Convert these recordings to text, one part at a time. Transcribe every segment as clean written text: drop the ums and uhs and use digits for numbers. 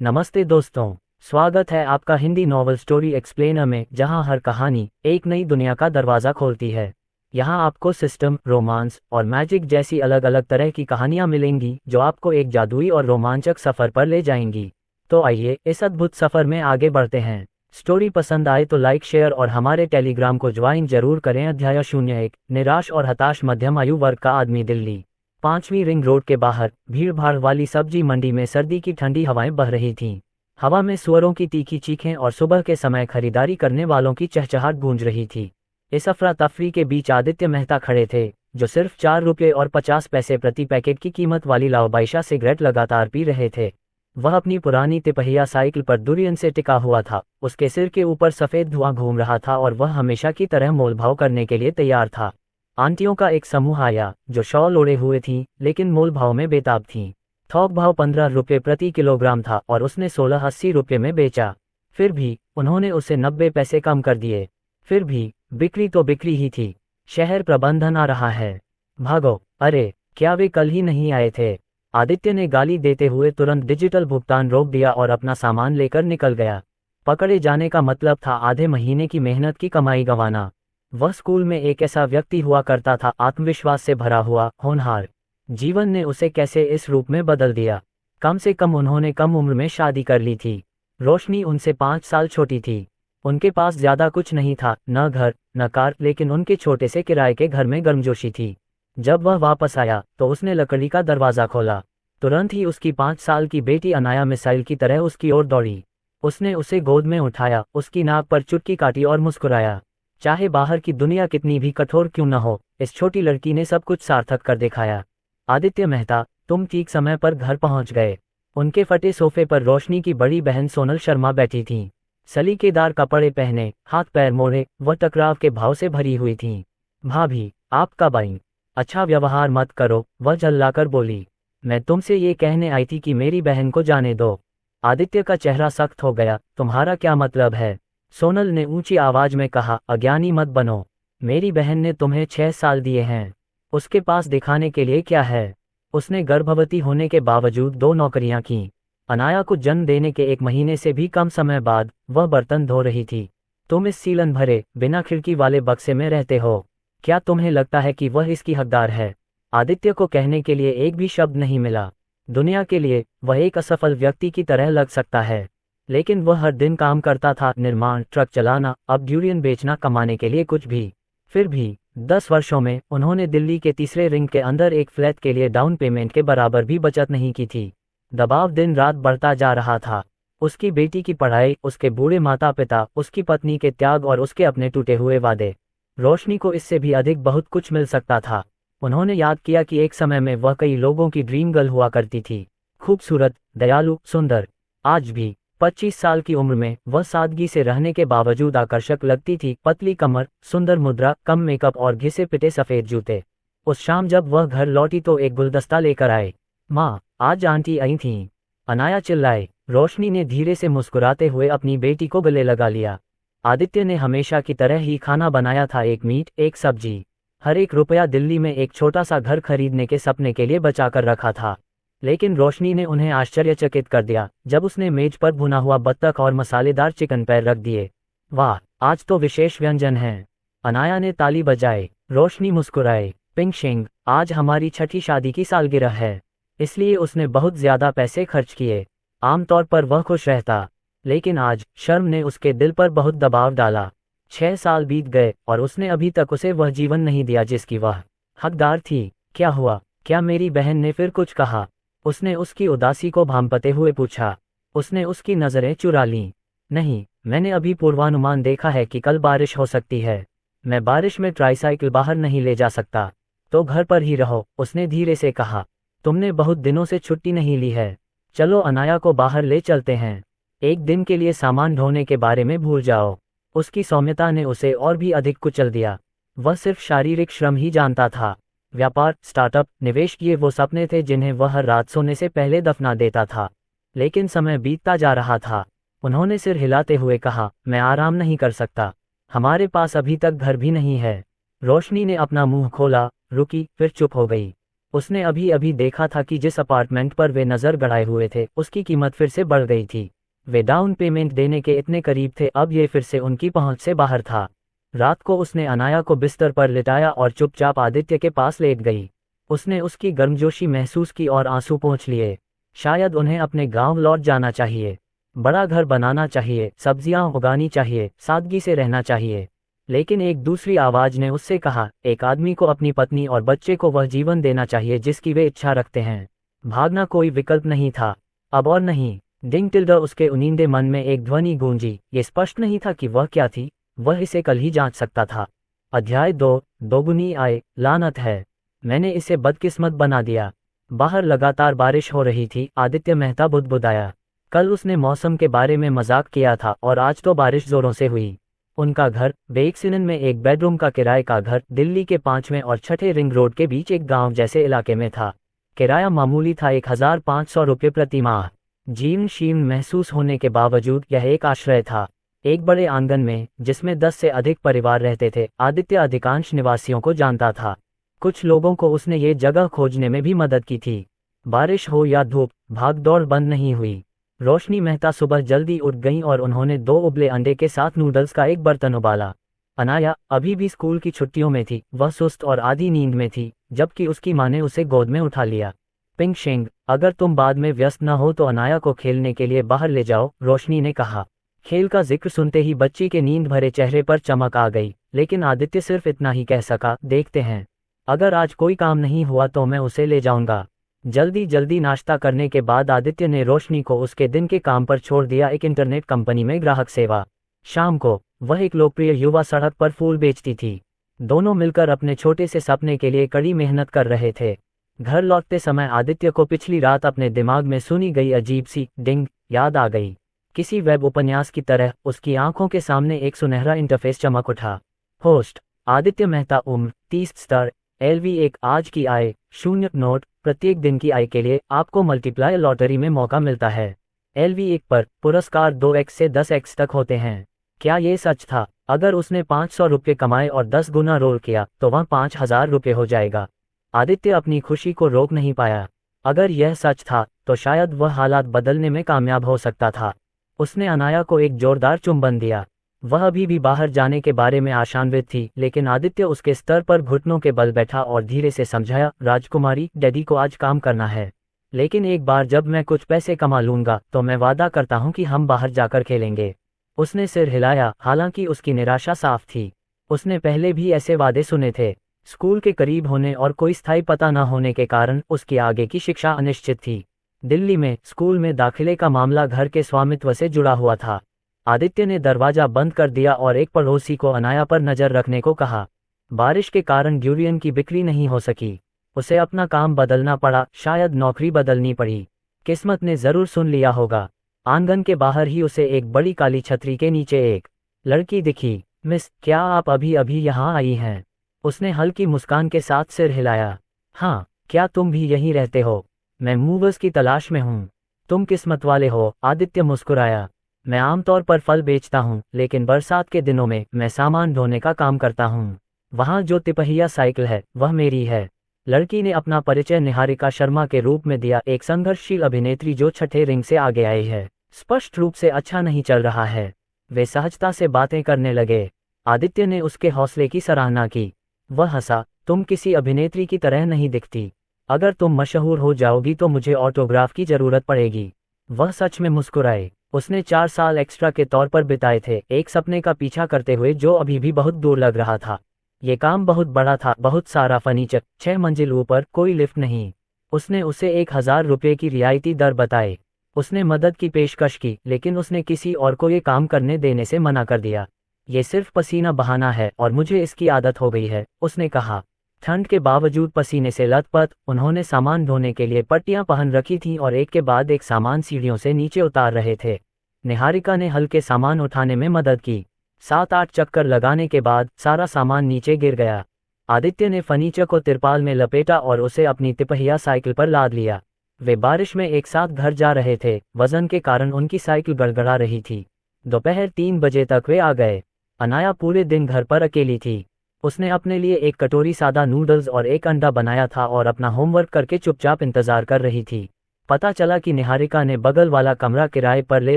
नमस्ते दोस्तों, स्वागत है आपका हिंदी नॉवल स्टोरी एक्सप्लेनर में, जहां हर कहानी एक नई दुनिया का दरवाज़ा खोलती है। यहां आपको सिस्टम, रोमांस और मैजिक जैसी अलग अलग तरह की कहानियां मिलेंगी जो आपको एक जादुई और रोमांचक सफ़र पर ले जाएंगी। तो आइए इस अद्भुत सफ़र में आगे बढ़ते हैं। स्टोरी पसंद आए तो लाइक, शेयर और हमारे टेलीग्राम को ज्वाइन जरूर करें। अध्याय 01। निराश और हताश मध्यम आयु वर्ग का आदमी। दिल्ली 5वीं रिंग रोड के बाहर भीड़भाड़ वाली सब्जी मंडी में सर्दी की ठंडी हवाएं बह रही थीं। हवा में सुअरों की तीखी चीखें और सुबह के समय खरीदारी करने वालों की चहचहाट गूंज रही थी। इस अफरा तफरी के बीच आदित्य मेहता खड़े थे, जो सिर्फ 4 रुपये और 50 पैसे प्रति पैकेट की कीमत वाली लाओबाइशा सिगरेट लगातार पी रहे थे। वह अपनी पुरानी तिपहिया साइकिल पर दुर्यन से टिका हुआ था। उसके सिर के ऊपर सफ़ेद धुआं घूम रहा था और वह हमेशा की तरह मोलभाव करने के लिए तैयार था। आंटियों का एक समूह आया जो शॉल ओढ़े हुए थीं, लेकिन मोल भाव में बेताब थीं। थोक भाव 15 रुपये प्रति किलोग्राम था और उसने 1680 रुपये में बेचा। फिर भी उन्होंने उसे 90 पैसे कम कर दिए। फिर भी बिक्री तो बिक्री ही थी। शहर प्रबंधन आ रहा है, भागो। अरे क्या वे कल ही नहीं आए थे? आदित्य ने गाली देते हुए तुरंत डिजिटल भुगतान रोक दिया और अपना सामान लेकर निकल गया। पकड़े जाने का मतलब था आधे महीने की मेहनत की कमाई गंवाना। वह स्कूल में एक ऐसा व्यक्ति हुआ करता था, आत्मविश्वास से भरा हुआ, होनहार। जीवन ने उसे कैसे इस रूप में बदल दिया। कम से कम उन्होंने कम उम्र में शादी कर ली थी। रोशनी उनसे 5 साल छोटी थी। उनके पास ज्यादा कुछ नहीं था, न घर न कार, लेकिन उनके छोटे से किराए के घर में गर्मजोशी थी। जब वह वापस आया तो उसने लकड़ी का दरवाज़ा खोला। तुरंत ही उसकी 5 साल की बेटी अनाया मिसाइल की तरह उसकी ओर दौड़ी। उसने उसे गोद में उठाया, उसकी नाक पर चुटकी काटी और मुस्कुराया। चाहे बाहर की दुनिया कितनी भी कठोर क्यों न हो, इस छोटी लड़की ने सब कुछ सार्थक कर दिखाया। आदित्य मेहता, तुम ठीक समय पर घर पहुंच गए। उनके फटे सोफे पर रोशनी की बड़ी बहन सोनल शर्मा बैठी थीं। सलीकेदार कपड़े पहने, हाथ पैर मोड़े, वह टकराव के भाव से भरी हुई थीं। भाभी, आप कब आईं? अच्छा व्यवहार मत करो, वह झल्लाकर बोली। मैं तुमसे ये कहने आई थी कि मेरी बहन को जाने दो। आदित्य का चेहरा सख्त हो गया। तुम्हारा क्या मतलब है? सोनल ने ऊंची आवाज में कहा, अज्ञानी मत बनो। मेरी बहन ने तुम्हें 6 साल दिए हैं। उसके पास दिखाने के लिए क्या है? उसने गर्भवती होने के बावजूद 2 नौकरियां कीं। अनाया को जन्म देने के 1 महीने से भी कम समय बाद वह बर्तन धो रही थी। तुम इस सीलन भरे, बिना खिड़की वाले बक्से में रहते हो। क्या तुम्हें लगता है कि वह इसकी हकदार है? आदित्य को कहने के लिए एक भी शब्द नहीं मिला। दुनिया के लिए वह एक असफल व्यक्ति की तरह लग सकता है, लेकिन वह हर दिन काम करता था, निर्माण, ट्रक चलाना, अब ड्यूरियन बेचना, कमाने के लिए कुछ भी। फिर भी 10 वर्षों में उन्होंने दिल्ली के तीसरे रिंग के अंदर एक फ्लैट के लिए डाउन पेमेंट के बराबर भी बचत नहीं की थी। दबाव दिन रात बढ़ता जा रहा था। उसकी बेटी की पढ़ाई, उसके बूढ़े माता पिता, उसकी पत्नी के त्याग और उसके अपने टूटे हुए वादे। रोशनी को इससे भी अधिक बहुत कुछ मिल सकता था। उन्होंने याद किया कि एक समय में वह कई लोगों की ड्रीम गर्ल हुआ करती थी। खूबसूरत, दयालु, सुंदर। आज भी 25 साल की उम्र में वह सादगी से रहने के बावजूद आकर्षक लगती थी। पतली कमर, सुंदर मुद्रा, कम मेकअप और घिसे पिटे सफ़ेद जूते। उस शाम जब वह घर लौटी तो एक गुलदस्ता लेकर आए। माँ, आज आंटी आई थीं। अनाया चिल्लाए। रोशनी ने धीरे से मुस्कुराते हुए अपनी बेटी को गले लगा लिया। आदित्य ने हमेशा की तरह ही खाना बनाया था, एक मीट, एक सब्जी। हर एक रुपया दिल्ली में एक छोटा सा घर खरीदने के सपने के लिए बचाकर रखा था। लेकिन रोशनी ने उन्हें आश्चर्यचकित कर दिया जब उसने मेज पर भुना हुआ बत्तख और मसालेदार चिकन पैर रख दिए। वाह, आज तो विशेष व्यंजन हैं। अनाया ने ताली बजाई। रोशनी मुस्कुराए। पिंग शिंग, आज हमारी 6ठी शादी की सालगिरह है, इसलिए उसने बहुत ज्यादा पैसे खर्च किए। आमतौर पर वह खुश रहता, लेकिन आज शर्म ने उसके दिल पर बहुत दबाव डाला। 6 साल बीत गए और उसने अभी तक उसे वह जीवन नहीं दिया जिसकी वह हकदार थी। क्या हुआ? क्या मेरी बहन ने फिर कुछ कहा? उसने उसकी उदासी को भांपते हुए पूछा। उसने उसकी नज़रें चुरा लीं। नहीं, मैंने अभी पूर्वानुमान देखा है कि कल बारिश हो सकती है। मैं बारिश में ट्राइसाइकिल बाहर नहीं ले जा सकता, तो घर पर ही रहो, उसने धीरे से कहा। तुमने बहुत दिनों से छुट्टी नहीं ली है। चलो अनाया को बाहर ले चलते हैं। एक दिन के लिए सामान ढोने के बारे में भूल जाओ। उसकी सौम्यता ने उसे और भी अधिक कुचल दिया। वह सिर्फ शारीरिक श्रम ही जानता था। व्यापार, स्टार्टअप, निवेश, ये वो सपने थे जिन्हें वह हर रात सोने से पहले दफना देता था। लेकिन समय बीतता जा रहा था। उन्होंने सिर हिलाते हुए कहा, मैं आराम नहीं कर सकता। हमारे पास अभी तक घर भी नहीं है। रोशनी ने अपना मुंह खोला, रुकी, फिर चुप हो गई। उसने अभी अभी देखा था कि जिस अपार्टमेंट पर वे नज़र गड़ाए हुए थे उसकी कीमत फिर से बढ़ गई थी। वे डाउन पेमेंट देने के इतने करीब थे, अब ये फिर से उनकी पहुंच से बाहर था। रात को उसने अनाया को बिस्तर पर लिटाया और चुपचाप आदित्य के पास लेट गई। उसने उसकी गर्मजोशी महसूस की और आंसू पोंछ लिए। शायद उन्हें अपने गांव लौट जाना चाहिए, बड़ा घर बनाना चाहिए, सब्जियां उगानी चाहिए, सादगी से रहना चाहिए। लेकिन एक दूसरी आवाज ने उससे कहा, एक आदमी को अपनी पत्नी और बच्चे को वह जीवन देना चाहिए जिसकी वे इच्छा रखते हैं। भागना कोई विकल्प नहीं था, अब और नहीं। डिंग टिल्डर, उसके उनींदे मन में एक ध्वनि गूंजी। ये स्पष्ट नहीं था कि वह क्या थी, वह इसे कल ही जांच सकता था। अध्याय 2, दोगुनी आय, लानत है, मैंने इसे बदकिस्मत बना दिया। बाहर लगातार बारिश हो रही थी। आदित्य मेहता बुदबुदाया। कल उसने मौसम के बारे में मजाक किया था और आज तो बारिश जोरों से हुई। उनका घर बेक्सिनन में एक बेडरूम का किराए का घर दिल्ली के 5वें और 6ठे रिंग रोड के बीच एक गांव जैसे इलाके में था। किराया मामूली था, 1500 रुपये प्रति माह। जीर्ण शीर्ण महसूस होने के बावजूद यह एक आश्रय था। एक बड़े आंगन में जिसमें 10 से अधिक परिवार रहते थे। आदित्य अधिकांश निवासियों को जानता था। कुछ लोगों को उसने ये जगह खोजने में भी मदद की थी। बारिश हो या धूप, भागदौड़ बंद नहीं हुई। रोशनी मेहता सुबह जल्दी उठ गईं और उन्होंने 2 उबले अंडे के साथ नूडल्स का एक बर्तन उबाला। अनाया अभी भी स्कूल की छुट्टियों में थी, वह सुस्त और आधी नींद में थी, जबकि उसकी माँ ने उसे गोद में उठा लिया। पिंग शेंग, अगर तुम बाद में व्यस्त न हो तो अनाया को खेलने के लिए बाहर ले जाओ, रोशनी ने कहा। खेल का जिक्र सुनते ही बच्ची के नींद भरे चेहरे पर चमक आ गई, लेकिन आदित्य सिर्फ इतना ही कह सका, देखते हैं। अगर आज कोई काम नहीं हुआ तो मैं उसे ले जाऊंगा। जल्दी जल्दी नाश्ता करने के बाद आदित्य ने रोशनी को उसके दिन के काम पर छोड़ दिया, एक इंटरनेट कंपनी में ग्राहक सेवा। शाम को वह एक लोकप्रिय युवा सड़क पर फूल बेचती थी। दोनों मिलकर अपने छोटे से सपने के लिए कड़ी मेहनत कर रहे थे। घर लौटते समय आदित्य को पिछली रात अपने दिमाग में सुनी गई अजीब सी डिंग याद आ गई। किसी वेब उपन्यास की तरह उसकी आंखों के सामने एक सुनहरा इंटरफेस चमक उठा। होस्ट आदित्य मेहता, उम्र 30 स्तर, LV1, आज की आय 0 नोट, प्रत्येक दिन की आय के लिए आपको मल्टीप्लाई लॉटरी में मौका मिलता है। LV1 पर पुरस्कार 2x से 10x तक होते हैं। क्या ये सच था? अगर उसने 500 रुपये कमाए और 10 गुना रोल किया तो वह 5000 रुपये हो जाएगा। आदित्य अपनी खुशी को रोक नहीं पाया। अगर यह सच था तो शायद वह हालात बदलने में कामयाब हो सकता था। उसने अनाया को एक जोरदार चुंबन दिया। वह अभी भी बाहर जाने के बारे में आशान्वित थी, लेकिन आदित्य उसके स्तर पर घुटनों के बल बैठा और धीरे से समझाया, राजकुमारी, डैडी को आज काम करना है, लेकिन एक बार जब मैं कुछ पैसे कमा लूंगा तो मैं वादा करता हूं कि हम बाहर जाकर खेलेंगे। उसने सिर हिलाया, हालांकि उसकी निराशा साफ थी। उसने पहले भी ऐसे वादे सुने थे। स्कूल के करीब होने और कोई स्थायी पता न होने के कारण उसकी आगे की शिक्षा अनिश्चित थी। दिल्ली में स्कूल में दाखिले का मामला घर के स्वामित्व से जुड़ा हुआ था। आदित्य ने दरवाजा बंद कर दिया और एक पड़ोसी को अनाया पर नजर रखने को कहा। बारिश के कारण ड्यूरियन की बिक्री नहीं हो सकी। उसे अपना काम बदलना पड़ा, शायद नौकरी बदलनी पड़ी। किस्मत ने जरूर सुन लिया होगा। आंगन के बाहर ही उसे एक बड़ी काली छतरी के नीचे एक लड़की दिखी। मिस, क्या आप अभी अभी यहाँ आई हैं? उसने हल्की मुस्कान के साथ सिर हिलाया। हाँ, क्या तुम भी यहीं रहते हो? मैं मूवर्स की तलाश में हूँ। तुम किस्मत वाले हो, आदित्य मुस्कुराया। मैं आमतौर पर फल बेचता हूँ, लेकिन बरसात के दिनों में मैं सामान ढोने का काम करता हूँ। वहाँ जो तिपहिया साइकिल है वह मेरी है। लड़की ने अपना परिचय निहारिका शर्मा के रूप में दिया, एक संघर्षशील अभिनेत्री जो 6ठे रिंग से आगे आई है। स्पष्ट रूप से अच्छा नहीं चल रहा है। वे सहजता से बातें करने लगे। आदित्य ने उसके हौसले की सराहना की। वह हंसा, तुम किसी अभिनेत्री की तरह नहीं दिखती। अगर तुम मशहूर हो जाओगी तो मुझे ऑटोग्राफ की जरूरत पड़ेगी। वह सच में मुस्कुराए। उसने 4 साल एक्स्ट्रा के तौर पर बिताए थे, एक सपने का पीछा करते हुए जो अभी भी बहुत दूर लग रहा था। ये काम बहुत बड़ा था, बहुत सारा फर्नीचर, 6 मंजिल ऊपर, कोई लिफ्ट नहीं। उसने उसे 1000 रुपये की रियायती दर बताए। उसने मदद की पेशकश की, लेकिन उसने किसी और को ये काम करने देने से मना कर दिया। ये सिर्फ पसीना बहाना है और मुझे इसकी आदत हो गई है, उसने कहा। ठंड के बावजूद पसीने से लथपथ, उन्होंने सामान ढोने के लिए पट्टियां पहन रखी थीं और एक के बाद एक सामान सीढ़ियों से नीचे उतार रहे थे। निहारिका ने हल्के सामान उठाने में मदद की। 7-8 चक्कर लगाने के बाद सारा सामान नीचे गिर गया। आदित्य ने फर्नीचर को तिरपाल में लपेटा और उसे अपनी तिपहिया साइकिल पर लाद लिया। वे बारिश में एक साथ घर जा रहे थे, वजन के कारण उनकी साइकिल गड़गड़ा रही थी। दोपहर 3 बजे तक वे आ गए। अनाया पूरे दिन घर पर अकेली थी। उसने अपने लिए एक कटोरी सादा नूडल्स और एक अंडा बनाया था और अपना होमवर्क करके चुपचाप इंतजार कर रही थी। पता चला कि निहारिका ने बगल वाला कमरा किराए पर ले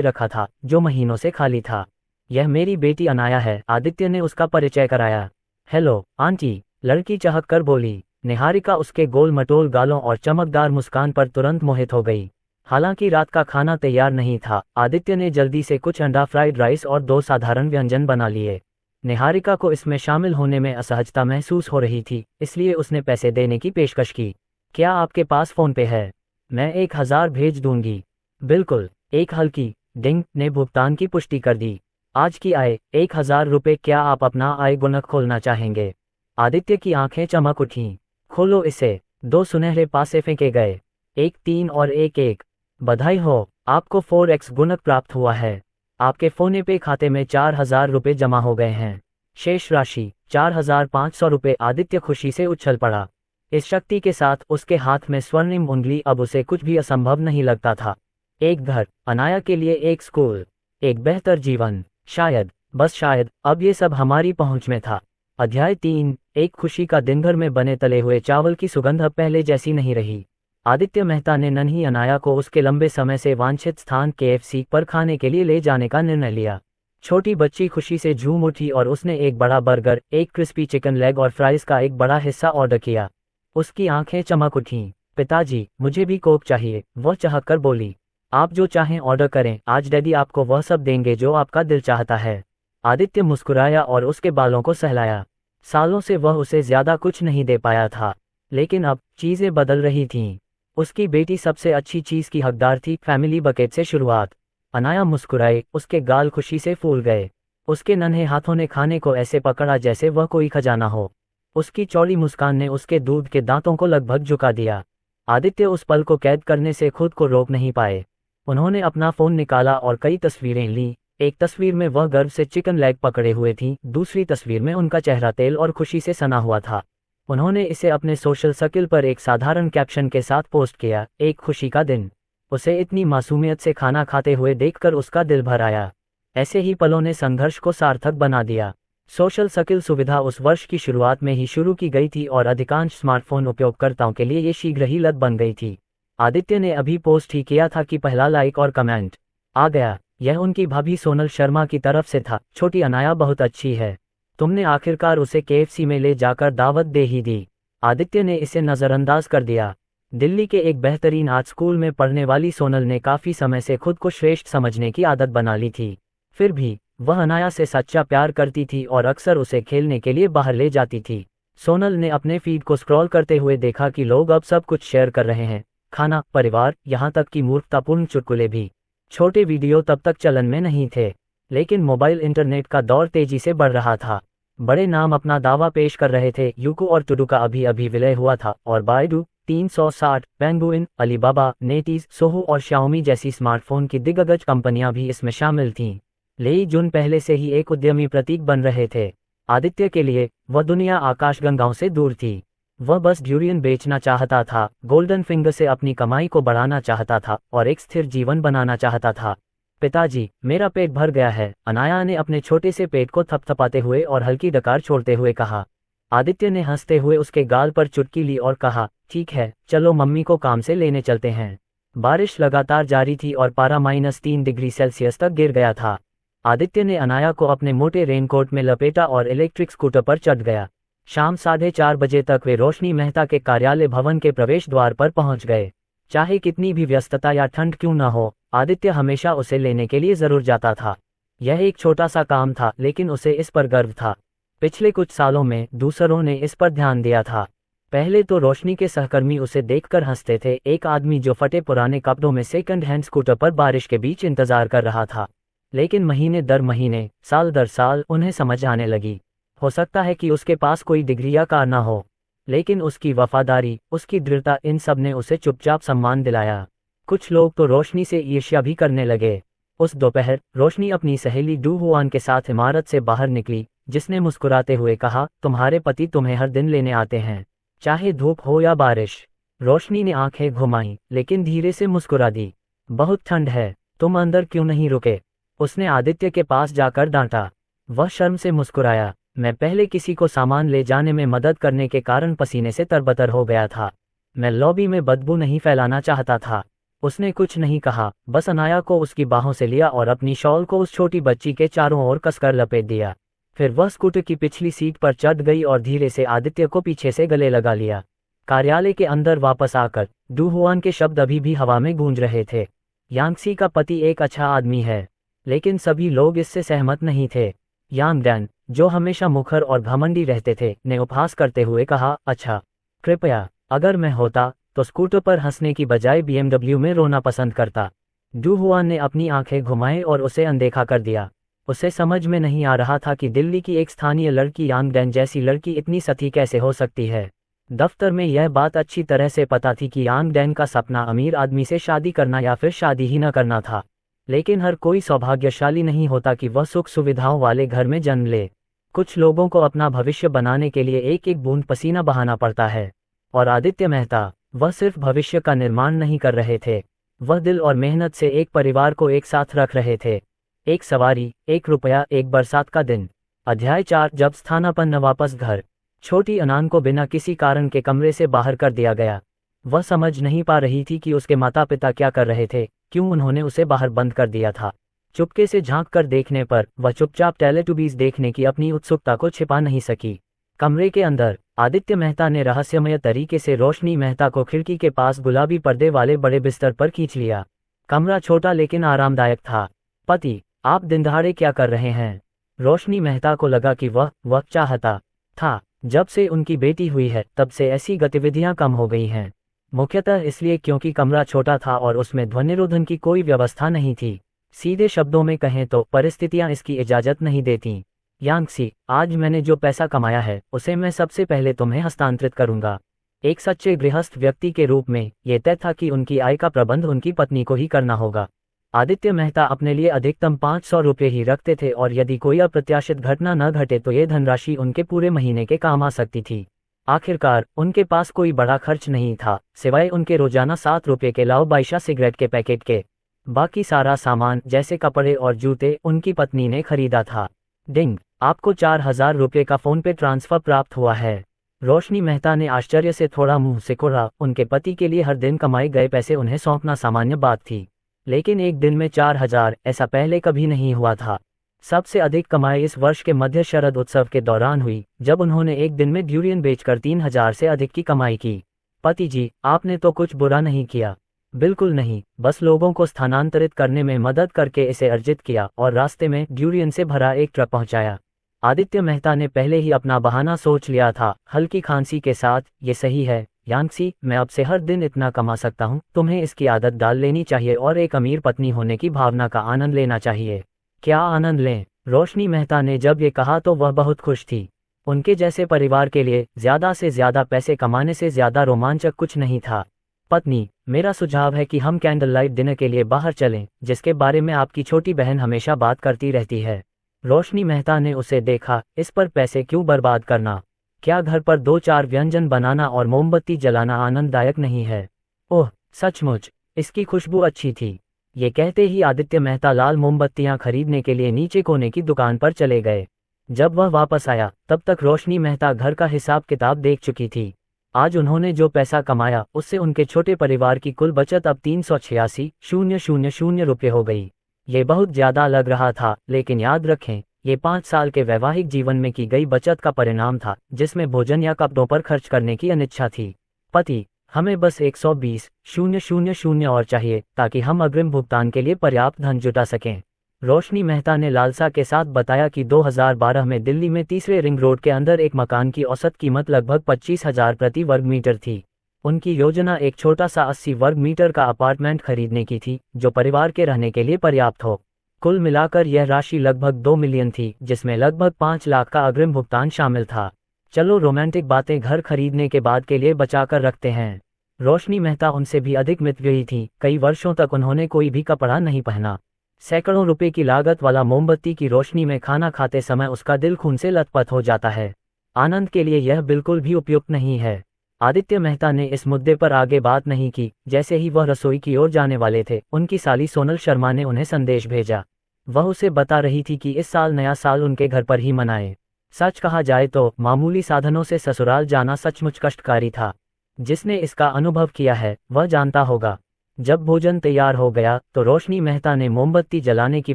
रखा था, जो महीनों से खाली था। यह मेरी बेटी अनाया है, आदित्य ने उसका परिचय कराया। हेलो आंटी, लड़की चहक कर बोली। निहारिका उसके गोल मटोल गालों और चमकदार मुस्कान पर तुरंत मोहित हो गई। हालांकि रात का खाना तैयार नहीं था, आदित्य ने जल्दी से कुछ अंडा फ्राइड राइस और 2 साधारण व्यंजन बना लिए। निहारिका को इसमें शामिल होने में असहजता महसूस हो रही थी, इसलिए उसने पैसे देने की पेशकश की। क्या आपके पास फोन पे है? मैं 1000 भेज दूंगी। बिल्कुल। एक हल्की डिंग ने भुगतान की पुष्टि कर दी। आज की आय 1000 रुपये। क्या आप अपना आय गुणक खोलना चाहेंगे? आदित्य की आंखें चमक उठीं। खोलो इसे। 2 सुनहरे पासे फेंके गए, 1 3 और 1 1। बधाई हो, आपको 4x गुणक प्राप्त हुआ है। आपके फोन पे खाते में 4000 रुपये जमा हो गए हैं। शेष राशि 4500 रुपये। आदित्य खुशी से उछल पड़ा। इस शक्ति के साथ उसके हाथ में स्वर्णिम उंगली, अब उसे कुछ भी असंभव नहीं लगता था। एक घर, अनाया के लिए एक स्कूल, एक बेहतर जीवन। शायद, बस शायद, अब ये सब हमारी पहुंच में था। अध्याय 3। एक खुशी का दिन। घर में बने तले हुए चावल की सुगंध अब पहले जैसी नहीं रही। आदित्य मेहता ने नन्ही अनाया को उसके लंबे समय से वांछित स्थान KFC पर खाने के लिए ले जाने का निर्णय लिया। छोटी बच्ची खुशी से झूम उठी और उसने एक बड़ा बर्गर, एक क्रिस्पी चिकन लेग और फ्राइज का एक बड़ा हिस्सा ऑर्डर किया। उसकी आंखें चमक उठीं। पिताजी, मुझे भी कोक चाहिए, वह चहककर बोली। आप जो चाहें ऑर्डर करें, आज डैडी आपको वह सब देंगे जो आपका दिल चाहता है। आदित्य मुस्कुराया और उसके बालों को सहलाया। सालों से वह उसे ज्यादा कुछ नहीं दे पाया था, लेकिन अब चीजें बदल रही थीं। उसकी बेटी सबसे अच्छी चीज की हकदार थी। फैमिली बकेट से शुरुआत। अनाया मुस्कुराई, उसके गाल खुशी से फूल गए। उसके नन्हे हाथों ने खाने को ऐसे पकड़ा जैसे वह कोई खजाना हो। उसकी चौड़ी मुस्कान ने उसके दूध के दांतों को लगभग झुका दिया। आदित्य उस पल को कैद करने से खुद को रोक नहीं पाए। उन्होंने अपना फोन निकाला और कई तस्वीरें लीं। एक तस्वीर में वह गर्व से चिकन लेग पकड़े हुए थीं, दूसरी तस्वीर में उनका चेहरा तेल और खुशी से सना हुआ था। उन्होंने इसे अपने सोशल सर्किल पर एक साधारण कैप्शन के साथ पोस्ट किया, एक खुशी का दिन। उसे इतनी मासूमियत से खाना खाते हुए देखकर उसका दिल भर आया। ऐसे ही पलों ने संघर्ष को सार्थक बना दिया। सोशल सर्किल सुविधा उस वर्ष की शुरुआत में ही शुरू की गई थी और अधिकांश स्मार्टफोन उपयोगकर्ताओं के लिए ये शीघ्र ही लत बन गई थी। आदित्य ने अभी पोस्ट ही किया था कि पहला लाइक और कमेंट आ गया। यह उनकी भाभी सोनल शर्मा की तरफ से था। छोटी अनाया बहुत अच्छी है, तुमने आखिरकार उसे KFC में ले जाकर दावत दे ही दी। आदित्य ने इसे नज़रअंदाज कर दिया। दिल्ली के एक बेहतरीन आर्ट स्कूल में पढ़ने वाली सोनल ने काफ़ी समय से खुद को श्रेष्ठ समझने की आदत बना ली थी। फिर भी वह अनाया से सच्चा प्यार करती थी और अक्सर उसे खेलने के लिए बाहर ले जाती थी। सोनल ने अपने फीड को स्क्रॉल करते हुए देखा कि लोग अब सब कुछ शेयर कर रहे हैं, खाना, परिवार, यहाँ तक कि मूर्खतापूर्ण चुटकुले भी। छोटे वीडियो तब तक चलन में नहीं थे, लेकिन मोबाइल इंटरनेट का दौर तेजी से बढ़ रहा था। बड़े नाम अपना दावा पेश कर रहे थे। यूको और टुडू का अभी अभी विलय हुआ था और बायडू, 360, पेंगुइन, अलीबाबा, नेटीज, सोहो और शाओमी जैसी स्मार्टफोन की दिग्गज कंपनियां भी इसमें शामिल थीं। लेई जुन पहले से ही एक उद्यमी प्रतीक बन रहे थे। आदित्य के लिए वह दुनिया आकाशगंगाओं से दूर थी। वह बस ड्यूरियन बेचना चाहता था, गोल्डन फिंगर से अपनी कमाई को बढ़ाना चाहता था और एक स्थिर जीवन बनाना चाहता था। पिताजी, मेरा पेट भर गया है, अनाया ने अपने छोटे से पेट को थपथपाते हुए और हल्की डकार छोड़ते हुए कहा। आदित्य ने हंसते हुए उसके गाल पर चुटकी ली और कहा, ठीक है, चलो मम्मी को काम से लेने चलते हैं। बारिश लगातार जारी थी और पारा -3 डिग्री सेल्सियस तक गिर गया था। आदित्य ने अनाया को अपने मोटे रेनकोट में लपेटा और इलेक्ट्रिक स्कूटर पर चढ़ गया। शाम 4:30 बजे तक वे रोशनी मेहता के कार्यालय भवन के प्रवेश द्वार पर पहुंच गए। चाहे कितनी भी व्यस्तता या ठंड क्यों न हो, आदित्य हमेशा उसे लेने के लिए जरूर जाता था। यह एक छोटा सा काम था, लेकिन उसे इस पर गर्व था। पिछले कुछ सालों में दूसरों ने इस पर ध्यान दिया था। पहले तो रोशनी के सहकर्मी उसे देखकर हंसते थे, एक आदमी जो फटे पुराने कपड़ों में सेकंड हैंड स्कूटर पर बारिश के बीच इंतजार कर रहा था। लेकिन महीने दर महीने, साल दर साल उन्हें समझ आने लगी। हो सकता है कि उसके पास कोई डिग्री या कार ना हो, लेकिन उसकी वफादारी, उसकी दृढ़ता, इन सब ने उसे चुपचाप सम्मान दिलाया। कुछ लोग तो रोशनी से ईर्ष्या भी करने लगे। उस दोपहर रोशनी अपनी सहेली डू हुआन के साथ इमारत से बाहर निकली, जिसने मुस्कुराते हुए कहा, तुम्हारे पति तुम्हें हर दिन लेने आते हैं, चाहे धूप हो या बारिश। रोशनी ने आंखें घुमाई, लेकिन धीरे से मुस्कुरा दी। बहुत ठंड है, तुम अंदर क्यों नहीं रुके? उसने आदित्य के पास जाकर डांटा। वह शर्म से मुस्कुराया। मैं पहले किसी को सामान ले जाने में मदद करने के कारण पसीने से तरबतर हो गया था। मैं लॉबी में बदबू नहीं फैलाना चाहता था। उसने कुछ नहीं कहा, बस अनाया को उसकी बाहों से लिया और अपनी शॉल को उस छोटी बच्ची के चारों ओर कसकर लपेट दिया। फिर वह स्कूटर की पिछली सीट पर चढ़ गई और धीरे से आदित्य को पीछे से गले लगा लिया। कार्यालय के अंदर वापस आकर डूहुआन के शब्द अभी भी हवा में गूंज रहे थे। यांगसी का पति एक अच्छा आदमी है, लेकिन सभी लोग इससे सहमत नहीं थे। यांग डैन, जो हमेशा मुखर और घमंडी रहते थे, ने उपहास करते हुए कहा, अच्छा, कृपया, अगर मैं होता तो स्कूटर पर हंसने की बजाय बीएमडब्ल्यू में रोना पसंद करता। डूहुआन ने अपनी आंखें घुमाई और उसे अनदेखा कर दिया। उसे समझ में नहीं आ रहा था कि दिल्ली की एक स्थानीय लड़की यांग डैन जैसी लड़की इतनी सती कैसे हो सकती है। दफ्तर में यह बात अच्छी तरह से पता थी कि यांग डैन का सपना अमीर आदमी से शादी करना या फिर शादी ही न करना था। लेकिन हर कोई सौभाग्यशाली नहीं होता कि वह सुख सुविधाओं वाले घर में जन्म ले। कुछ लोगों को अपना भविष्य बनाने के लिए एक एक बूंद पसीना बहाना पड़ता है। और आदित्य मेहता, वह सिर्फ भविष्य का निर्माण नहीं कर रहे थे, वह दिल और मेहनत से एक परिवार को एक साथ रख रहे थे। एक सवारी, एक रुपया, एक बरसात का दिन। अध्याय 4, जब स्थानापन्न वापस घर। छोटी अनान को बिना किसी कारण के कमरे से बाहर कर दिया गया। वह समझ नहीं पा रही थी कि उसके माता पिता क्या कर रहे थे, क्यों उन्होंने उसे बाहर बंद कर दिया था। चुपके से झांक कर देखने पर वह चुपचाप टेलेटुबीज देखने की अपनी उत्सुकता को छिपा नहीं सकी। कमरे के अंदर आदित्य मेहता ने रहस्यमय तरीके से रोशनी मेहता को खिड़की के पास गुलाबी पर्दे वाले बड़े बिस्तर पर खींच लिया। कमरा छोटा लेकिन आरामदायक था। पति, आप दिनदहाड़े क्या कर रहे हैं? रोशनी मेहता को लगा कि वह चाहता था। जब से उनकी बेटी हुई है तब से ऐसी गतिविधियां कम हो गई हैं। मुख्यतः इसलिए क्योंकि कमरा छोटा था और उसमें ध्वनिरोधन की कोई व्यवस्था नहीं थी। सीधे शब्दों में कहें तो परिस्थितियां इसकी इजाजत नहीं देती। यांगसी, आज मैंने जो पैसा कमाया है उसे मैं सबसे पहले तुम्हें हस्तांतरित करूंगा। एक सच्चे गृहस्थ व्यक्ति के रूप में यह तय था कि उनकी आय का प्रबंध उनकी पत्नी को ही करना होगा। आदित्य मेहता अपने लिए अधिकतम 500 रुपये ही रखते थे और यदि कोई अप्रत्याशित घटना न घटे तो ये धनराशि उनके पूरे महीने के काम आ सकती थी। आखिरकार उनके पास कोई बड़ा खर्च नहीं था, सिवाय उनके रोजाना 7 रुपये के लाओ बाइशा सिगरेट के पैकेट के। बाकी सारा सामान जैसे कपड़े और जूते उनकी पत्नी ने खरीदा था। डिंग, आपको 4000 रुपये का फोन पे ट्रांसफर प्राप्त हुआ है। रोशनी मेहता ने आश्चर्य से थोड़ा मुंह सिकुड़ा। उनके पति के लिए हर दिन कमाए गए पैसे उन्हें सौंपना सामान्य बात थी, लेकिन एक दिन में 4000, ऐसा पहले कभी नहीं हुआ था। सबसे अधिक कमाई इस वर्ष के मध्य शरद उत्सव के दौरान हुई, जब उन्होंने एक दिन में ड्यूरियन बेचकर 3000 से अधिक की कमाई की। पति जी, आपने तो कुछ बुरा नहीं किया। बिल्कुल नहीं, बस लोगों को स्थानांतरित करने में मदद करके इसे अर्जित किया और रास्ते में ड्यूरियन से भरा एक ट्रक पहुंचाया। आदित्य मेहता ने पहले ही अपना बहाना सोच लिया था, हल्की खांसी के साथ। ये सही है यांगसी, मैं अब से हर दिन इतना कमा सकता हूँ। तुम्हें इसकी आदत डाल लेनी चाहिए और एक अमीर पत्नी होने की भावना का आनंद लेना चाहिए। क्या आनंद लें? रोशनी मेहता ने जब ये कहा तो वह बहुत खुश थी। उनके जैसे परिवार के लिए ज्यादा से ज्यादा पैसे कमाने से ज्यादा रोमांचक कुछ नहीं था। पत्नी, मेरा सुझाव है कि हम कैंडल लाइट डिनर के लिए बाहर चलें, जिसके बारे में आपकी छोटी बहन हमेशा बात करती रहती है। रोशनी मेहता ने उसे देखा। इस पर पैसे क्यों बर्बाद करना? क्या घर पर 2-4 व्यंजन बनाना और मोमबत्ती जलाना आनंददायक नहीं है? ओह सचमुच, इसकी खुशबू अच्छी थी। ये कहते ही आदित्य मेहता लाल मोमबत्तियां खरीदने के लिए नीचे कोने की दुकान पर चले गए। जब वह वापस आया तब तक रोशनी मेहता घर का हिसाब किताब देख चुकी थी। आज उन्होंने जो पैसा कमाया उससे उनके छोटे परिवार की कुल बचत अब 386,000 रुपये हो गई। ये बहुत ज्यादा लग रहा था, लेकिन याद रखें, ये 5 साल के वैवाहिक जीवन में की गई बचत का परिणाम था, जिसमें भोजन या कपड़ों पर खर्च करने की अनिच्छा थी। पति, हमें बस 120,000 और चाहिए ताकि हम अग्रिम भुगतान के लिए पर्याप्त धन जुटा सकें। रोशनी मेहता ने लालसा के साथ बताया कि 2012 में दिल्ली में तीसरे रिंग रोड के अंदर एक मकान की औसत कीमत लगभग 25,000 प्रति वर्ग मीटर थी। उनकी योजना एक छोटा सा 80 वर्ग मीटर का अपार्टमेंट खरीदने की थी, जो परिवार के रहने के लिए पर्याप्त हो। कुल मिलाकर यह राशि लगभग 2 मिलियन थी, जिसमें लगभग 5 लाख का अग्रिम भुगतान शामिल था। चलो रोमांटिक बातें घर खरीदने के बाद के लिए बचाकर रखते हैं। रोशनी मेहता उनसे भी अधिक मितव्ययी थी। कई वर्षों तक उन्होंने कोई भी कपड़ा नहीं पहना। सैकड़ों रुपए की लागत वाला मोमबत्ती की रोशनी में खाना खाते समय उसका दिल खून से लथपथ हो जाता है। आनंद के लिए यह बिल्कुल भी उपयुक्त नहीं है। आदित्य मेहता ने इस मुद्दे पर आगे बात नहीं की। जैसे ही वह रसोई की ओर जाने वाले थे, उनकी साली सोनल शर्मा ने उन्हें संदेश भेजा। वह उसे बता रही थी कि इस साल नया साल उनके घर पर ही मनाएं। सच कहा जाए तो मामूली साधनों से ससुराल जाना सचमुच कष्टकारी था। जिसने इसका अनुभव किया है वह जानता होगा। जब भोजन तैयार हो गया तो रोशनी मेहता ने मोमबत्ती जलाने की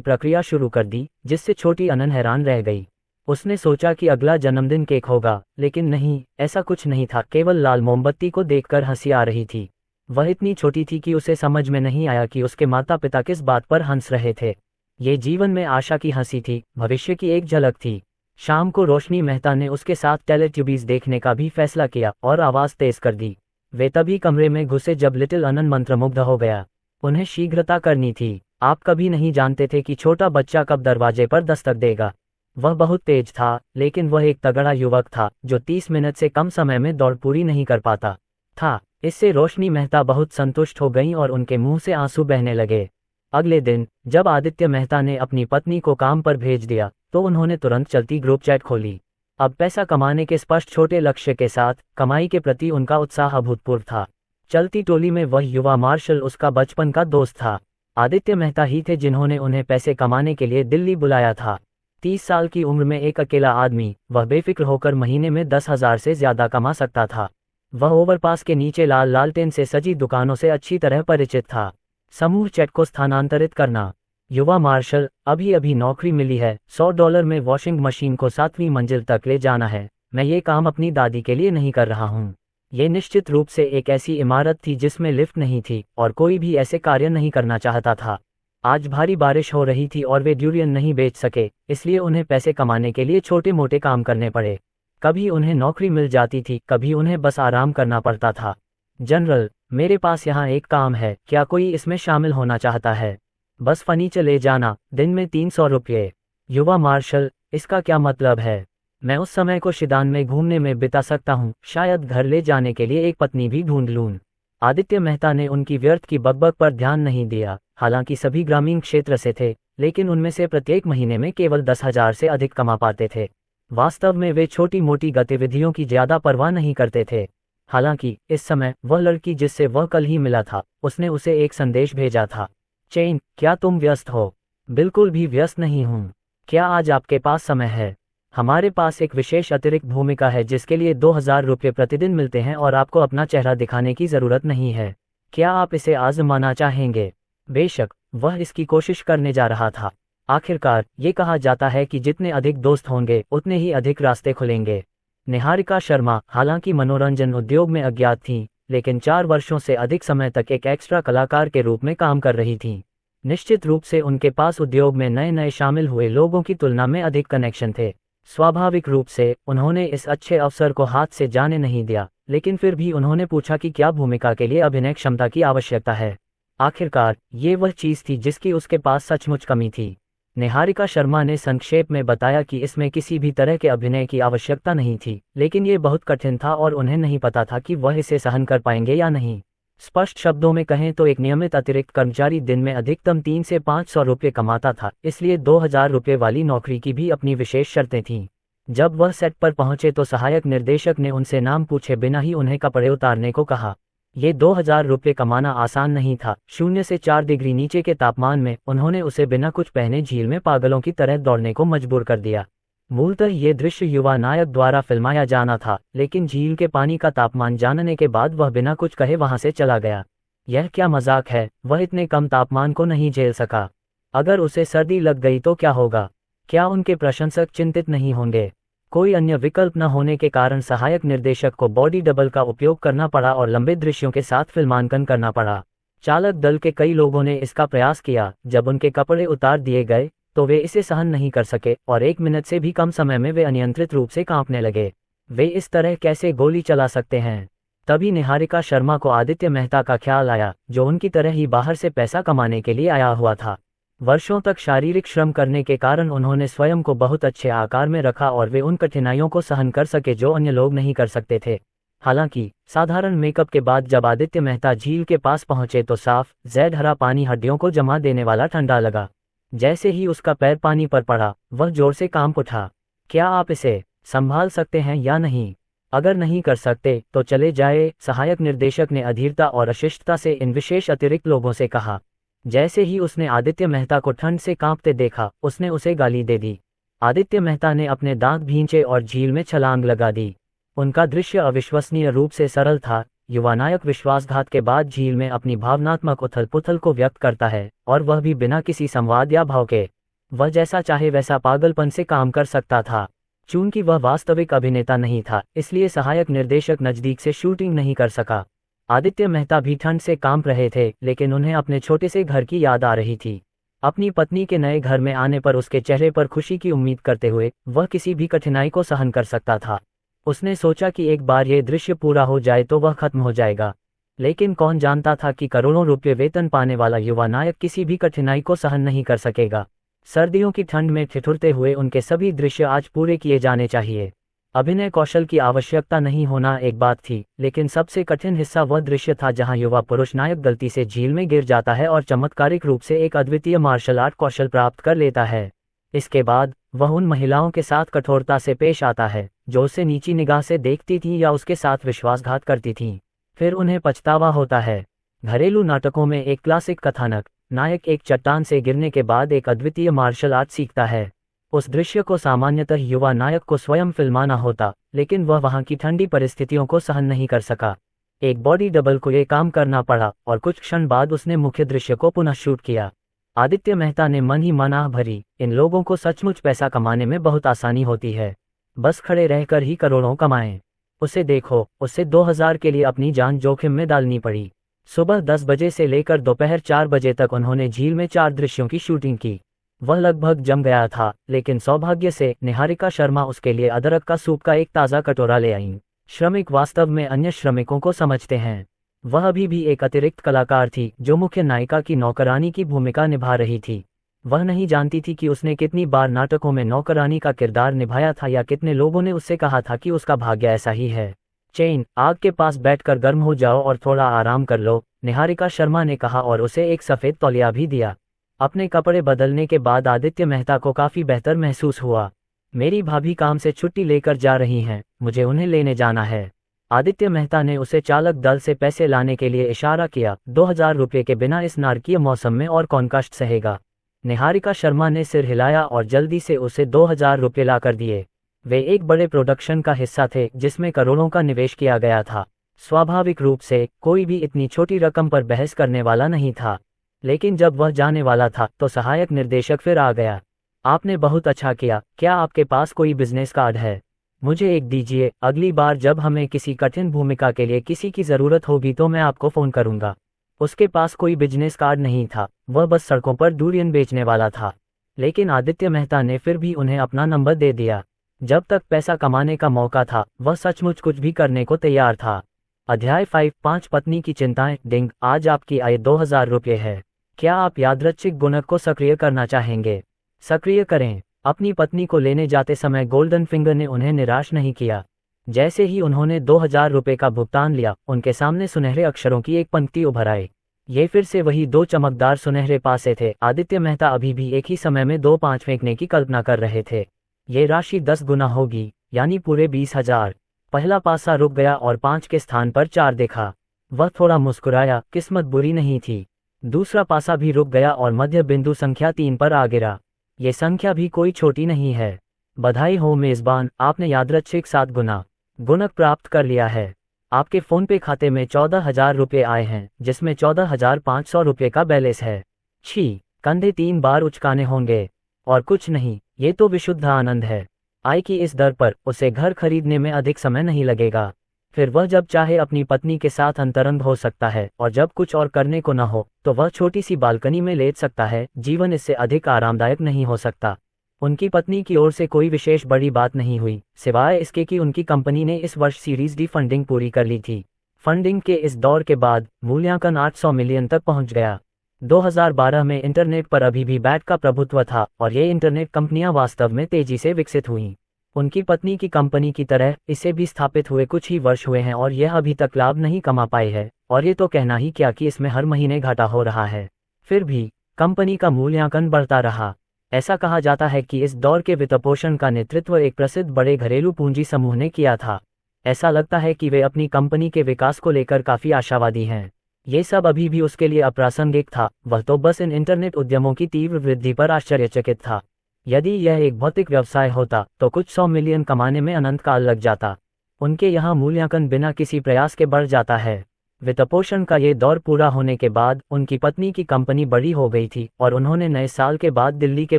प्रक्रिया शुरू कर दी, जिससे छोटी अनन हैरान रह गई। उसने सोचा कि अगला जन्मदिन केक होगा, लेकिन नहीं, ऐसा कुछ नहीं था। केवल लाल मोमबत्ती को देखकर हंसी आ रही थी। वह इतनी छोटी थी कि उसे समझ में नहीं आया कि उसके माता पिता किस बात पर हंस रहे थे। ये जीवन में आशा की हंसी थी, भविष्य की एक झलक थी। शाम को रोशनी मेहता ने उसके साथ टेलीट्यूबीज देखने का भी फैसला किया और आवाज़ तेज कर दी। वे तभी कमरे में घुसे जब लिटिल अनन मंत्रमुग्ध हो गया। उन्हें शीघ्रता करनी थी। आप कभी नहीं जानते थे कि छोटा बच्चा कब दरवाजे पर दस्तक देगा। वह बहुत तेज था, लेकिन वह एक तगड़ा युवक था जो 30 मिनट से कम समय में दौड़ पूरी नहीं कर पाता था। इससे रोशनी मेहता बहुत संतुष्ट हो गईं और उनके मुंह से आंसू बहने लगे। अगले दिन जब आदित्य मेहता ने अपनी पत्नी को काम पर भेज दिया तो उन्होंने तुरंत चलती ग्रुप चैट खोली। अब पैसा कमाने के स्पष्ट छोटे लक्ष्य के साथ कमाई के प्रति उनका उत्साह अभूतपूर्व था। चलती टोली में वह युवा मार्शल उसका बचपन का दोस्त था। आदित्य मेहता ही थे जिन्होंने उन्हें पैसे कमाने के लिए दिल्ली बुलाया था। 30 साल की उम्र में एक अकेला आदमी, वह बेफिक्र होकर महीने में 10,000 से ज्यादा कमा सकता था। वह ओवरपास के नीचे लाल लालटेन से सजी दुकानों से अच्छी तरह परिचित था। समूह चैट को स्थानांतरित करना। युवा मार्शल, अभी अभी नौकरी मिली है, $100 में वॉशिंग मशीन को 7वीं मंजिल तक ले जाना है। मैं ये काम अपनी दादी के लिए नहीं कर रहा हूँ। ये निश्चित रूप से एक ऐसी इमारत थी जिसमें लिफ्ट नहीं थी और कोई भी ऐसे कार्य नहीं करना चाहता था। आज भारी बारिश हो रही थी और वे ड्यूरियन नहीं बेच सके, इसलिए उन्हें पैसे कमाने के लिए छोटे मोटे काम करने पड़े। कभी उन्हें नौकरी मिल जाती थी, कभी उन्हें बस आराम करना पड़ता था। जनरल, मेरे पास यहाँ एक काम है, क्या कोई इसमें शामिल होना चाहता है? बस फर्नीचर ले जाना, दिन में 300 रुपये। युवा मार्शल, इसका क्या मतलब है? मैं उस समय को शिदान में घूमने में बिता सकता हूँ, शायद घर ले जाने के लिए एक पत्नी भी ढूंढ लूँ। आदित्य मेहता ने उनकी व्यर्थ की बकबक पर ध्यान नहीं दिया। हालांकि सभी ग्रामीण क्षेत्र से थे, लेकिन उनमें से प्रत्येक महीने में केवल 10,000 से अधिक कमा पाते थे। वास्तव में वे छोटी मोटी गतिविधियों की ज्यादा परवाह नहीं करते थे। हालांकि इस समय वह लड़की जिससे वह कल ही मिला था, उसने उसे एक संदेश भेजा था। चेन, क्या तुम व्यस्त हो? बिल्कुल भी व्यस्त नहीं हूँ। क्या आज आपके पास समय है? हमारे पास एक विशेष अतिरिक्त भूमिका है जिसके लिए 2,000 रुपये प्रतिदिन मिलते हैं और आपको अपना चेहरा दिखाने की जरूरत नहीं है। क्या आप इसे आजमाना चाहेंगे? बेशक, वह इसकी कोशिश करने जा रहा था। आखिरकार, ये कहा जाता है कि जितने अधिक दोस्त होंगे उतने ही अधिक रास्ते खुलेंगे। निहारिका शर्मा, हालांकि मनोरंजन उद्योग में अज्ञात थीं, लेकिन 4 वर्षों से अधिक समय तक एक एक्स्ट्रा कलाकार के रूप में काम कर रही थीं। निश्चित रूप से उनके पास उद्योग में नए नए शामिल हुए लोगों की तुलना में अधिक कनेक्शन थे। स्वाभाविक रूप से उन्होंने इस अच्छे अवसर को हाथ से जाने नहीं दिया, लेकिन फिर भी उन्होंने पूछा कि क्या भूमिका के लिए अभिनय क्षमता की आवश्यकता है। आखिरकार, ये वह चीज़ थी जिसकी उसके पास सचमुच कमी थी। निहारिका शर्मा ने संक्षेप में बताया कि इसमें किसी भी तरह के अभिनय की आवश्यकता नहीं थी, लेकिन ये बहुत कठिन था और उन्हें नहीं पता था कि वह इसे सहन कर पाएंगे या नहीं। स्पष्ट शब्दों में कहें तो एक नियमित अतिरिक्त कर्मचारी दिन में अधिकतम 300 से 500 रुपये कमाता था, इसलिए 2,000 रुपये वाली नौकरी की भी अपनी विशेष शर्तें थीं। जब वह सेट पर पहुंचे तो सहायक निर्देशक ने उनसे नाम पूछे बिना ही उन्हें कपड़े उतारने को कहा। ये 2,000 रुपये कमाना आसान नहीं था। 0 से 4 डिग्री नीचे के तापमान में उन्होंने उसे बिना कुछ पहने झील में पागलों की तरह दौड़ने को मजबूर कर दिया। मूलतः ये दृश्य युवा नायक द्वारा फिल्माया जाना था, लेकिन झील के पानी का तापमान जानने के बाद वह बिना कुछ कहे वहां से चला गया। यह क्या मजाक है, वह इतने कम तापमान को नहीं झेल सका। अगर उसे सर्दी लग गई तो क्या होगा? क्या उनके प्रशंसक चिंतित नहीं होंगे? कोई अन्य विकल्प न होने के कारण सहायक निर्देशक को बॉडी डबल का उपयोग करना पड़ा और लंबे दृश्यों के साथ फिल्मांकन करना पड़ा। चालक दल के कई लोगों ने इसका प्रयास किया। जब उनके कपड़े उतार दिए गए तो वे इसे सहन नहीं कर सके और 1 मिनट से भी कम समय में वे अनियंत्रित रूप से कांपने लगे। वे इस तरह कैसे गोली चला सकते हैं? तभी निहारिका शर्मा को आदित्य मेहता का ख्याल आया, जो उनकी तरह ही बाहर से पैसा कमाने के लिए आया हुआ था। वर्षों तक शारीरिक श्रम करने के कारण उन्होंने स्वयं को बहुत अच्छे आकार में रखा और वे उन कठिनाइयों को सहन कर सके जो अन्य लोग नहीं कर सकते थे। हालांकि साधारण मेकअप के बाद जब आदित्य मेहता झील के पास पहुंचे तो साफ जैड हरा पानी हड्डियों को जमा देने वाला ठंडा लगा। जैसे ही उसका पैर पानी पर पड़ा, वह जोर से कांप उठा। क्या आप इसे संभाल सकते हैं या नहीं? अगर नहीं कर सकते तो चले जाए, सहायक निर्देशक ने अधीरता और अशिष्टता से इन विशेष अतिरिक्त लोगों से कहा। जैसे ही उसने आदित्य मेहता को ठंड से कांपते देखा, उसने उसे गाली दे दी। आदित्य मेहता ने अपने दांत भींचे और झील में छलांग लगा दी। उनका दृश्य अविश्वसनीय रूप से सरल था। युवा नायक विश्वासघात के बाद झील में अपनी भावनात्मक उथल पुथल को व्यक्त करता है, और वह भी बिना किसी संवाद या भाव के। वह जैसा चाहे वैसा पागलपन से काम कर सकता था। चूंकि वह वास्तविक अभिनेता नहीं था, इसलिए सहायक निर्देशक नज़दीक से शूटिंग नहीं कर सका। आदित्य मेहता भी ठंड से कांप रहे थे, लेकिन उन्हें अपने छोटे से घर की याद आ रही थी। अपनी पत्नी के नए घर में आने पर उसके चेहरे पर खुशी की उम्मीद करते हुए वह किसी भी कठिनाई को सहन कर सकता था। उसने सोचा कि एक बार ये दृश्य पूरा हो जाए तो वह खत्म हो जाएगा। लेकिन कौन जानता था कि करोड़ों रुपये वेतन पाने वाला युवा नायक किसी भी कठिनाई को सहन नहीं कर सकेगा। सर्दियों की ठंड में ठिठुरते हुए उनके सभी दृश्य आज पूरे किए जाने चाहिए। अभिनय कौशल की आवश्यकता नहीं होना एक बात थी, लेकिन सबसे कठिन हिस्सा वह दृश्य था जहां युवा पुरुष नायक गलती से झील में गिर जाता है और चमत्कारिक रूप से एक अद्वितीय मार्शल आर्ट कौशल प्राप्त कर लेता है। इसके बाद वह उन महिलाओं के साथ कठोरता से पेश आता है जो उसे नीची निगाह से देखती थीं या उसके साथ विश्वासघात करती थीं। फिर उन्हें पछतावा होता है। घरेलू नाटकों में एक क्लासिक कथानक, नायक एक चट्टान से गिरने के बाद एक अद्वितीय मार्शल आर्ट सीखता है। उस दृश्य को सामान्यतः युवा नायक को स्वयं फिल्माना होता, लेकिन वह वहां की ठंडी परिस्थितियों को सहन नहीं कर सका। एक बॉडी डबल को ये काम करना पड़ा और कुछ क्षण बाद उसने मुख्य दृश्य को पुनः शूट किया। आदित्य मेहता ने मन ही मन आह भरी, इन लोगों को सचमुच पैसा कमाने में बहुत आसानी होती है, बस खड़े रहकर ही करोड़ों कमाएं। उसे देखो, उसे 2000 के लिए अपनी जान जोखिम में डालनी पड़ी। सुबह 10 बजे से लेकर दोपहर 4 बजे तक उन्होंने झील में 4 दृश्यों की शूटिंग की। वह लगभग जम गया था, लेकिन सौभाग्य से निहारिका शर्मा उसके लिए अदरक का सूप का एक ताज़ा कटोरा ले आईं। श्रमिक वास्तव में अन्य श्रमिकों को समझते हैं। वह अभी भी एक अतिरिक्त कलाकार थी जो मुख्य नायिका की नौकरानी की भूमिका निभा रही थी। वह नहीं जानती थी कि उसने कितनी बार नाटकों में नौकरानी का किरदार निभाया था या कितने लोगों ने उससे कहा था कि उसका भाग्य ऐसा ही है। चेन, आग के पास बैठकर गर्म हो जाओ और थोड़ा आराम कर लो, निहारिका शर्मा ने कहा और उसे एक सफ़ेद तौलिया भी दिया। अपने कपड़े बदलने के बाद आदित्य मेहता को काफ़ी बेहतर महसूस हुआ। मेरी भाभी काम से छुट्टी लेकर जा रही हैं, मुझे उन्हें लेने जाना है। आदित्य मेहता ने उसे चालक दल से पैसे लाने के लिए इशारा किया। 2000 रुपये के बिना इस नारकीय मौसम में और कौन कष्ट सहेगा। निहारिका शर्मा ने सिर हिलाया और जल्दी से उसे 2000 रुपये ला कर दिए। वे एक बड़े प्रोडक्शन का हिस्सा थे जिसमें करोड़ों का निवेश किया गया था। स्वाभाविक रूप से कोई भी इतनी छोटी रकम पर बहस करने वाला नहीं था। लेकिन जब वह जाने वाला था तो सहायक निर्देशक फिर आ गया। आपने बहुत अच्छा किया, क्या आपके पास कोई बिजनेस कार्ड है? मुझे एक दीजिए, अगली बार जब हमें किसी कठिन भूमिका के लिए किसी की ज़रूरत होगी तो मैं आपको फ़ोन करूंगा। उसके पास कोई बिजनेस कार्ड नहीं था, वह बस सड़कों पर डूरियन बेचने वाला था। लेकिन आदित्य मेहता ने फिर भी उन्हें अपना नंबर दे दिया। जब तक पैसा कमाने का मौका था वह सचमुच कुछ भी करने को तैयार था। अध्याय 5 पत्नी की चिंताएं। डिंग, आज आपकी आय 2000 रुपये है। क्या आप यादृच्छिक गुणक को सक्रिय करना चाहेंगे? सक्रिय करें। अपनी पत्नी को लेने जाते समय गोल्डन फिंगर ने उन्हें निराश नहीं किया। जैसे ही उन्होंने 2000 रुपये का भुगतान लिया, उनके सामने सुनहरे अक्षरों की एक पंक्ति उभर आई। ये फिर से वही 2 चमकदार सुनहरे पासे थे। आदित्य मेहता अभी भी एक ही समय में 2 5 फेंकने की कल्पना कर रहे थे। ये राशि 10 गुना होगी, यानी पूरे 20,000। पहला पासा रुक गया और 5 के स्थान पर 4 देखा। वह थोड़ा मुस्कुराया, किस्मत बुरी नहीं थी। दूसरा पासा भी रुक गया और मध्य बिंदु संख्या 3 पर आ गिरा। ये संख्या भी कोई छोटी नहीं है। बधाई हो मेजबान, आपने यादृच्छिक 7 गुना गुणक प्राप्त कर लिया है। आपके फोन पे खाते में 14,000 रुपये आए हैं, जिसमें 14,500 रुपये का बैलेंस है। छी, कंधे 3 बार उचकाने होंगे। और कुछ नहीं, ये तो विशुद्ध आनंद है। आय की इस दर पर उसे घर खरीदने में अधिक समय नहीं लगेगा। फिर वह जब चाहे अपनी पत्नी के साथ अंतरंग हो सकता है, और जब कुछ और करने को न हो तो वह छोटी सी बालकनी में लेट सकता है। जीवन इससे अधिक आरामदायक नहीं हो सकता। उनकी पत्नी की ओर से कोई विशेष बड़ी बात नहीं हुई, सिवाय इसके कि उनकी कंपनी ने इस वर्ष सीरीज डी फंडिंग पूरी कर ली थी। फंडिंग के इस दौर के बाद मूल्यांकन 800 मिलियन तक पहुंच गया। 2012 में इंटरनेट पर अभी भी बैट का प्रभुत्व था और ये इंटरनेट कंपनियां वास्तव में तेजी से विकसित हुईं। उनकी पत्नी की कंपनी की तरह इसे भी स्थापित हुए कुछ ही वर्ष हुए हैं और यह अभी तक लाभ नहीं कमा पाई है, और ये तो कहना ही क्या कि इसमें हर महीने घाटा हो रहा है। फिर भी कंपनी का मूल्यांकन बढ़ता रहा। ऐसा कहा जाता है कि इस दौर के वित्तपोषण का नेतृत्व एक प्रसिद्ध बड़े घरेलू पूंजी समूह ने किया था। ऐसा लगता है कि वे अपनी कंपनी के विकास को लेकर काफ़ी आशावादी हैं। ये सब अभी भी उसके लिए अप्रासंगिक था, वह तो बस इन इंटरनेट उद्यमों की तीव्र वृद्धि पर आश्चर्यचकित था। यदि यह एक भौतिक व्यवसाय होता तो कुछ 100 मिलियन कमाने में अनंत काल लग जाता। उनके यहाँ मूल्यांकन बिना किसी प्रयास के बढ़ जाता है। वित्तपोषण का ये दौर पूरा होने के बाद उनकी पत्नी की कंपनी बड़ी हो गई थी और उन्होंने नए साल के बाद दिल्ली के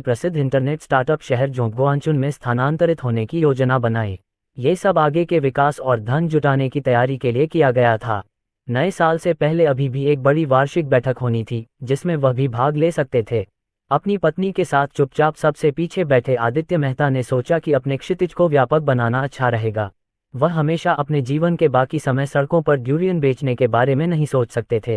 प्रसिद्ध इंटरनेट स्टार्टअप शहर जोंगबोआंचुन में स्थानांतरित होने की योजना बनाई। ये सब आगे के विकास और धन जुटाने की तैयारी के लिए किया गया था। नए साल से पहले अभी भी एक बड़ी वार्षिक बैठक होनी थी जिसमें वह भी भाग ले सकते थे। अपनी पत्नी के साथ चुपचाप सबसे पीछे बैठे आदित्य मेहता ने सोचा कि अपने क्षितिज को व्यापक बनाना अच्छा रहेगा। वह हमेशा अपने जीवन के बाकी समय सड़कों पर ड्यूरियन बेचने के बारे में नहीं सोच सकते थे।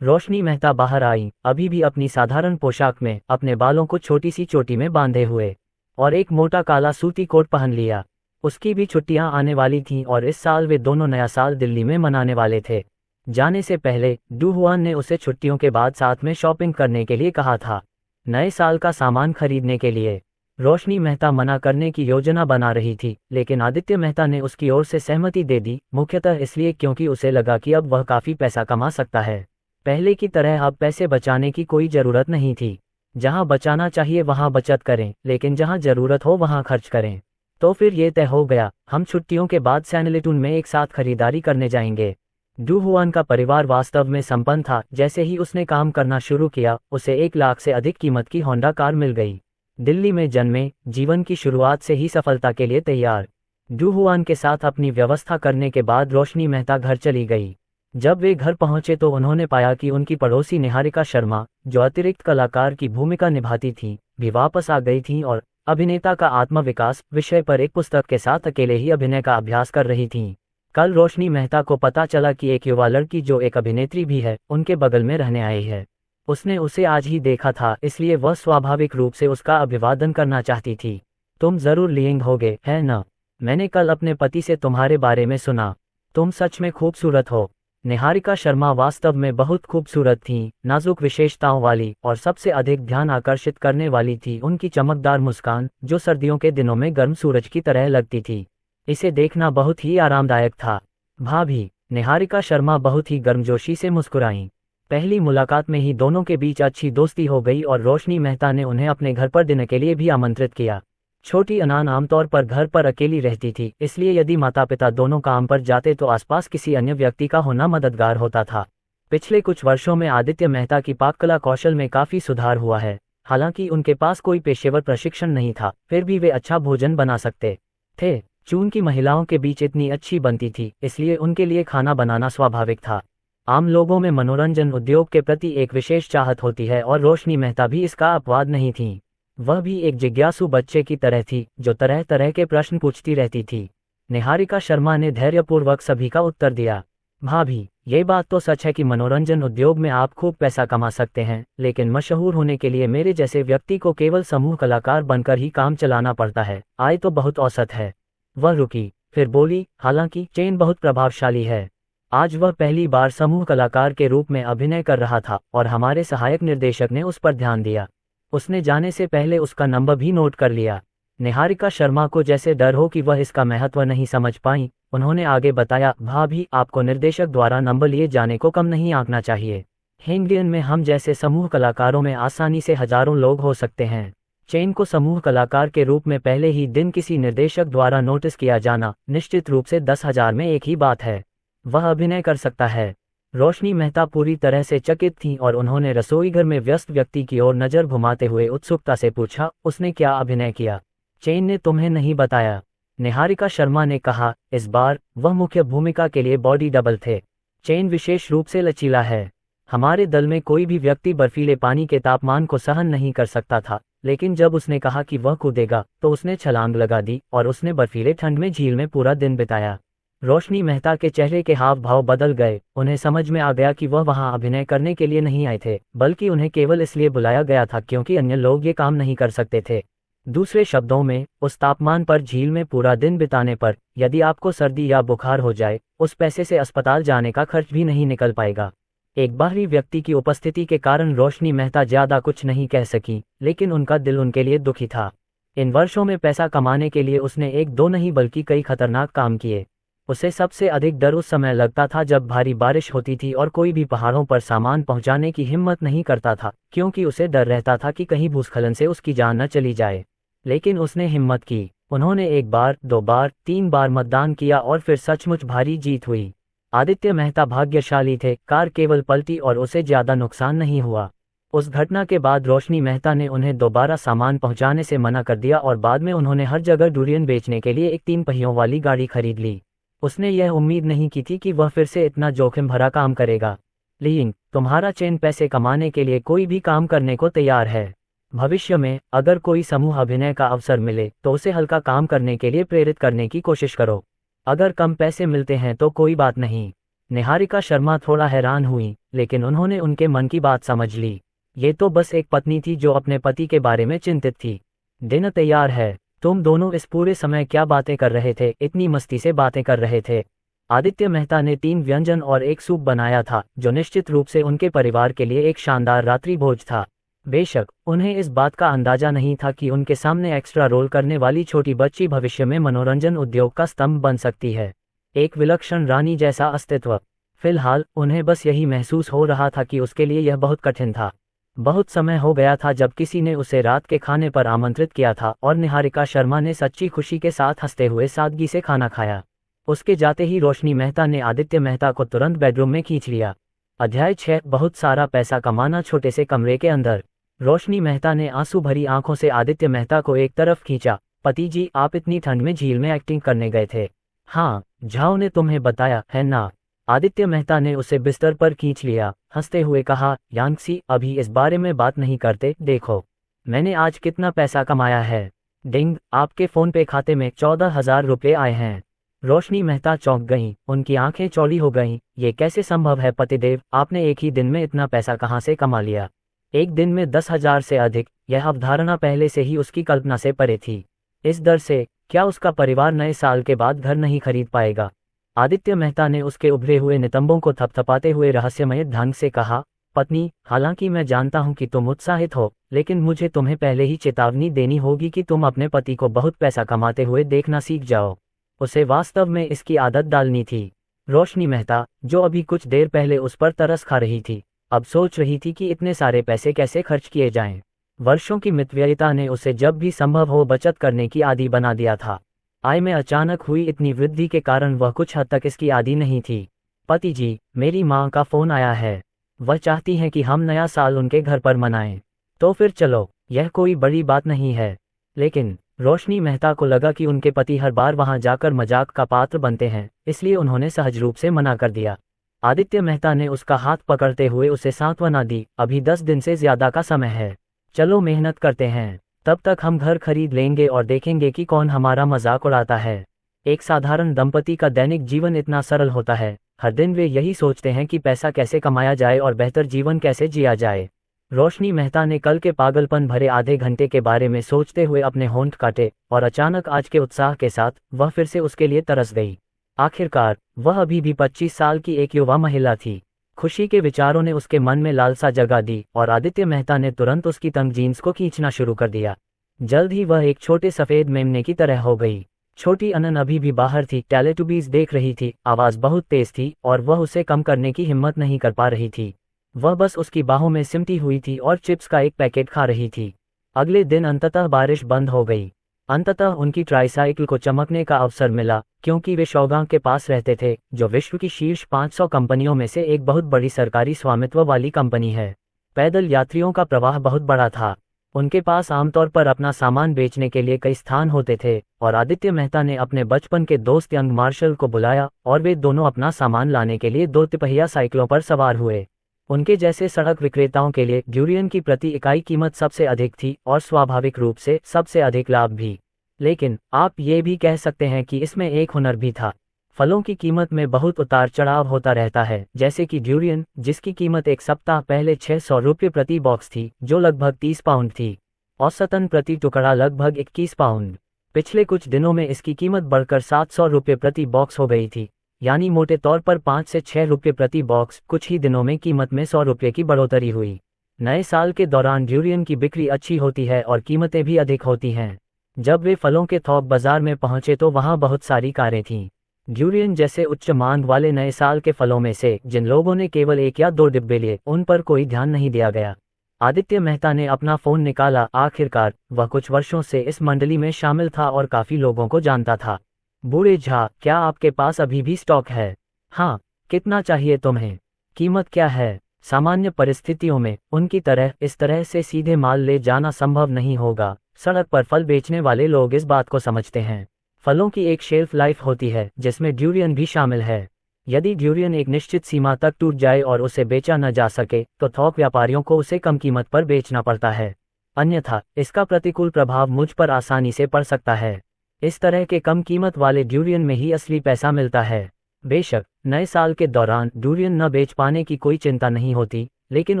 रोशनी मेहता बाहर आई, अभी भी अपनी साधारण पोशाक में, अपने बालों को छोटी सी चोटी में बांधे हुए, और एक मोटा काला सूती कोट पहन लिया। उसकी भी छुट्टियां आने वाली थीं और इस साल वे दोनों नया साल दिल्ली में मनाने वाले थे। जाने से पहले डू हुआन ने उसे छुट्टियों के बाद साथ में शॉपिंग करने के लिए कहा था, नए साल का सामान खरीदने के लिए। रोशनी मेहता मना करने की योजना बना रही थी, लेकिन आदित्य मेहता ने उसकी ओर से सहमति दे दी, मुख्यतः इसलिए क्योंकि उसे लगा कि अब वह काफ़ी पैसा कमा सकता है। पहले की तरह अब पैसे बचाने की कोई ज़रूरत नहीं थी। जहां बचाना चाहिए वहां बचत करें, लेकिन जहां ज़रूरत हो वहां खर्च करें। तो फिर ये तय हो गया, हम छुट्टियों के बाद सैनलिटून में एक साथ खरीदारी करने जाएंगे। डू हुआन का परिवार वास्तव में संपन्न था। जैसे ही उसने काम करना शुरू किया, उसे 1 लाख से अधिक कीमत की होंडा कार मिल गई। दिल्ली में जन्मे, जीवन की शुरुआत से ही सफलता के लिए तैयार। डू हुआन के साथ अपनी व्यवस्था करने के बाद रोशनी मेहता घर चली गई। जब वे घर पहुंचे तो उन्होंने पाया कि उनकी पड़ोसी निहारिका शर्मा, जो अतिरिक्त कलाकार की भूमिका निभाती थी, भी वापस आ गई थीं और अभिनेता का आत्मविकास विषय पर एक पुस्तक के साथ अकेले ही अभिनय का अभ्यास कर रही थीं। कल रोशनी मेहता को पता चला कि एक युवा लड़की जो एक अभिनेत्री भी है, उनके बगल में रहने आई है। उसने उसे आज ही देखा था, इसलिए वह स्वाभाविक रूप से उसका अभिवादन करना चाहती थी। तुम जरूर लिंग होगे, है न? मैंने कल अपने पति से तुम्हारे बारे में सुना। तुम सच में खूबसूरत हो। निहारिका शर्मा वास्तव में बहुत खूबसूरत थीं, नाजुक विशेषताओं वाली, और सबसे अधिक ध्यान आकर्षित करने वाली थी उनकी चमकदार मुस्कान, जो सर्दियों के दिनों में गर्म सूरज की तरह लगती थी। इसे देखना बहुत ही आरामदायक था। भाभी, निहारिका शर्मा बहुत ही गर्मजोशी से मुस्कुराईं। पहली मुलाकात में ही दोनों के बीच अच्छी दोस्ती हो गई और रोशनी मेहता ने उन्हें अपने घर पर डिनर के लिए भी आमंत्रित किया। छोटी अनान आमतौर पर घर पर अकेली रहती थी, इसलिए यदि माता पिता दोनों काम पर जाते तो आसपास किसी अन्य व्यक्ति का होना मददगार होता था। पिछले कुछ वर्षों में आदित्य मेहता की पाककला कौशल में काफ़ी सुधार हुआ है। हालांकि उनके पास कोई पेशेवर प्रशिक्षण नहीं था, फिर भी वे अच्छा भोजन बना सकते थे। चून की महिलाओं के बीच इतनी अच्छी बनती थी, इसलिए उनके लिए खाना बनाना स्वाभाविक था। आम लोगों में मनोरंजन उद्योग के प्रति एक विशेष चाहत होती है और रोशनी मेहता भी इसका अपवाद नहीं थी। वह भी एक जिज्ञासु बच्चे की तरह थी, जो तरह तरह के प्रश्न पूछती रहती थी। निहारिका शर्मा ने धैर्यपूर्वक सभी का उत्तर दिया। भाभी, ये बात तो सच है कि मनोरंजन उद्योग में आप खूब पैसा कमा सकते हैं, लेकिन मशहूर होने के लिए मेरे जैसे व्यक्ति को केवल समूह कलाकार बनकर ही काम चलाना पड़ता है। आय तो बहुत औसत है। वह रुकी, फिर बोली, हालांकि चेन बहुत प्रभावशाली है। आज वह पहली बार समूह कलाकार के रूप में अभिनय कर रहा था और हमारे सहायक निर्देशक ने उस पर ध्यान दिया। उसने जाने से पहले उसका नंबर भी नोट कर लिया। निहारिका शर्मा को जैसे डर हो कि वह इसका महत्व नहीं समझ पाई, उन्होंने आगे बताया, भाभी, आपको निर्देशक द्वारा नंबर लिए जाने को कम नहीं आंकना चाहिए। हेंगडियन में हम जैसे समूह कलाकारों में आसानी से हजारों लोग हो सकते हैं। चेन को समूह कलाकार के रूप में पहले ही दिन किसी निर्देशक द्वारा नोटिस किया जाना निश्चित रूप से 10,000 में एक ही बात है। वह अभिनय कर सकता है। रोशनी मेहता पूरी तरह से चकित थीं और उन्होंने रसोईघर में व्यस्त व्यक्ति की ओर नजर घुमाते हुए उत्सुकता से पूछा, उसने क्या अभिनय किया? चेन ने तुम्हें नहीं बताया? निहारिका शर्मा ने कहा, इस बार वह मुख्य भूमिका के लिए बॉडी डबल थे। चेन विशेष रूप से लचीला है। हमारे दल में कोई भी व्यक्ति बर्फीले पानी के तापमान को सहन नहीं कर सकता था, लेकिन जब उसने कहा कि वह कूदेगा तो उसने छलांग लगा दी और उसने बर्फीले ठंड में झील में पूरा दिन बिताया। रोशनी मेहता के चेहरे के हाव भाव बदल गए। उन्हें समझ में आ गया कि वह वहां अभिनय करने के लिए नहीं आए थे, बल्कि उन्हें केवल इसलिए बुलाया गया था क्योंकि अन्य लोग ये काम नहीं कर सकते थे। दूसरे शब्दों में, उस तापमान पर झील में पूरा दिन बिताने पर यदि आपको सर्दी या बुखार हो जाए, उस पैसे से अस्पताल जाने का खर्च भी नहीं निकल पाएगा। एक बाहरी व्यक्ति की उपस्थिति के कारण रोशनी मेहता ज्यादा कुछ नहीं कह सकी, लेकिन उनका दिल उनके लिए दुखी था। इन वर्षों में पैसा कमाने के लिए उसने एक दो नहीं बल्कि कई खतरनाक काम किए। उसे सबसे अधिक डर उस समय लगता था जब भारी बारिश होती थी और कोई भी पहाड़ों पर सामान पहुंचाने की हिम्मत नहीं करता था, क्योंकि उसे डर रहता था कि कहीं भूस्खलन से उसकी जान न चली जाए। लेकिन उसने हिम्मत की। उन्होंने 1 बार, 2 बार, 3 बार मतदान किया और फिर सचमुच भारी जीत हुई। आदित्य मेहता भाग्यशाली थे, कार केवल पलटी और उसे ज्यादा नुकसान नहीं हुआ। उस घटना के बाद रोशनी मेहता ने उन्हें दोबारा सामान पहुंचाने से मना कर दिया और बाद में उन्होंने हर जगह डुरियन बेचने के लिए एक 3 पहियों वाली गाड़ी खरीद ली। उसने यह उम्मीद नहीं की थी कि वह फिर से इतना जोखिम भरा काम करेगा। लियिंग, तुम्हारा चेन पैसे कमाने के लिए कोई भी काम करने को तैयार है। भविष्य में अगर कोई समूह अभिनय का अवसर मिले तो उसे हल्का काम करने के लिए प्रेरित करने की कोशिश करो। अगर कम पैसे मिलते हैं तो कोई बात नहीं। निहारिका शर्मा थोड़ा हैरान हुई, लेकिन उन्होंने उनके मन की बात समझ ली। ये तो बस एक पत्नी थी जो अपने पति के बारे में चिंतित थी। दिन तैयार है। तुम दोनों इस पूरे समय क्या बातें कर रहे थे? इतनी मस्ती से बातें कर रहे थे। आदित्य मेहता ने 3 व्यंजन और एक सूप बनाया था, जो निश्चित रूप से उनके परिवार के लिए एक शानदार रात्रि भोज था। बेशक उन्हें इस बात का अंदाजा नहीं था कि उनके सामने एक्स्ट्रा रोल करने वाली छोटी बच्ची भविष्य में मनोरंजन उद्योग का स्तंभ बन सकती है, एक विलक्षण रानी जैसा अस्तित्व। फिलहाल उन्हें बस यही महसूस हो रहा था कि उसके लिए यह बहुत कठिन था। बहुत समय हो गया था जब किसी ने उसे रात के खाने पर आमंत्रित किया था और निहारिका शर्मा ने सच्ची खुशी के साथ हंसते हुए सादगी से खाना खाया। उसके जाते ही रोशनी मेहता ने आदित्य मेहता को तुरंत बेडरूम में खींच लिया। अध्याय 6, बहुत सारा पैसा कमाना। छोटे से कमरे के अंदर रोशनी मेहता ने आंसू भरी आंखों से आदित्य मेहता को एक तरफ खींचा। पति जी, आप इतनी ठंड में झील में एक्टिंग करने गए थे? हाँ, झाओ ने तुम्हें बताया है ना? आदित्य मेहता ने उसे बिस्तर पर खींच लिया, हंसते हुए कहा, यांगसी, अभी इस बारे में बात नहीं करते। देखो मैंने आज कितना पैसा कमाया है। डिंग, आपके फोन पे खाते में 14,000 रुपये आए हैं। रोशनी मेहता चौंक गईं, उनकी आंखें चौड़ी हो गईं। ये कैसे संभव है पतिदेव? आपने एक ही दिन में इतना पैसा कहाँ से कमा लिया? एक दिन में 10,000 से अधिक? यह अवधारणा पहले से ही उसकी कल्पना से परे थी। इस दर से क्या उसका परिवार नए साल के बाद घर नहीं खरीद पाएगा? आदित्य मेहता ने उसके उभरे हुए नितंबों को थपथपाते हुए रहस्यमय ढंग से कहा, पत्नी, हालांकि मैं जानता हूं कि तुम उत्साहित हो, लेकिन मुझे तुम्हें पहले ही चेतावनी देनी होगी कि तुम अपने पति को बहुत पैसा कमाते हुए देखना सीख जाओ। उसे वास्तव में इसकी आदत डालनी थी। रोशनी मेहता, जो अभी कुछ देर पहले उस पर तरस खा रही थी, अब सोच रही थी कि इतने सारे पैसे कैसे खर्च किए जाएं। वर्षों की मितव्ययिता ने उसे जब भी संभव हो बचत करने की आदी बना दिया था। आय में अचानक हुई इतनी वृद्धि के कारण वह कुछ हद तक इसकी आदी नहीं थी। पति जी, मेरी माँ का फोन आया है। वह चाहती हैं कि हम नया साल उनके घर पर मनाएं। तो फिर चलो, यह कोई बड़ी बात नहीं है। लेकिन रोशनी मेहता को लगा कि उनके पति हर बार वहां जाकर मजाक का पात्र बनते हैं, इसलिए उन्होंने सहज रूप से मना कर दिया। आदित्य मेहता ने उसका हाथ पकड़ते हुए उसे सांत्वना दी, अभी 10 दिन से ज्यादा का समय है। चलो मेहनत करते हैं, तब तक हम घर खरीद लेंगे और देखेंगे कि कौन हमारा मजाक उड़ाता है। एक साधारण दंपति का दैनिक जीवन इतना सरल होता है। हर दिन वे यही सोचते हैं कि पैसा कैसे कमाया जाए और बेहतर जीवन कैसे जिया जाए। रोशनी मेहता ने कल के पागलपन भरे आधे घंटे के बारे में सोचते हुए अपने होंठ काटे और अचानक आज के उत्साह के साथ वह फिर से उसके लिए तरस गई। आखिरकार वह अभी भी 25 साल की एक युवा महिला थी। खुशी के विचारों ने उसके मन में लालसा जगा दी और आदित्य मेहता ने तुरंत उसकी तंग जीन्स को खींचना शुरू कर दिया। जल्द ही वह एक छोटे सफेद मेमने की तरह हो गई। छोटी अनन अभी भी बाहर थी, टेलीटुबीज देख रही थी। आवाज बहुत तेज थी और वह उसे कम करने की हिम्मत नहीं कर पा रही थी। वह बस उसकी बाहों में सिमटी हुई थी और चिप्स का एक पैकेट खा रही थी। अगले दिन अंततः बारिश बंद हो गई। अंततः उनकी ट्राइसाइकिल को चमकने का अवसर मिला, क्योंकि वे शौगां के पास रहते थे, जो विश्व की शीर्ष 500 कंपनियों में से एक बहुत बड़ी सरकारी स्वामित्व वाली कंपनी है। पैदल यात्रियों का प्रवाह बहुत बड़ा था। उनके पास आमतौर पर अपना सामान बेचने के लिए कई स्थान होते थे और आदित्य मेहता ने अपने बचपन के दोस्त यंग मार्शल को बुलाया और वे दोनों अपना सामान लाने के लिए 2 तिपहिया साइकिलों पर सवार हुए। उनके जैसे सड़क विक्रेताओं के लिए ड्यूरियन की प्रति इकाई कीमत सबसे अधिक थी और स्वाभाविक रूप से सबसे अधिक लाभ भी। लेकिन आप ये भी कह सकते हैं कि इसमें एक हुनर भी था। फलों की कीमत में बहुत उतार चढ़ाव होता रहता है, जैसे कि ड्यूरियन, जिसकी कीमत एक सप्ताह पहले 600 रुपये प्रति बॉक्स थी, जो लगभग 30 पाउंड थी। औसतन प्रति टुकड़ा लगभग 21 पाउंड। पिछले कुछ दिनों में इसकी कीमत बढ़कर 700 रुपये प्रति बॉक्स हो गई थी, यानी मोटे तौर पर 5 से 6 रुपये प्रति बॉक्स। कुछ ही दिनों में कीमत में 100 रुपये की बढ़ोतरी हुई। नए साल के दौरान ड्यूरियन की बिक्री अच्छी होती है और कीमतें भी अधिक होती हैं। जब वे फलों के थोक बाजार में पहुंचे तो वहां बहुत सारी कारें थीं। ड्यूरियन जैसे उच्च मांग वाले नए साल के फलों में से जिन लोगों ने केवल 1 या 2 डिब्बे लिए, उन पर कोई ध्यान नहीं दिया गया। आदित्य मेहता ने अपना फोन निकाला। आखिरकार वह कुछ वर्षों से इस मंडली में शामिल था और काफी लोगों को जानता था। बूढ़े झा, क्या आपके पास अभी भी स्टॉक है? हाँ। कितना चाहिए तुम्हें? कीमत क्या है? सामान्य परिस्थितियों में उनकी तरह इस तरह से सीधे माल ले जाना संभव नहीं होगा। सड़क पर फल बेचने वाले लोग इस बात को समझते हैं। फलों की एक शेल्फ लाइफ होती है जिसमें ड्यूरियन भी शामिल है। यदि ड्यूरियन एक निश्चित सीमा तक टूट जाए और उसे बेचा न जा सके तो थोक व्यापारियों को उसे कम कीमत पर बेचना पड़ता है। अन्यथा इसका प्रतिकूल प्रभाव मुझ पर आसानी से पड़ सकता है। इस तरह के कम कीमत वाले ड्यूरियन में ही असली पैसा मिलता है। बेशक नए साल के दौरान ड्यूरियन न बेच पाने की कोई चिंता नहीं होती, लेकिन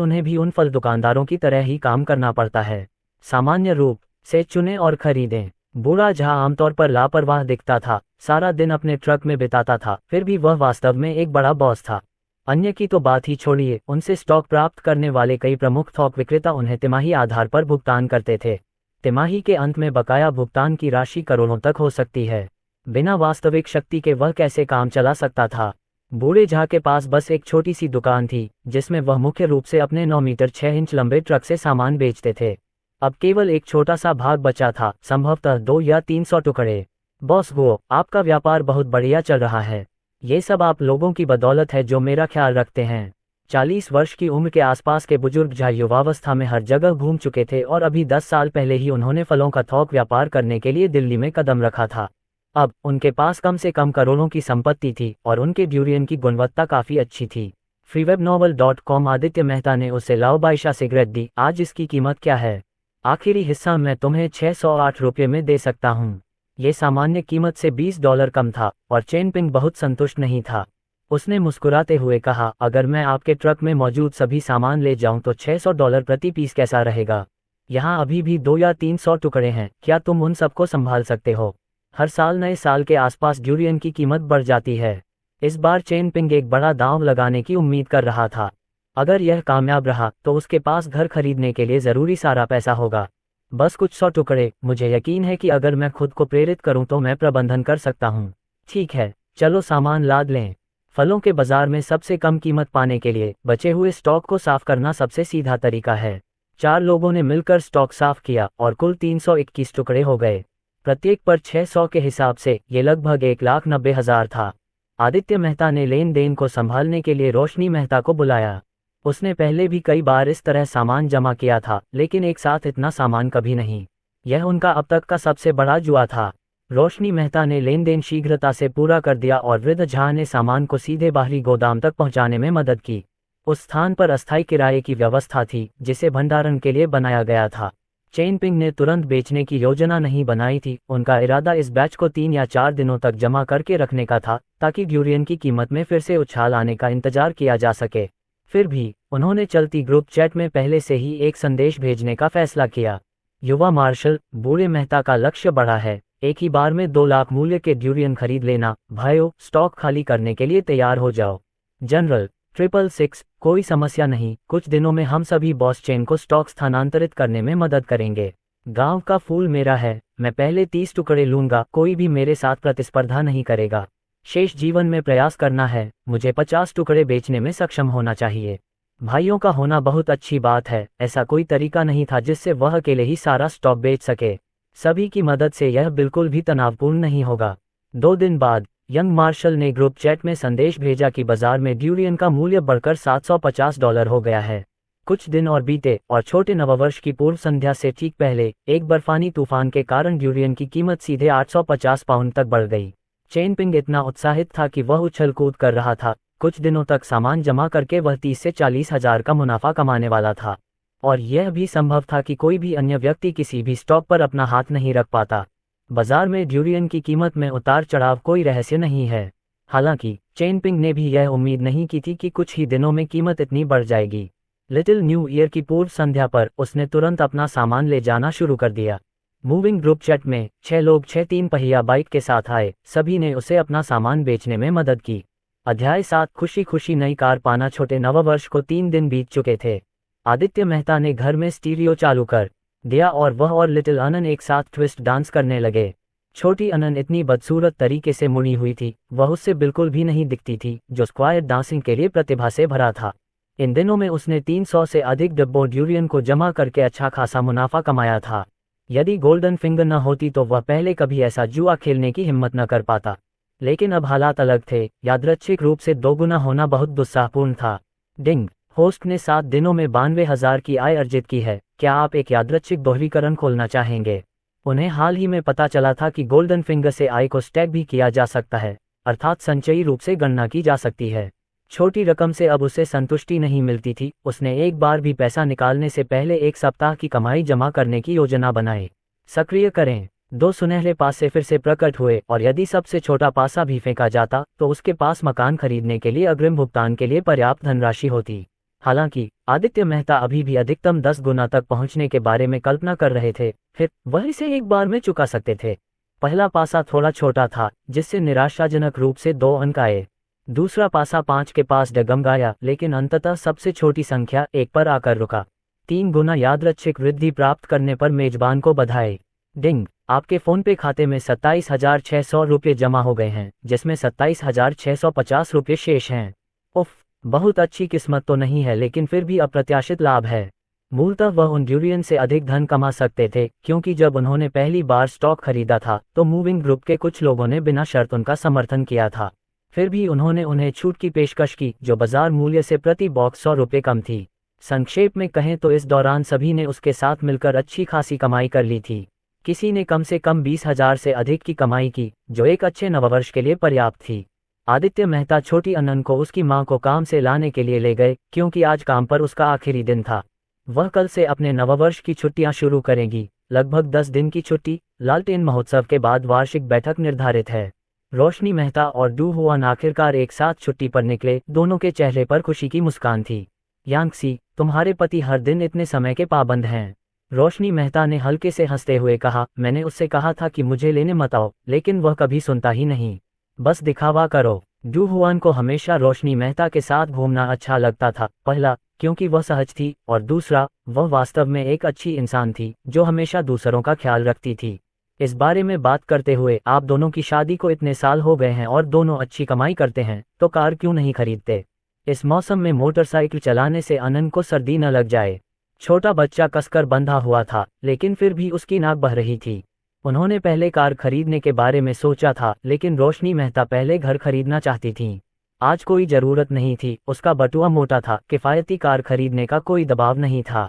उन्हें भी उन फल दुकानदारों की तरह ही काम करना पड़ता है। सामान्य रूप से चुनें और खरीदें। बूढ़ा झा आमतौर पर लापरवाह दिखता था, सारा दिन अपने ट्रक में बिताता था, फिर भी वह वास्तव में एक बड़ा बॉस था। अन्य की तो बात ही छोड़िए, उनसे स्टॉक प्राप्त करने वाले कई प्रमुख थोक विक्रेता उन्हें तिमाही आधार पर भुगतान करते थे। तिमाही के अंत में बकाया भुगतान की राशि करोड़ों तक हो सकती है। बिना वास्तविक शक्ति के वह कैसे काम चला सकता था? बूढ़े झा के पास बस एक छोटी सी दुकान थी जिसमें वह मुख्य रूप से अपने 9 मीटर 6 इंच लंबे ट्रक से सामान बेचते थे। अब केवल एक छोटा सा भाग बचा था, संभवतः 2 या 300 टुकड़े। बॉस वो, आपका व्यापार बहुत बढ़िया चल रहा है। ये सब आप लोगों की बदौलत है जो मेरा ख्याल रखते हैं। 40 वर्ष की उम्र के आसपास के बुजुर्ग झा युवावस्था में हर जगह घूम चुके थे और अभी 10 साल पहले ही उन्होंने फलों का थोक व्यापार करने के लिए दिल्ली में कदम रखा था। अब उनके पास कम से कम करोड़ों की संपत्ति थी और उनके ड्यूरियन की गुणवत्ता काफी अच्छी थी। freewebnovel.com। आदित्य मेहता ने उसे लाओबाइशा सिगरेट दी। आज इसकी कीमत क्या है? आखिरी हिस्सा मैं तुम्हें 608 रुपये में दे सकता हूँ। ये सामान्य कीमत से $20 कम था और चेनपिंग बहुत संतुष्ट नहीं था। उसने मुस्कुराते हुए कहा, अगर मैं आपके ट्रक में मौजूद सभी सामान ले जाऊं तो $600 प्रति पीस कैसा रहेगा? यहाँ अभी भी 2 या 300 टुकड़े हैं, क्या तुम उन सबको संभाल सकते हो? हर साल नए साल के आसपास ड्यूरियन की कीमत बढ़ जाती है। इस बार चेनपिंग एक बड़ा दांव लगाने की उम्मीद कर रहा था। अगर यह कामयाब रहा तो उसके पास घर खरीदने के लिए जरूरी सारा पैसा होगा। बस कुछ 100 टुकड़े। मुझे यकीन है कि अगर मैं खुद को प्रेरित करूं तो मैं प्रबंधन कर सकता हूं। ठीक है, चलो सामान लाद लें। फलों के बाजार में सबसे कम कीमत पाने के लिए बचे हुए स्टॉक को साफ करना सबसे सीधा तरीका है। 4 लोगों ने मिलकर स्टॉक साफ किया और कुल 321 टुकड़े हो गए। प्रत्येक पर 600 के हिसाब से ये लगभग 1,90,000 था। आदित्य मेहता ने लेन देन को संभालने के लिए रोशनी मेहता को बुलाया। उसने पहले भी कई बार इस तरह सामान जमा किया था, लेकिन एक साथ इतना सामान कभी नहीं। यह उनका अब तक का सबसे बड़ा जुआ था। रोशनी मेहता ने लेन देन शीघ्रता से पूरा कर दिया और वृद्ध झा ने सामान को सीधे बाहरी गोदाम तक पहुंचाने में मदद की। उस स्थान पर अस्थायी किराए की व्यवस्था थी जिसे भंडारण के लिए बनाया गया था। चेनपिंग ने तुरंत बेचने की योजना नहीं बनाई थी। उनका इरादा इस बैच को 3 या 4 दिनों तक जमा करके रखने का था ताकि ड्यूरियन की कीमत में फिर से उछाल आने का इंतजार किया जा सके। फिर भी उन्होंने चलती ग्रुप चैट में पहले से ही एक संदेश भेजने का फैसला किया। युवा मार्शल, बूढ़े मेहता का लक्ष्य बड़ा है। एक ही बार में 2 लाख मूल्य के ड्यूरियन खरीद लेना। भाइयों, स्टॉक खाली करने के लिए तैयार हो जाओ। जनरल 666, कोई समस्या नहीं। कुछ दिनों में हम सभी बॉस चेन को स्टॉक स्थानांतरित करने में मदद करेंगे। गांव का फूल मेरा है। मैं पहले 30 टुकड़े लूंगा, कोई भी मेरे साथ प्रतिस्पर्धा नहीं करेगा। शेष जीवन में प्रयास करना है। मुझे 50 टुकड़े बेचने में सक्षम होना चाहिए। भाइयों का होना बहुत अच्छी बात है। ऐसा कोई तरीका नहीं था जिससे वह अकेले ही सारा स्टॉक बेच सके। सभी की मदद से यह बिल्कुल भी तनावपूर्ण नहीं होगा। 2 दिन बाद यंग मार्शल ने ग्रुप चैट में संदेश भेजा कि बाजार में ड्यूरियन का मूल्य बढ़कर $750 हो गया है। कुछ दिन और बीते और छोटे नववर्ष की पूर्व संध्या से ठीक पहले एक बर्फानी तूफान के कारण ड्यूरियन की कीमत सीधे 850 पाउंड तक बढ़ गई। चेनपिंग इतना उत्साहित था कि वह उछल कूद कर रहा था। कुछ दिनों तक सामान जमा करके वह 30 से 40 हजार का मुनाफा कमाने वाला था, और यह भी संभव था कि कोई भी अन्य व्यक्ति किसी भी स्टॉक पर अपना हाथ नहीं रख पाता। बाजार में ड्यूरियन की कीमत में उतार चढ़ाव कोई रहस्य नहीं है। हालांकि चेनपिंग ने भी यह उम्मीद नहीं की थी कि कुछ ही दिनों में कीमत इतनी बढ़ जाएगी। लिटिल न्यू ईयर की पूर्व संध्या पर उसने तुरंत अपना सामान ले जाना शुरू कर दिया। मूविंग ग्रुप चैट में 6 लोग 6 3 पहिया बाइक के साथ आए। सभी ने उसे अपना सामान बेचने में मदद की। अध्याय 7, खुशी खुशी नई कार पाना। छोटे नववर्ष को 3 दिन बीत चुके थे। आदित्य मेहता ने घर में स्टीरियो चालू कर दिया और वह और लिटिल अनन एक साथ ट्विस्ट डांस करने लगे। छोटी अनन इतनी बदसूरत तरीके से मुड़ी हुई थी, वह उससे बिल्कुल भी नहीं दिखती थी, जो स्क्वायर डांसिंग के लिए प्रतिभा से भरा था। इन दिनों में उसने 300 से अधिक डब्बों ड्यूरियन को जमा करके अच्छा खासा मुनाफा कमाया था। यदि गोल्डन फिंगर न होती तो वह पहले कभी ऐसा जुआ खेलने की हिम्मत न कर पाता। लेकिन अब हालात अलग थे, यादृच्छिक रूप से दोगुना होना बहुत दुस्साहपूर्ण था। डिंग, होस्ट ने 7 दिनों में 92,000 की आय अर्जित की है। क्या आप एक यादृच्छिक दोहरीकरण खोलना चाहेंगे? उन्हें हाल ही में पता चला था कि गोल्डन फिंगर से आय को स्टैक भी किया जा सकता है, अर्थात संचयी रूप से गणना की जा सकती है। छोटी रकम से अब उसे संतुष्टि नहीं मिलती थी। उसने एक बार भी पैसा निकालने से पहले 1 सप्ताह की कमाई जमा करने की योजना बनाई। सक्रिय करें। 2 सुनहरे पासे फिर से प्रकट हुए, और यदि सबसे छोटा पासा भी फेंका जाता तो उसके पास मकान खरीदने के लिए अग्रिम भुगतान के लिए पर्याप्त धनराशि होती। हालांकि आदित्य मेहता अभी भी अधिकतम 10 गुना तक पहुंचने के बारे में कल्पना कर रहे थे, फिर वह इसे एक बार में चुका सकते थे। पहला पासा थोड़ा छोटा था, जिससे निराशाजनक रूप से 2 अंक आए। दूसरा पासा 5 के पास डगमगाया, लेकिन अंततः सबसे छोटी संख्या 1 पर आकर रुका। 3 गुना यादृच्छिक वृद्धि प्राप्त करने पर मेजबान को बधाई। डिंग, आपके फोन पे खाते में 27,600 रुपये जमा हो गए हैं, जिसमें 27,650 रुपये शेष हैं। उफ, बहुत अच्छी किस्मत तो नहीं है, लेकिन फिर भी अप्रत्याशित लाभ है। मूलतः वह उन ड्यूरियन से अधिक धन कमा सकते थे, क्योंकि जब उन्होंने पहली बार स्टॉक खरीदा था तो मूविंग ग्रुप के कुछ लोगों ने बिना शर्त उनका समर्थन किया था। फिर भी उन्होंने उन्हें छूट की पेशकश की, जो बाजार मूल्य से प्रति बॉक्स 100 रुपये कम थी। संक्षेप में कहें तो इस दौरान सभी ने उसके साथ मिलकर अच्छी खासी कमाई कर ली थी। किसी ने कम से कम 20,000 से अधिक की कमाई की, जो एक अच्छे नववर्ष के लिए पर्याप्त थी। आदित्य मेहता छोटी अनन को उसकी मां को काम से लाने के लिए ले गए, क्योंकि आज काम पर उसका आखिरी दिन था। वह कल से अपने नववर्ष की छुट्टियां शुरू करेंगी, लगभग 10 दिन की छुट्टी। लालटेन महोत्सव के बाद वार्षिक बैठक निर्धारित है। रोशनी मेहता और डू हुआन आखिरकार एक साथ छुट्टी पर निकले। दोनों के चेहरे पर खुशी की मुस्कान थी। यांगसी, तुम्हारे पति हर दिन इतने समय के पाबंद हैं। रोशनी मेहता ने हल्के से हंसते हुए कहा, मैंने उससे कहा था कि मुझे लेने मत आओ, लेकिन वह कभी सुनता ही नहीं। बस दिखावा करो। डू हुआन को हमेशा रोशनी मेहता के साथ घूमना अच्छा लगता था। पहला, क्योंकि वह सहज थी, और दूसरा, वह वास्तव में एक अच्छी इंसान थी जो हमेशा दूसरों का ख्याल रखती थी। इस बारे में बात करते हुए, आप दोनों की शादी को इतने साल हो गए हैं और दोनों अच्छी कमाई करते हैं, तो कार क्यों नहीं खरीदते? इस मौसम में मोटरसाइकिल चलाने से अनन को सर्दी न लग जाए। छोटा बच्चा कसकर बंधा हुआ था, लेकिन फिर भी उसकी नाक बह रही थी। उन्होंने पहले कार खरीदने के बारे में सोचा था, लेकिन रोशनी मेहता पहले घर खरीदना चाहती थीं। आज कोई जरूरत नहीं थी, उसका बटुआ मोटा था, किफ़ायती कार खरीदने का कोई दबाव नहीं था।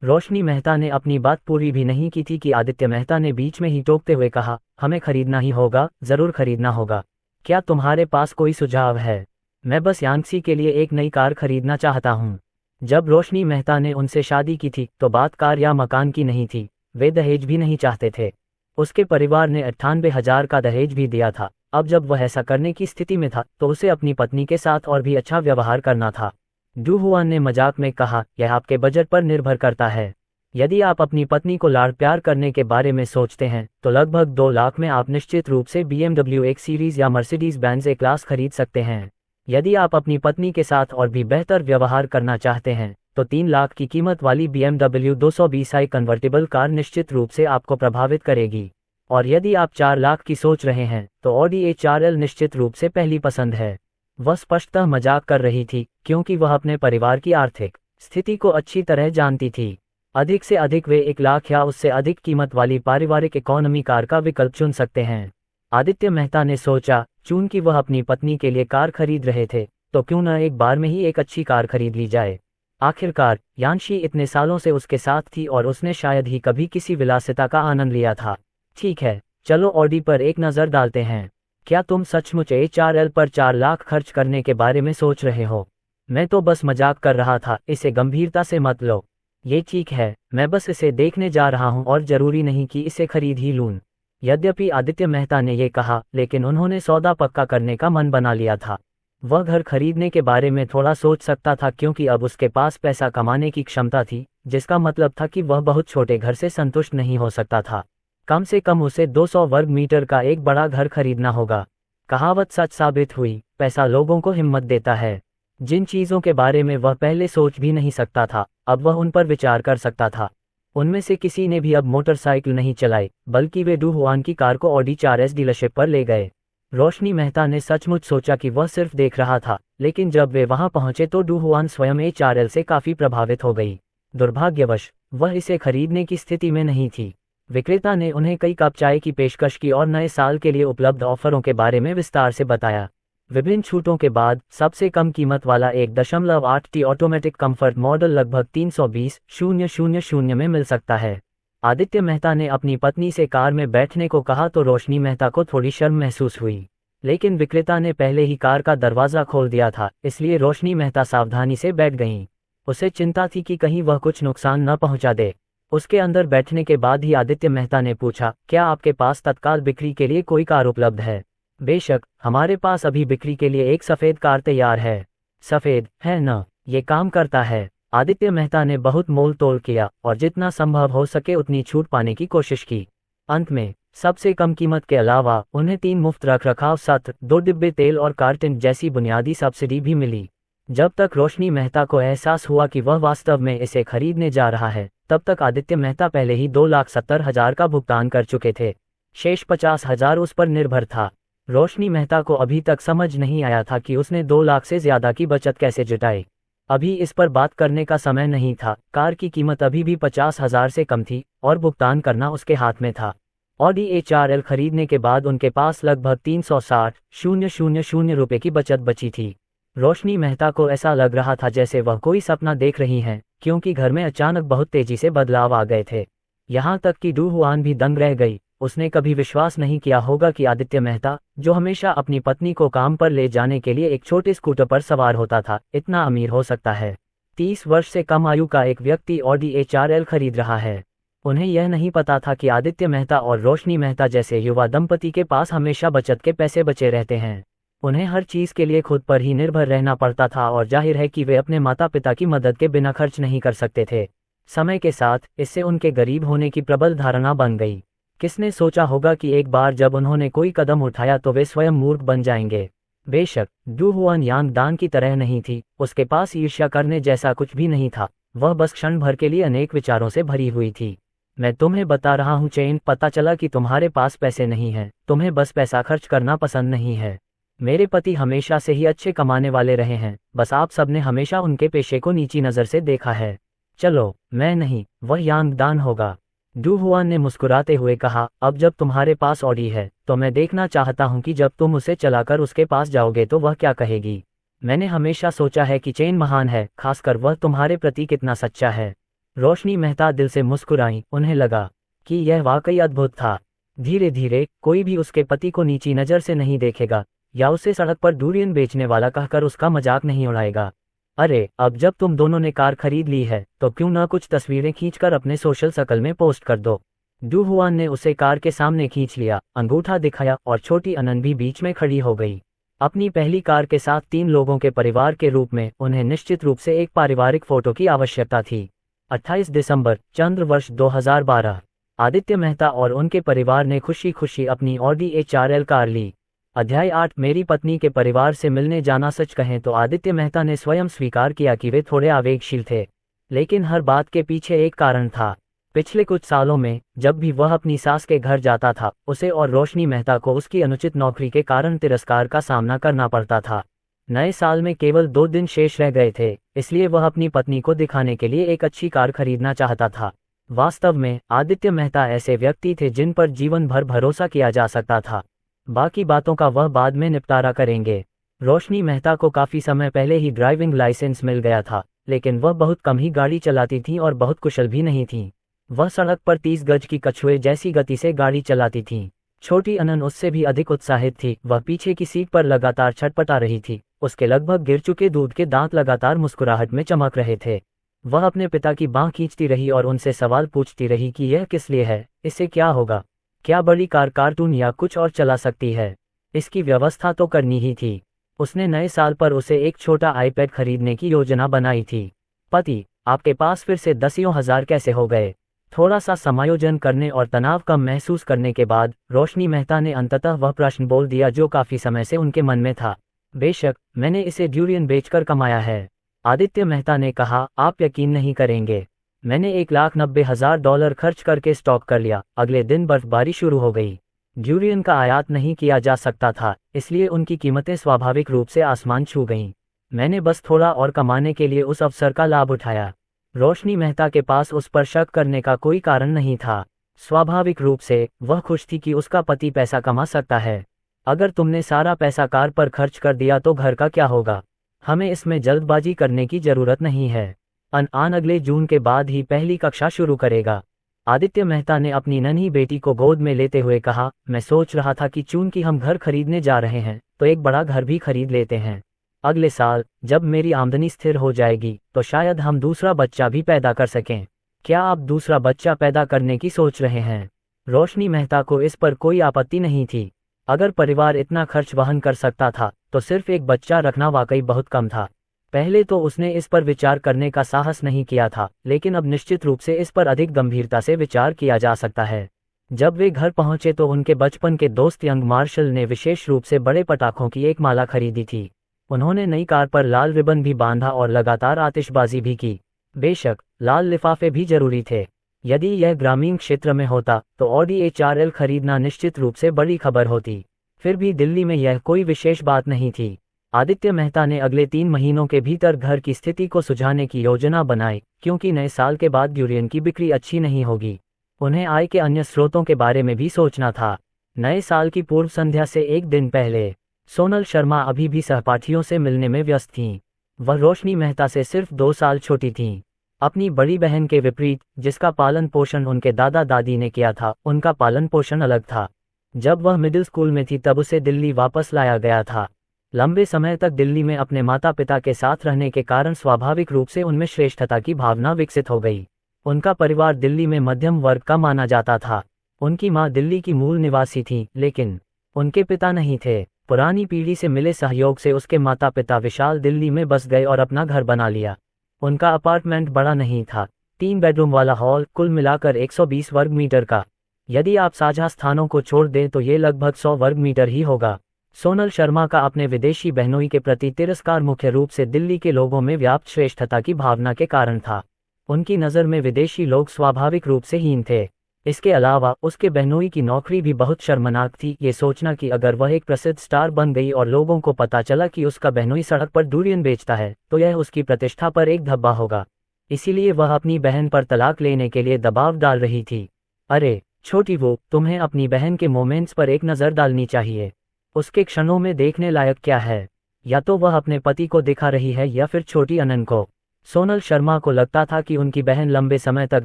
रोशनी मेहता ने अपनी बात पूरी भी नहीं की थी कि आदित्य मेहता ने बीच में ही टोकते हुए कहा, हमें खरीदना ही होगा, जरूर खरीदना होगा। क्या तुम्हारे पास कोई सुझाव है? मैं बस यांगसी के लिए एक नई कार खरीदना चाहता हूँ। जब रोशनी मेहता ने उनसे शादी की थी तो बात कार या मकान की नहीं थी। वे दहेज भी नहीं चाहते थे। उसके परिवार ने 98,000 का दहेज भी दिया था। अब जब वह ऐसा करने की स्थिति में था तो उसे अपनी पत्नी के साथ और भी अच्छा व्यवहार करना था। डू हुआन ने मजाक में कहा, यह आपके बजट पर निर्भर करता है। यदि आप अपनी पत्नी को लाड़ प्यार करने के बारे में सोचते हैं तो लगभग 2 लाख में आप निश्चित रूप से BMW एक सीरीज या मर्सिडीज बेंज ए क्लास खरीद सकते हैं। यदि आप अपनी पत्नी के साथ और भी बेहतर व्यवहार करना चाहते हैं तो 3 लाख की कीमत वाली BMW 220i कन्वर्टेबल कार निश्चित रूप से आपको प्रभावित करेगी। और यदि आप 4 लाख की सोच रहे हैं तो Audi A4L निश्चित रूप से पहली पसंद है। वह स्पष्टतः मजाक कर रही थी, क्योंकि वह अपने परिवार की आर्थिक स्थिति को अच्छी तरह जानती थी। अधिक से अधिक वे 1 लाख या उससे अधिक कीमत वाली पारिवारिक इकोनॉमी कार का विकल्प चुन सकते हैं। आदित्य मेहता ने सोचा, चूंकि वह अपनी पत्नी के लिए कार खरीद रहे थे तो क्यों न एक बार में ही एक अच्छी कार खरीद ली जाए। आखिरकार यांशी इतने सालों से उसके साथ थी और उसने शायद ही कभी किसी विलासिता का आनंद लिया था। ठीक है, चलो ऑडी पर एक नज़र डालते हैं। क्या तुम सचमुच A4L पर 4 लाख खर्च करने के बारे में सोच रहे हो? मैं तो बस मजाक कर रहा था, इसे गंभीरता से मत लो। ये ठीक है, मैं बस इसे देखने जा रहा हूँ और जरूरी नहीं कि इसे खरीद ही लूँ। यद्यपि आदित्य मेहता ने ये कहा, लेकिन उन्होंने सौदा पक्का करने का मन बना लिया था। वह घर खरीदने के बारे में थोड़ा सोच सकता था, क्योंकि अब उसके पास पैसा कमाने की क्षमता थी, जिसका मतलब था कि वह बहुत छोटे घर से संतुष्ट नहीं हो सकता था। कम से कम उसे 200 वर्ग मीटर का एक बड़ा घर खरीदना होगा। कहावत सच साबित हुई, पैसा लोगों को हिम्मत देता है। जिन चीज़ों के बारे में वह पहले सोच भी नहीं सकता था, अब वह उन पर विचार कर सकता था। उनमें से किसी ने भी अब मोटरसाइकिल नहीं चलाई, बल्कि वे डू हुआन की कार को ऑडी 4S डीलरशिप पर ले गए। रोशनी मेहता ने सचमुच सोचा कि वह सिर्फ देख रहा था, लेकिन जब वे वहां पहुंचे तो डू हुआन स्वयं एचआरएल से काफी प्रभावित हो गई। दुर्भाग्यवश वह इसे खरीदने की स्थिति में नहीं थी। विक्रेता ने उन्हें कई कप चाय की पेशकश की और नए साल के लिए उपलब्ध ऑफरों के बारे में विस्तार से बताया। विभिन्न छूटों के बाद सबसे कम कीमत वाला 1.8T ऑटोमेटिक कंफर्ट मॉडल लगभग 320,000 में मिल सकता है। आदित्य मेहता ने अपनी पत्नी से कार में बैठने को कहा तो रोशनी मेहता को थोड़ी शर्म महसूस हुई, लेकिन विक्रेता ने पहले ही कार का दरवाजा खोल दिया था, इसलिए रोशनी मेहता सावधानी से बैठ गईं। उसे चिंता थी कि कहीं वह कुछ नुकसान न पहुंचा दे। उसके अंदर बैठने के बाद ही आदित्य मेहता ने पूछा, क्या आपके पास तत्काल बिक्री के लिए कोई कार उपलब्ध है? बेशक, हमारे पास अभी बिक्री के लिए एक सफ़ेद कार तैयार है। सफ़ेद है न? ये काम करता है। आदित्य मेहता ने बहुत मोल तोल किया और जितना संभव हो सके उतनी छूट पाने की कोशिश की। अंत में सबसे कम कीमत के अलावा उन्हें 3 मुफ्त रखरखाव सत्र, 2 डिब्बे तेल और कार्टन जैसी बुनियादी सब्सिडी भी मिली। जब तक रोशनी मेहता को एहसास हुआ कि वह वास्तव में इसे खरीदने जा रहा है, तब तक आदित्य मेहता पहले ही 2,70,000 का भुगतान कर चुके थे। शेष 50,000 उस पर निर्भर था। रोशनी मेहता को अभी तक समझ नहीं आया था कि उसने 2 लाख से ज्यादा की बचत कैसे जुटाई। अभी इस पर बात करने का समय नहीं था। कार की कीमत अभी भी 50,000 से कम थी और भुगतान करना उसके हाथ में था। ऑडी एचआरएल खरीदने के बाद उनके पास लगभग 360,000 रुपये की बचत बची थी। रोशनी मेहता को ऐसा लग रहा था जैसे वह कोई सपना देख रही हैं, क्योंकि घर में अचानक बहुत तेजी से बदलाव आ गए थे। यहाँ तक कि डू हुआन भी दंग रह गई। उसने कभी विश्वास नहीं किया होगा कि आदित्य मेहता, जो हमेशा अपनी पत्नी को काम पर ले जाने के लिए एक छोटे स्कूटर पर सवार होता था, इतना अमीर हो सकता है। 30 वर्ष से कम आयु का एक व्यक्ति ऑडी एचआरएल खरीद रहा है। उन्हें यह नहीं पता था कि आदित्य मेहता और रोशनी मेहता जैसे युवा दंपति के पास हमेशा बचत के पैसे बचे रहते हैं। उन्हें हर चीज़ के लिए खुद पर ही निर्भर रहना पड़ता था और जाहिर है कि वे अपने माता पिता की मदद के बिना खर्च नहीं कर सकते थे। समय के साथ इससे उनके गरीब होने की प्रबल धारणा बन गई। किसने सोचा होगा कि एक बार जब उन्होंने कोई कदम उठाया तो वे स्वयं मूर्ख बन जाएंगे। बेशक डू हुआन यांग दान की तरह नहीं थी, उसके पास ईर्ष्या करने जैसा कुछ भी नहीं था। वह बस क्षण भर के लिए अनेक विचारों से भरी हुई थी। मैं तुम्हें बता रहा हूँ चेन, पता चला कि तुम्हारे पास पैसे नहीं हैं, तुम्हें बस पैसा खर्च करना पसंद नहीं है। मेरे पति हमेशा से ही अच्छे कमाने वाले रहे हैं, बस आप सबने हमेशा उनके पेशे को नीची नज़र से देखा है। चलो, मैं नहीं, वह यांग दान होगा। डू हुआन ने मुस्कुराते हुए कहा, अब जब तुम्हारे पास ऑडी है तो मैं देखना चाहता हूं कि जब तुम उसे चलाकर उसके पास जाओगे तो वह क्या कहेगी। मैंने हमेशा सोचा है कि चेन महान है, खासकर वह तुम्हारे प्रति कितना सच्चा है। रोशनी मेहता दिल से मुस्कुराई। उन्हें लगा कि यह वाकई अद्भुत था। धीरे धीरे कोई भी उसके पति को नीची नज़र से नहीं देखेगा या उसे सड़क पर डूरियन बेचने वाला कहकर उसका मजाक नहीं उड़ाएगा। अरे, अब जब तुम दोनों ने कार खरीद ली है तो क्यों ना कुछ तस्वीरें खींचकर अपने सोशल सर्कल में पोस्ट कर दो। डू हुआन ने उसे कार के सामने खींच लिया, अंगूठा दिखाया और छोटी अनन भी बीच में खड़ी हो गई। अपनी पहली कार के साथ 3 लोगों के परिवार के रूप में उन्हें निश्चित रूप से एक पारिवारिक फोटो की आवश्यकता थी। 28 दिसंबर, चंद्र वर्ष 2012। आदित्य मेहता और उनके परिवार ने खुशी खुशी अपनी ऑडी एचआरएल कार ली। अध्याय 8, मेरी पत्नी के परिवार से मिलने जाना। सच कहें तो आदित्य मेहता ने स्वयं स्वीकार किया कि वे थोड़े आवेगशील थे, लेकिन हर बात के पीछे एक कारण था। पिछले कुछ सालों में जब भी वह अपनी सास के घर जाता था, उसे और रोशनी मेहता को उसकी अनुचित नौकरी के कारण तिरस्कार का सामना करना पड़ता था। नए साल में केवल 2 दिन शेष रह गए थे, इसलिए वह अपनी पत्नी को दिखाने के लिए एक अच्छी कार खरीदना चाहता था। वास्तव में आदित्य मेहता ऐसे व्यक्ति थे जिन पर जीवन भर भरोसा किया जा सकता था। बाकी बातों का वह बाद में निपटारा करेंगे। रोशनी मेहता को काफी समय पहले ही ड्राइविंग लाइसेंस मिल गया था, लेकिन वह बहुत कम ही गाड़ी चलाती थी और बहुत कुशल भी नहीं थी। वह सड़क पर 30 गज की कछुए जैसी गति से गाड़ी चलाती थी। छोटी अनन उससे भी अधिक उत्साहित थी। वह पीछे की सीट पर लगातार छटपटा रही थी। उसके लगभग गिर चुके दूध के दांत लगातार मुस्कुराहट में चमक रहे थे। वह अपने पिता की बांह खींचती रही और उनसे सवाल पूछती रही कि यह किस लिए है, इससे क्या होगा, क्या बड़ी कार कार्टून या कुछ और चला सकती है। इसकी व्यवस्था तो करनी ही थी। उसने नए साल पर उसे एक छोटा आईपैड खरीदने की योजना बनाई थी। पति, आपके पास फिर से 10,000 कैसे हो गए? थोड़ा सा समायोजन करने और तनाव कम महसूस करने के बाद रोशनी मेहता ने अंततः वह प्रश्न बोल दिया जो काफी समय से उनके मन में था। बेशक, मैंने इसे ड्यूरियन बेचकर कमाया है। आदित्य मेहता ने कहा, आप यकीन नहीं करेंगे, मैंने $1,90,000 खर्च करके स्टॉक कर लिया। अगले दिन बर्फबारी शुरू हो गई। ड्यूरियन का आयात नहीं किया जा सकता था, इसलिए उनकी कीमतें स्वाभाविक रूप से आसमान छू गईं। मैंने बस थोड़ा और कमाने के लिए उस अवसर का लाभ उठाया। रोशनी मेहता के पास उस पर शक करने का कोई कारण नहीं था। स्वाभाविक रूप से वह खुश थी कि उसका पति पैसा कमा सकता है। अगर तुमने सारा पैसा कार पर खर्च कर दिया तो घर का क्या होगा? हमें इसमें जल्दबाजी करने की जरूरत नहीं है। अनआन अगले जून के बाद ही पहली कक्षा शुरू करेगा। आदित्य मेहता ने अपनी नन्ही बेटी को गोद में लेते हुए कहा, मैं सोच रहा था कि चूंकि हम घर खरीदने जा रहे हैं तो एक बड़ा घर भी खरीद लेते हैं। अगले साल जब मेरी आमदनी स्थिर हो जाएगी तो शायद हम दूसरा बच्चा भी पैदा कर सकें। क्या आप दूसरा बच्चा पैदा करने की सोच रहे हैं? रोशनी मेहता को इस पर कोई आपत्ति नहीं थी। अगर परिवार इतना खर्च वहन कर सकता था तो सिर्फ एक बच्चा रखना वाकई बहुत कम था। पहले तो उसने इस पर विचार करने का साहस नहीं किया था, लेकिन अब निश्चित रूप से इस पर अधिक गंभीरता से विचार किया जा सकता है। जब वे घर पहुंचे तो उनके बचपन के दोस्त यंग मार्शल ने विशेष रूप से बड़े पटाखों की एक माला खरीदी थी। उन्होंने नई कार पर लाल रिबन भी बांधा और लगातार आतिशबाजी भी की। बेशक लाल लिफाफे भी जरूरी थे। यदि यह ग्रामीण क्षेत्र में होता तो ऑडी HRL खरीदना निश्चित रूप से बड़ी खबर होती। फिर भी दिल्ली में यह कोई विशेष बात नहीं थी। आदित्य मेहता ने अगले 3 महीनों के भीतर घर की स्थिति को सुधारने की योजना बनाई, क्योंकि नए साल के बाद ड्यूरियन की बिक्री अच्छी नहीं होगी। उन्हें आय के अन्य स्रोतों के बारे में भी सोचना था। नए साल की पूर्व संध्या से एक दिन पहले सोनल शर्मा अभी भी सहपाठियों से मिलने में व्यस्त थीं। वह रोशनी मेहता से सिर्फ 2 साल छोटी थीं। अपनी बड़ी बहन के विपरीत, जिसका पालन पोषण उनके दादा दादी ने किया था, उनका पालन पोषण अलग था। जब वह मिडिल स्कूल में थी तब उसे दिल्ली वापस लाया गया था। लंबे समय तक दिल्ली में अपने माता पिता के साथ रहने के कारण स्वाभाविक रूप से उनमें श्रेष्ठता की भावना विकसित हो गई। उनका परिवार दिल्ली में मध्यम वर्ग का माना जाता था। उनकी मां दिल्ली की मूल निवासी थी, लेकिन उनके पिता नहीं थे। पुरानी पीढ़ी से मिले सहयोग से उसके माता पिता विशाल दिल्ली में बस गए और अपना घर बना लिया। उनका अपार्टमेंट बड़ा नहीं था, 3 बेडरूम वाला हॉल, कुल मिलाकर 120 वर्ग मीटर का। यदि आप साझा स्थानों को छोड़ दें तो ये लगभग 100 वर्ग मीटर ही होगा। सोनल शर्मा का अपने विदेशी बहनोई के प्रति तिरस्कार मुख्य रूप से दिल्ली के लोगों में व्याप्त श्रेष्ठता की भावना के कारण था। उनकी नज़र में विदेशी लोग स्वाभाविक रूप से हीन थे। इसके अलावा उसके बहनोई की नौकरी भी बहुत शर्मनाक थी। ये सोचना कि अगर वह एक प्रसिद्ध स्टार बन गई और लोगों को पता चला कि उसका बहनोई सड़क पर डूरियन बेचता है तो यह उसकी प्रतिष्ठा पर एक धब्बा होगा। इसीलिए वह अपनी बहन पर तलाक लेने के लिए दबाव डाल रही थी। अरे छोटी वो, तुम्हें अपनी बहन के मोमेंट्स पर एक नज़र डालनी चाहिए। उसके क्षणों में देखने लायक क्या है? या तो वह अपने पति को दिखा रही है या फिर छोटी अनन को। सोनल शर्मा को लगता था कि उनकी बहन लंबे समय तक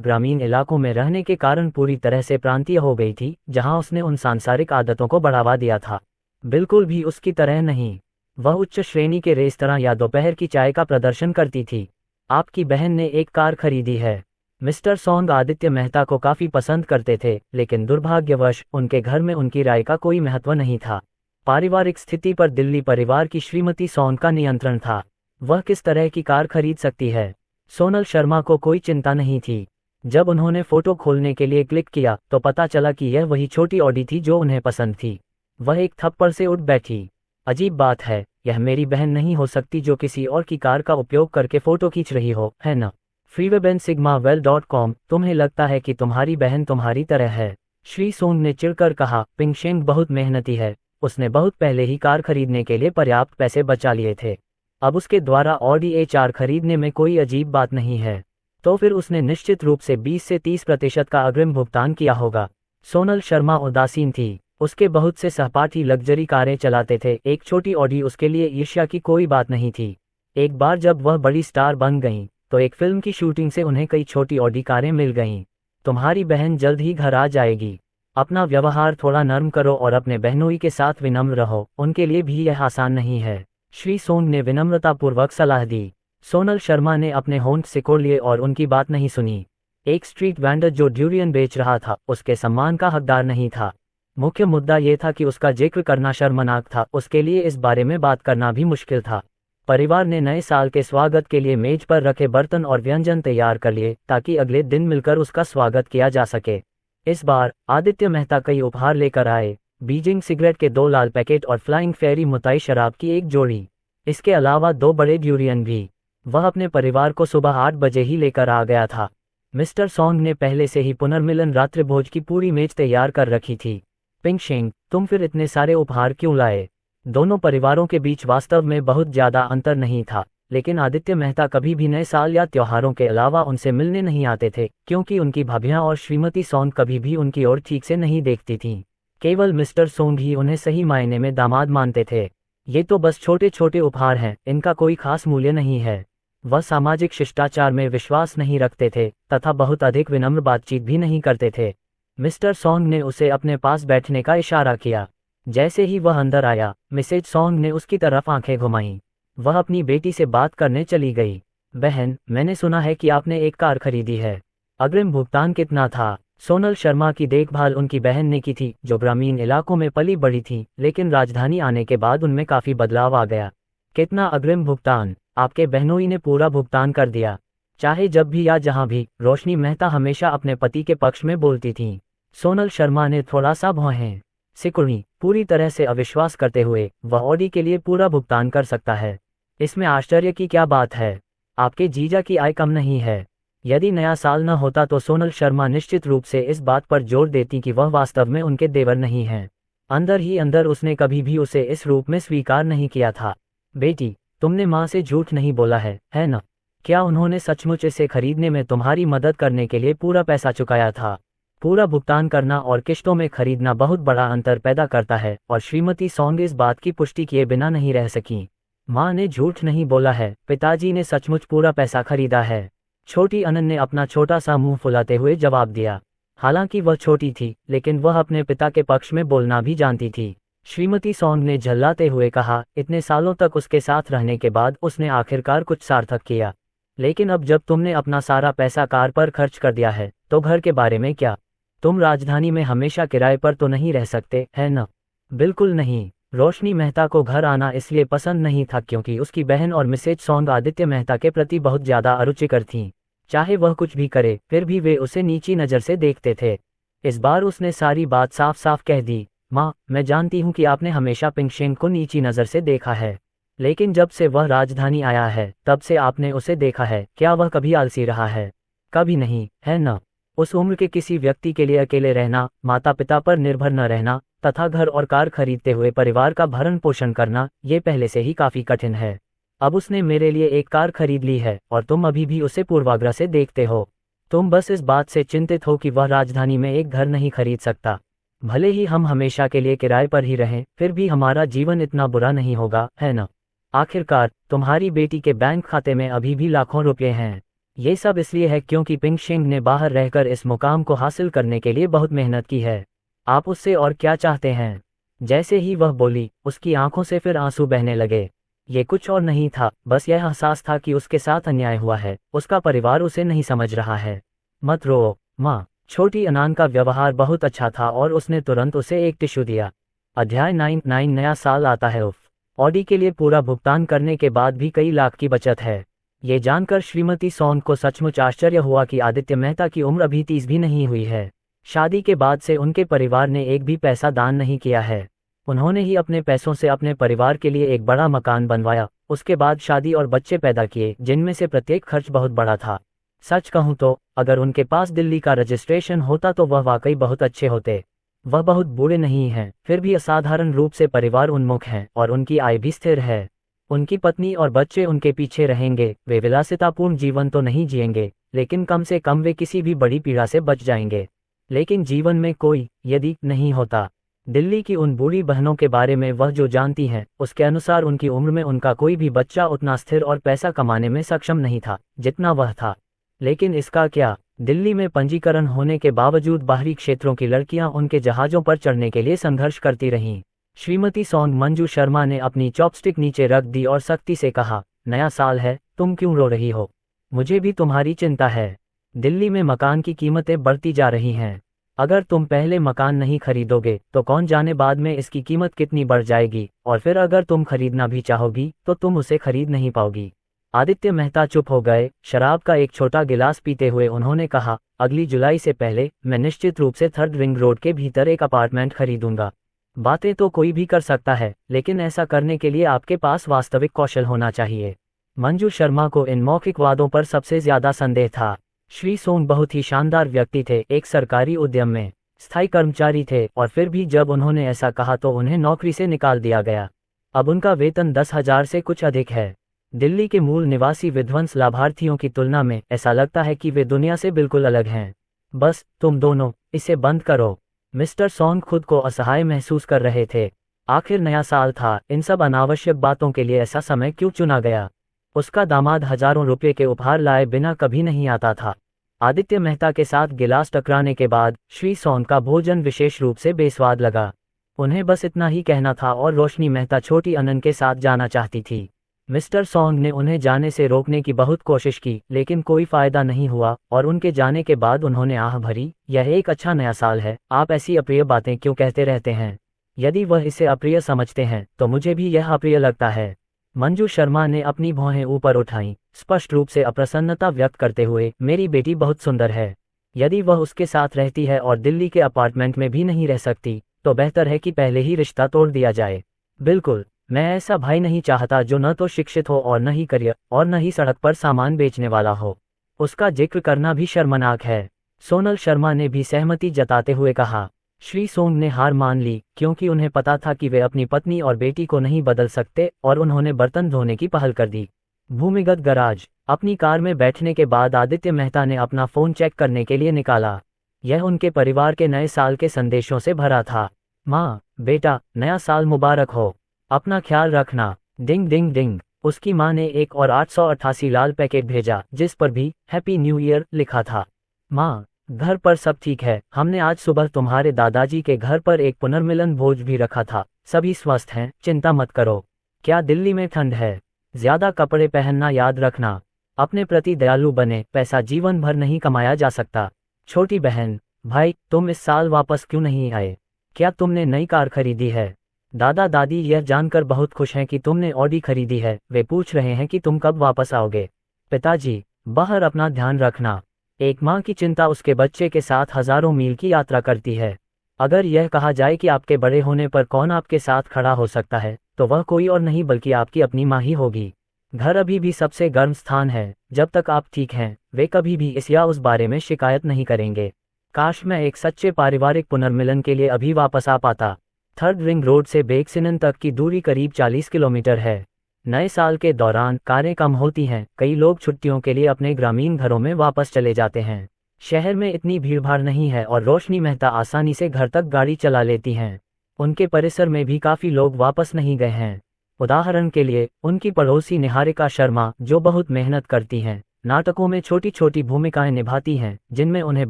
ग्रामीण इलाकों में रहने के कारण पूरी तरह से प्रांतीय हो गई थी, जहां उसने उन सांसारिक आदतों को बढ़ावा दिया था। बिल्कुल भी उसकी तरह नहीं। वह उच्च श्रेणी के रेस्तरां या दोपहर की चाय का प्रदर्शन करती थी। आपकी बहन ने एक कार खरीदी है। मिस्टर सौंग आदित्य मेहता को काफी पसंद करते थे, लेकिन दुर्भाग्यवश उनके घर में उनकी राय का कोई महत्व नहीं था। पारिवारिक स्थिति पर दिल्ली परिवार की श्रीमती सौंग का नियंत्रण था। वह किस तरह की कार खरीद सकती है? सोनल शर्मा को कोई चिंता नहीं थी। जब उन्होंने फोटो खोलने के लिए क्लिक किया तो पता चला कि यह वही छोटी ऑडी थी जो उन्हें पसंद थी। वह एक थप्पड़ से उठ बैठी। अजीब बात है, यह मेरी बहन नहीं हो सकती जो किसी और की कार का उपयोग करके फोटो खींच रही हो, है ना? freewebensigmawell.com। तुम्हें लगता है कि तुम्हारी बहन तुम्हारी तरह है? श्री सोंग ने चिढ़कर कहा। पिंगशेंग बहुत मेहनती है। उसने बहुत पहले ही कार खरीदने के लिए पर्याप्त पैसे बचा लिए थे। अब उसके द्वारा ऑडी HR खरीदने में कोई अजीब बात नहीं है। तो फिर उसने निश्चित रूप से 20 से 30% का अग्रिम भुगतान किया होगा। सोनल शर्मा उदासीन थी। उसके बहुत से सहपाठी लग्जरी कारें चलाते थे। एक छोटी ऑडी उसके लिए ईर्ष्या की कोई बात नहीं थी। एक बार जब वह बड़ी स्टार बन गईं, तो एक फिल्म की शूटिंग से उन्हें कई छोटी ऑडी कारें मिल गईं। तुम्हारी बहन जल्द ही घर आ जाएगी। अपना व्यवहार थोड़ा नर्म करो और अपने बहनोई के साथ विनम्र रहो। उनके लिए भी यह आसान नहीं है। श्री सोंग ने विनम्रतापूर्वक सलाह दी। सोनल शर्मा ने अपने होंठ सिकोड़ लिए और उनकी बात नहीं सुनी। एक स्ट्रीट वेंडर जो ड्यूरियन बेच रहा था उसके सम्मान का हकदार नहीं था। मुख्य मुद्दा यह था कि उसका जिक्र करना शर्मनाक था। उसके लिए इस बारे में बात करना भी मुश्किल था। परिवार ने नए साल के स्वागत के लिए मेज पर रखे बर्तन और व्यंजन तैयार कर लिए ताकि अगले दिन मिलकर उसका स्वागत किया जा सके। इस बार आदित्य मेहता कई उपहार लेकर आए। बीजिंग सिगरेट के 2 लाल पैकेट और फ्लाइंग फेरी मुताई शराब की एक जोड़ी। इसके अलावा 2 बड़े ड्यूरियन भी। वह अपने परिवार को सुबह 8 बजे ही लेकर आ गया था। मिस्टर सौंग ने पहले से ही पुनर्मिलन रात्रिभोज की पूरी मेज तैयार कर रखी थी। पिंगशेंग, तुम फिर इतने सारे उपहार क्यों लाए? दोनों परिवारों के बीच वास्तव में बहुत ज्यादा अंतर नहीं था, लेकिन आदित्य मेहता कभी भी नए साल या त्योहारों के अलावा उनसे मिलने नहीं आते थे, क्योंकि उनकी भाभियां और श्रीमती सोंग कभी भी उनकी ओर ठीक से नहीं देखती थीं। केवल मिस्टर सोंग ही उन्हें सही मायने में दामाद मानते थे। ये तो बस छोटे छोटे उपहार हैं, इनका कोई खास मूल्य नहीं है। वह सामाजिक शिष्टाचार में विश्वास नहीं रखते थे तथा बहुत अधिक विनम्र बातचीत भी नहीं करते थे। मिस्टर सोंग ने उसे अपने पास बैठने का इशारा किया। जैसे ही वह अंदर आया, मिसेज सोंग ने उसकी तरफ आंखें घुमाईं। वह अपनी बेटी से बात करने चली गई। बहन, मैंने सुना है कि आपने एक कार खरीदी है। अग्रिम भुगतान कितना था? सोनल शर्मा की देखभाल उनकी बहन ने की थी, जो ग्रामीण इलाकों में पली बढ़ी थी, लेकिन राजधानी आने के बाद उनमें काफी बदलाव आ गया। कितना अग्रिम भुगतान? आपके बहनोई ने पूरा भुगतान कर दिया। चाहे जब भी या जहां भी, रोशनी मेहता हमेशा अपने पति के पक्ष में बोलती थीं। सोनल शर्मा ने थोड़ा सा भौहें सिकुड़ी। पूरी तरह से अविश्वास करते हुए, वह ऑडी के लिए पूरा भुगतान कर सकता है। इसमें आश्चर्य की क्या बात है? आपके जीजा की आय कम नहीं है। यदि नया साल न होता तो सोनल शर्मा निश्चित रूप से इस बात पर जोर देती कि वह वास्तव में उनके देवर नहीं हैं। अंदर ही अंदर उसने कभी भी उसे इस रूप में स्वीकार नहीं किया था। बेटी, तुमने माँ से झूठ नहीं बोला है न? क्या उन्होंने सचमुच इसे खरीदने में तुम्हारी मदद करने के लिए पूरा पैसा चुकाया था? पूरा भुगतान करना और किश्तों में खरीदना बहुत बड़ा अंतर पैदा करता है, और श्रीमती सोंग इस बात की पुष्टि किए बिना नहीं रह सकीं। माँ ने झूठ नहीं बोला है, पिताजी ने सचमुच पूरा पैसा खरीदा है। छोटी अनन ने अपना छोटा सा मुंह फुलाते हुए जवाब दिया। हालांकि वह छोटी थी, लेकिन वह अपने पिता के पक्ष में बोलना भी जानती थी। श्रीमती सोंग ने झल्लाते हुए कहा, इतने सालों तक उसके साथ रहने के बाद उसने आखिरकार कुछ सार्थक किया। लेकिन अब जब तुमने अपना सारा पैसा कार पर खर्च कर दिया है, तो घर के बारे में क्या? तुम राजधानी में हमेशा किराए पर तो नहीं रह सकते, है न? बिल्कुल नहीं। रोशनी मेहता को घर आना इसलिए पसंद नहीं था क्योंकि उसकी बहन और मिसेज सोंग आदित्य मेहता के प्रति बहुत ज्यादा अरुचिकर थीं। चाहे वह कुछ भी करे, फिर भी वे उसे नीची नज़र से देखते थे। इस बार उसने सारी बात साफ साफ कह दी। माँ, मैं जानती हूँ कि आपने हमेशा पिंगशेंग को नीची नज़र से देखा है, लेकिन जब से वह राजधानी आया है, तब से आपने उसे देखा है। क्या वह कभी आलसी रहा है? कभी नहीं, है न? उस उम्र के किसी व्यक्ति के लिए अकेले रहना, माता पिता पर निर्भर न रहना तथा घर और कार खरीदते हुए परिवार का भरण पोषण करना, ये पहले से ही काफी कठिन है। अब उसने मेरे लिए एक कार खरीद ली है और तुम अभी भी उसे पूर्वाग्रह से देखते हो। तुम बस इस बात से चिंतित हो कि वह राजधानी में एक घर नहीं खरीद सकता। भले ही हम हमेशा के लिए किराए पर ही रहें, फिर भी हमारा जीवन इतना बुरा नहीं होगा, है न? आखिरकार तुम्हारी बेटी के बैंक खाते में अभी भी लाखों रुपए हैं। ये सब इसलिए है क्योंकि पिंगशेंग ने बाहर रहकर इस मुकाम को हासिल करने के लिए बहुत मेहनत की है। आप उससे और क्या चाहते हैं? जैसे ही वह बोली, उसकी आंखों से फिर आंसू बहने लगे। ये कुछ और नहीं था, बस यह एहसास था कि उसके साथ अन्याय हुआ है, उसका परिवार उसे नहीं समझ रहा है। मत रो माँ। छोटी अनान का व्यवहार बहुत अच्छा था और उसने तुरंत उसे एक टिश्यू दिया। अध्याय 9 नया साल आता है। उफ। ऑडी के लिए पूरा भुगतान करने के बाद भी कई लाख की बचत है। ये जानकर श्रीमती सोंग को सचमुच आश्चर्य हुआ कि आदित्य मेहता की उम्र अभी 30 भी नहीं हुई है। शादी के बाद से उनके परिवार ने एक भी पैसा दान नहीं किया है। उन्होंने ही अपने पैसों से अपने परिवार के लिए एक बड़ा मकान बनवाया, उसके बाद शादी और बच्चे पैदा किए, जिनमें से प्रत्येक खर्च बहुत बड़ा था। सच कहूँ तो अगर उनके पास दिल्ली का रजिस्ट्रेशन होता तो वह वाकई बहुत अच्छे होते। वह बहुत बूढ़े नहीं हैं, फिर भी असाधारण रूप से परिवार उन्मुख हैं और उनकी आय भी स्थिर है। उनकी पत्नी और बच्चे उनके पीछे रहेंगे। वे विलासितापूर्ण जीवन तो नहीं जिएंगे, लेकिन कम से कम वे किसी भी बड़ी पीड़ा से बच जाएंगे। लेकिन जीवन में कोई यदि नहीं होता। दिल्ली की उन बूढ़ी बहनों के बारे में वह जो जानती हैं, उसके अनुसार उनकी उम्र में उनका कोई भी बच्चा उतना स्थिर और पैसा कमाने में सक्षम नहीं था जितना वह था। लेकिन इसका क्या? दिल्ली में पंजीकरण होने के बावजूद बाहरी क्षेत्रों की लड़कियां उनके जहाजों पर चढ़ने के लिए संघर्ष करती रहीं। श्रीमती सोंग मंजू शर्मा ने अपनी चॉपस्टिक नीचे रख दी और सख्ती से कहा, नया साल है, तुम क्यों रो रही हो? मुझे भी तुम्हारी चिंता है। दिल्ली में मकान की कीमतें बढ़ती जा रही हैं। अगर तुम पहले मकान नहीं खरीदोगे तो कौन जाने बाद में इसकी कीमत कितनी बढ़ जाएगी, और फिर अगर तुम खरीदना भी चाहोगी तो तुम उसे खरीद नहीं पाओगी। आदित्य मेहता चुप हो गए। शराब का एक छोटा गिलास पीते हुए उन्होंने कहा, अगली जुलाई से पहले मैं निश्चित रूप से 3rd रिंग रोड के भीतर एक अपार्टमेंट खरीदूंगा। बातें तो कोई भी कर सकता है, लेकिन ऐसा करने के लिए आपके पास वास्तविक कौशल होना चाहिए। मंजू शर्मा को इन मौखिक वादों पर सबसे ज्यादा संदेह था। श्री सोंग बहुत ही शानदार व्यक्ति थे। एक सरकारी उद्यम में स्थायी कर्मचारी थे और फिर भी जब उन्होंने ऐसा कहा तो उन्हें नौकरी से निकाल दिया गया। अब उनका वेतन 10,000 से कुछ अधिक है। दिल्ली के मूल निवासी विध्वंस लाभार्थियों की तुलना में ऐसा लगता है कि वे दुनिया से बिल्कुल अलग हैं। बस तुम दोनों इसे बंद करो। मिस्टर सॉन्ग खुद को असहाय महसूस कर रहे थे। आखिर नया साल था, इन सब अनावश्यक बातों के लिए ऐसा समय क्यों चुना गया? उसका दामाद हजारों रुपये के उपहार लाए बिना कभी नहीं आता था। आदित्य मेहता के साथ गिलास टकराने के बाद श्री सॉन्ग का भोजन विशेष रूप से बेस्वाद लगा। उन्हें बस इतना ही कहना था और रोशनी मेहता छोटी अनन के साथ जाना चाहती थी। मिस्टर सॉन्ग ने उन्हें जाने से रोकने की बहुत कोशिश की, लेकिन कोई फायदा नहीं हुआ और उनके जाने के बाद उन्होंने आह भरी, यह एक अच्छा नया साल है, आप ऐसी अप्रिय बातें क्यों कहते रहते हैं? यदि वह इसे अप्रिय समझते हैं तो मुझे भी यह अप्रिय लगता है। मंजू शर्मा ने अपनी भौहें ऊपर उठाईं, स्पष्ट रूप से अप्रसन्नता व्यक्त करते हुए, मेरी बेटी बहुत सुंदर है। यदि वह उसके साथ रहती है और दिल्ली के अपार्टमेंट में भी नहीं रह सकती, तो बेहतर है कि पहले ही रिश्ता तोड़ दिया जाए। बिल्कुल, मैं ऐसा भाई नहीं चाहता जो न तो शिक्षित हो और न ही करियर और न ही सड़क पर सामान बेचने वाला हो। उसका जिक्र करना भी शर्मनाक है। सोनल शर्मा ने भी सहमति जताते हुए कहा। श्री सोंग ने हार मान ली, क्योंकि उन्हें पता था कि वे अपनी पत्नी और बेटी को नहीं बदल सकते, और उन्होंने बर्तन धोने की पहल कर दी। भूमिगत गराज। अपनी कार में बैठने के बाद आदित्य मेहता ने अपना फोन चेक करने के लिए निकाला। यह उनके परिवार के नए साल के संदेशों से भरा था। माँ, बेटा, नया साल मुबारक हो। अपना ख्याल रखना। डिंग डिंग डिंग। उसकी माँ ने एक और 888 लाल पैकेट भेजा, जिस पर भी हैप्पी न्यू ईयर लिखा था। माँ, घर पर सब ठीक है। हमने आज सुबह तुम्हारे दादाजी के घर पर एक पुनर्मिलन भोज भी रखा था। सभी स्वस्थ हैं, चिंता मत करो। क्या दिल्ली में ठंड है? ज्यादा कपड़े पहनना याद रखना। अपने प्रति दयालु बने, पैसा जीवन भर नहीं कमाया जा सकता। छोटी बहन, भाई, तुम इस साल वापस क्यों नहीं आए? क्या तुमने नई कार खरीदी है? दादा दादी यह जानकर बहुत खुश हैं कि तुमने ऑडी खरीदी है। वे पूछ रहे हैं कि तुम कब वापस आओगे। पिताजी, बाहर अपना ध्यान रखना। एक माँ की चिंता उसके बच्चे के साथ हजारों मील की यात्रा करती है। अगर यह कहा जाए कि आपके बड़े होने पर कौन आपके साथ खड़ा हो सकता है, तो वह कोई और नहीं बल्कि आपकी अपनी माँ ही होगी। घर अभी भी सबसे गर्म स्थान है। जब तक आप ठीक हैं, वे कभी भी इस या उस बारे में शिकायत नहीं करेंगे। काश मैं एक सच्चे पारिवारिक पुनर्मिलन के लिए अभी वापस आ पाता। थर्ड रिंग रोड से बेक्सिनन तक की दूरी करीब 40 किलोमीटर है। नए साल के दौरान कारें कम होती हैं, कई लोग छुट्टियों के लिए अपने ग्रामीण घरों में वापस चले जाते हैं। शहर में इतनी भीड़भाड़ नहीं है और रोशनी मेहता आसानी से घर तक गाड़ी चला लेती हैं। उनके परिसर में भी काफ़ी लोग वापस नहीं गए हैं। उदाहरण के लिए, उनकी पड़ोसी निहारिका शर्मा, जो बहुत मेहनत करती हैं, नाटकों में छोटी छोटी भूमिकाएं निभाती हैं, जिनमें उन्हें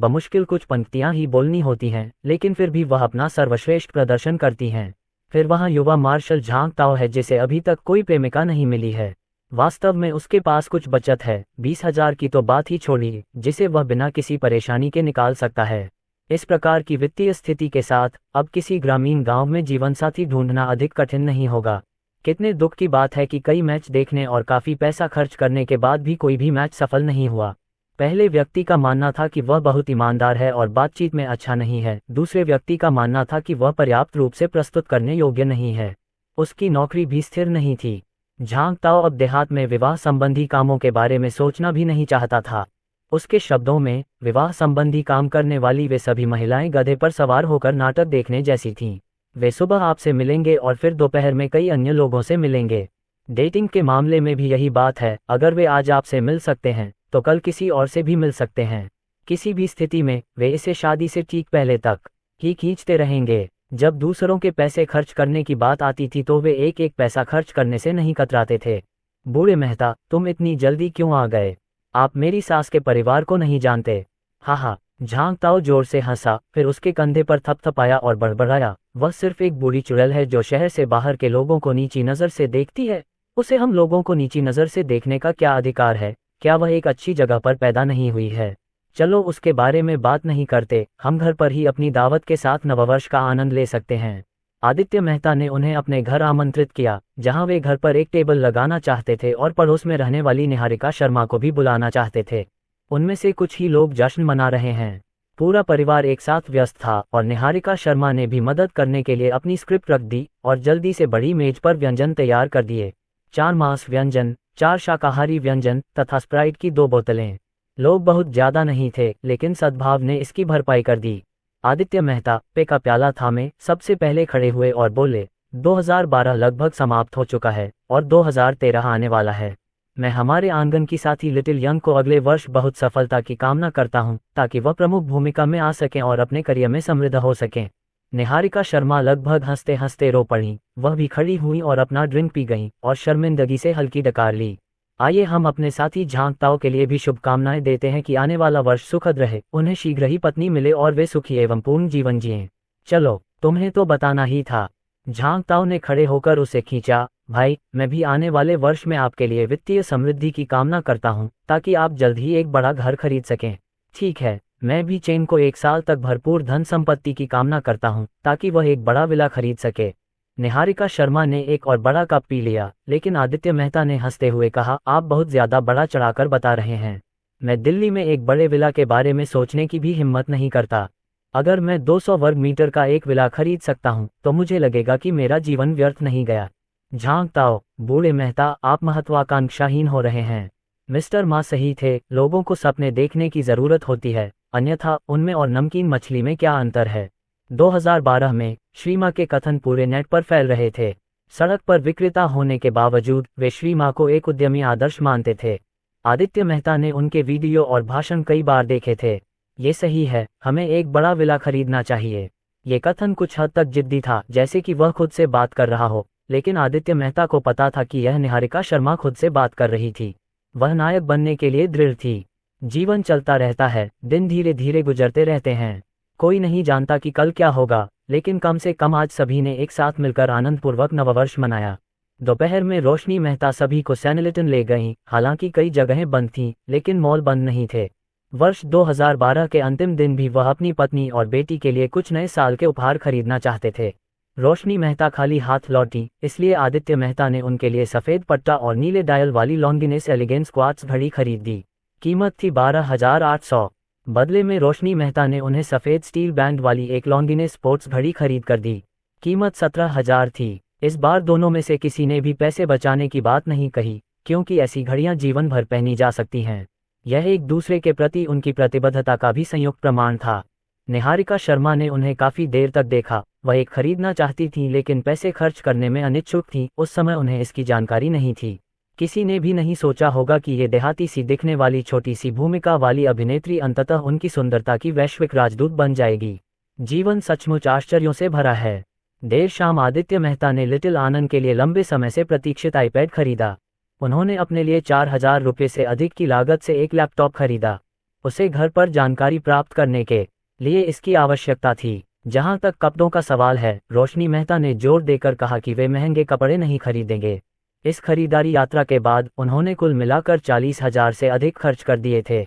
बमुश्किल कुछ पंक्तियां ही बोलनी होती हैं, लेकिन फिर भी वह अपना सर्वश्रेष्ठ प्रदर्शन करती हैं। फिर वहाँ युवा मार्शल झांग ताओ है, जिसे अभी तक कोई प्रेमिका नहीं मिली है। वास्तव में उसके पास कुछ बचत है, 20,000 की तो बात ही छोड़िए, जिसे वह बिना किसी परेशानी के निकाल सकता है। इस प्रकार की वित्तीय स्थिति के साथ अब किसी ग्रामीण गांव में जीवनसाथी ढूंढना अधिक कठिन नहीं होगा। कितने दुख की बात है कि कई मैच देखने और काफ़ी पैसा खर्च करने के बाद भी कोई भी मैच सफल नहीं हुआ। पहले व्यक्ति का मानना था कि वह बहुत ईमानदार है और बातचीत में अच्छा नहीं है। दूसरे व्यक्ति का मानना था कि वह पर्याप्त रूप से प्रस्तुत करने योग्य नहीं है। उसकी नौकरी भी स्थिर नहीं थी। झांग ताओ अब देहात में विवाह संबंधी कामों के बारे में सोचना भी नहीं चाहता था। उसके शब्दों में, विवाह संबंधी काम करने वाली वे सभी महिलाएं गधे पर सवार होकर नाटक देखने जैसी थीं। वे सुबह आपसे मिलेंगे और फिर दोपहर में कई अन्य लोगों से मिलेंगे। डेटिंग के मामले में भी यही बात है। अगर वे आज आपसे मिल सकते हैं, तो कल किसी और से भी मिल सकते हैं। किसी भी स्थिति में वे इसे शादी से ठीक पहले तक ही खींचते रहेंगे। जब दूसरों के पैसे खर्च करने की बात आती थी तो वे एक एक पैसा खर्च करने से नहीं कतराते थे। बूढ़े मेहता, तुम इतनी जल्दी क्यों आ गए? आप मेरी सास के परिवार को नहीं जानते। हा, झांग ताओ जोर से हंसा, फिर उसके कंधे पर थपथपाया और बड़बड़ाया, वह सिर्फ एक बूढ़ी चुड़ैल है जो शहर से बाहर के लोगों को नीची नज़र से देखती है। उसे हम लोगों को नीची नज़र से देखने का क्या अधिकार है? क्या वह एक अच्छी जगह पर पैदा नहीं हुई है? चलो उसके बारे में बात नहीं करते, हम घर पर ही अपनी दावत के साथ नववर्ष का आनंद ले सकते हैं। आदित्य मेहता ने उन्हें अपने घर आमंत्रित किया, जहां वे घर पर एक टेबल लगाना चाहते थे और पड़ोस में रहने वाली निहारिका शर्मा को भी बुलाना चाहते थे। उनमें से कुछ ही लोग जश्न मना रहे हैं। पूरा परिवार एक साथ व्यस्त था और निहारिका शर्मा ने भी मदद करने के लिए अपनी स्क्रिप्ट रख दी और जल्दी से बड़ी मेज पर व्यंजन तैयार कर दिए। 4 मांस व्यंजन, 4 शाकाहारी व्यंजन तथा स्प्राइट की 2 बोतलें। लोग बहुत ज्यादा नहीं थे, लेकिन सद्भाव ने इसकी भरपाई कर दी। आदित्य मेहता पे का प्याला थामे सबसे पहले खड़े हुए और बोले, 2012 लगभग समाप्त हो चुका है और 2013 आने वाला है। मैं हमारे आंगन की साथी लिटिल यंग को अगले वर्ष बहुत सफलता की कामना करता हूं, ताकि वह प्रमुख भूमिका में आ सकें और अपने करियर में समृद्ध हो सकें। निहारिका शर्मा लगभग हंसते हंसते रो पड़ी। वह भी खड़ी हुई और अपना ड्रिंक पी गईं और शर्मिंदगी से हल्की डकार ली। आइए हम अपने साथी झांग ताओ के लिए भी शुभकामनाएं देते हैं कि आने वाला वर्ष सुखद रहे, उन्हें शीघ्र ही पत्नी मिले और वे सुखी एवं पूर्ण जीवन जिएं। चलो, तुम्हें तो बताना ही था। झांग ताओ ने खड़े होकर उसे खींचा। भाई, मैं भी आने वाले वर्ष में आपके लिए वित्तीय समृद्धि की कामना करता हूं, ताकि आप जल्द ही एक बड़ा घर खरीद सकें। ठीक है, मैं भी चेन को 1 साल तक भरपूर धन संपत्ति की कामना करता हूं, ताकि वह एक बड़ा विला खरीद सके। निहारिका शर्मा ने एक और बड़ा कप पी लिया, लेकिन आदित्य मेहता ने हंसते हुए कहा, आप बहुत ज्यादा बड़ा चढ़ाकर बता रहे हैं। मैं दिल्ली में एक बड़े विला के बारे में सोचने की भी हिम्मत नहीं करता। अगर मैं 200 वर्ग मीटर का एक विला खरीद सकता हूं, तो मुझे लगेगा कि मेरा जीवन व्यर्थ नहीं गया। झांग ताओ, बूढ़े मेहता, आप महत्वाकांक्षाहीन हो रहे हैं। मिस्टर मा सही थे, लोगों को सपने देखने की जरूरत होती है, अन्यथा उनमें और नमकीन मछली में क्या अंतर है। 2012 में श्री मा के कथन पूरे नेट पर फैल रहे थे। सड़क पर विक्रेता होने के बावजूद वे श्री मा को एक उद्यमी आदर्श मानते थे। आदित्य मेहता ने उनके वीडियो और भाषण कई बार देखे थे। ये सही है, हमें एक बड़ा विला खरीदना चाहिए। ये कथन कुछ हद तक जिद्दी था, जैसे कि वह खुद से बात कर रहा हो, लेकिन आदित्य मेहता को पता था कि यह निहारिका शर्मा खुद से बात कर रही थी। वह नायक बनने के लिए दृढ़ थी। जीवन चलता रहता है, दिन धीरे धीरे गुजरते रहते हैं। कोई नहीं जानता कि कल क्या होगा, लेकिन कम से कम आज सभी ने एक साथ मिलकर आनंदपूर्वक नववर्ष मनाया। दोपहर में रोशनी मेहता सभी को सैनलिटन ले गईं। हालांकि कई जगहें बंद थीं, लेकिन मॉल बंद नहीं थे। वर्ष 2012 के अंतिम दिन भी वह अपनी पत्नी और बेटी के लिए कुछ नए साल के उपहार खरीदना चाहते थे। रोशनी मेहता खाली हाथ लौटी, इसलिए आदित्य मेहता ने उनके लिए सफ़ेद पट्टा और नीले डायल वाली लॉन्गिनेस एलिगेंस क्वार्ट्ज घड़ी खरीद दी। कीमत थी 12,800। बदले में रोशनी मेहता ने उन्हें सफ़ेद स्टील बैंड वाली एक लॉन्गिनेस स्पोर्ट्स घड़ी खरीद कर दी। कीमत 17,000 थी। इस बार दोनों में से किसी ने भी पैसे बचाने की बात नहीं कही, क्योंकि ऐसी घड़ियां जीवन भर पहनी जा सकती हैं। यह एक दूसरे के प्रति उनकी प्रतिबद्धता का भी संयुक्त प्रमाण था। निहारिका शर्मा ने उन्हें काफी देर तक देखा। वह एक खरीदना चाहती थीं, लेकिन पैसे खर्च करने में अनिच्छुक थीं। उस समय उन्हें इसकी जानकारी नहीं थी। किसी ने भी नहीं सोचा होगा कि ये देहाती सी दिखने वाली छोटी सी भूमिका वाली अभिनेत्री अंततः उनकी सुंदरता की वैश्विक राजदूत बन जाएगी। जीवन सचमुच आश्चर्यों से भरा है। देर शाम आदित्य मेहता ने लिटिल आनंद के लिए लंबे समय से प्रतीक्षित आईपैड खरीदा। उन्होंने अपने लिए 4,000 रुपये से अधिक की लागत से एक लैपटॉप खरीदा। उसे घर पर जानकारी प्राप्त करने के लिए इसकी आवश्यकता थी। जहां तक कपड़ों का सवाल है, रोशनी मेहता ने जोर देकर कहा कि वे महंगे कपड़े नहीं खरीदेंगे। इस खरीदारी यात्रा के बाद उन्होंने कुल मिलाकर 40,000 से अधिक खर्च कर दिए थे।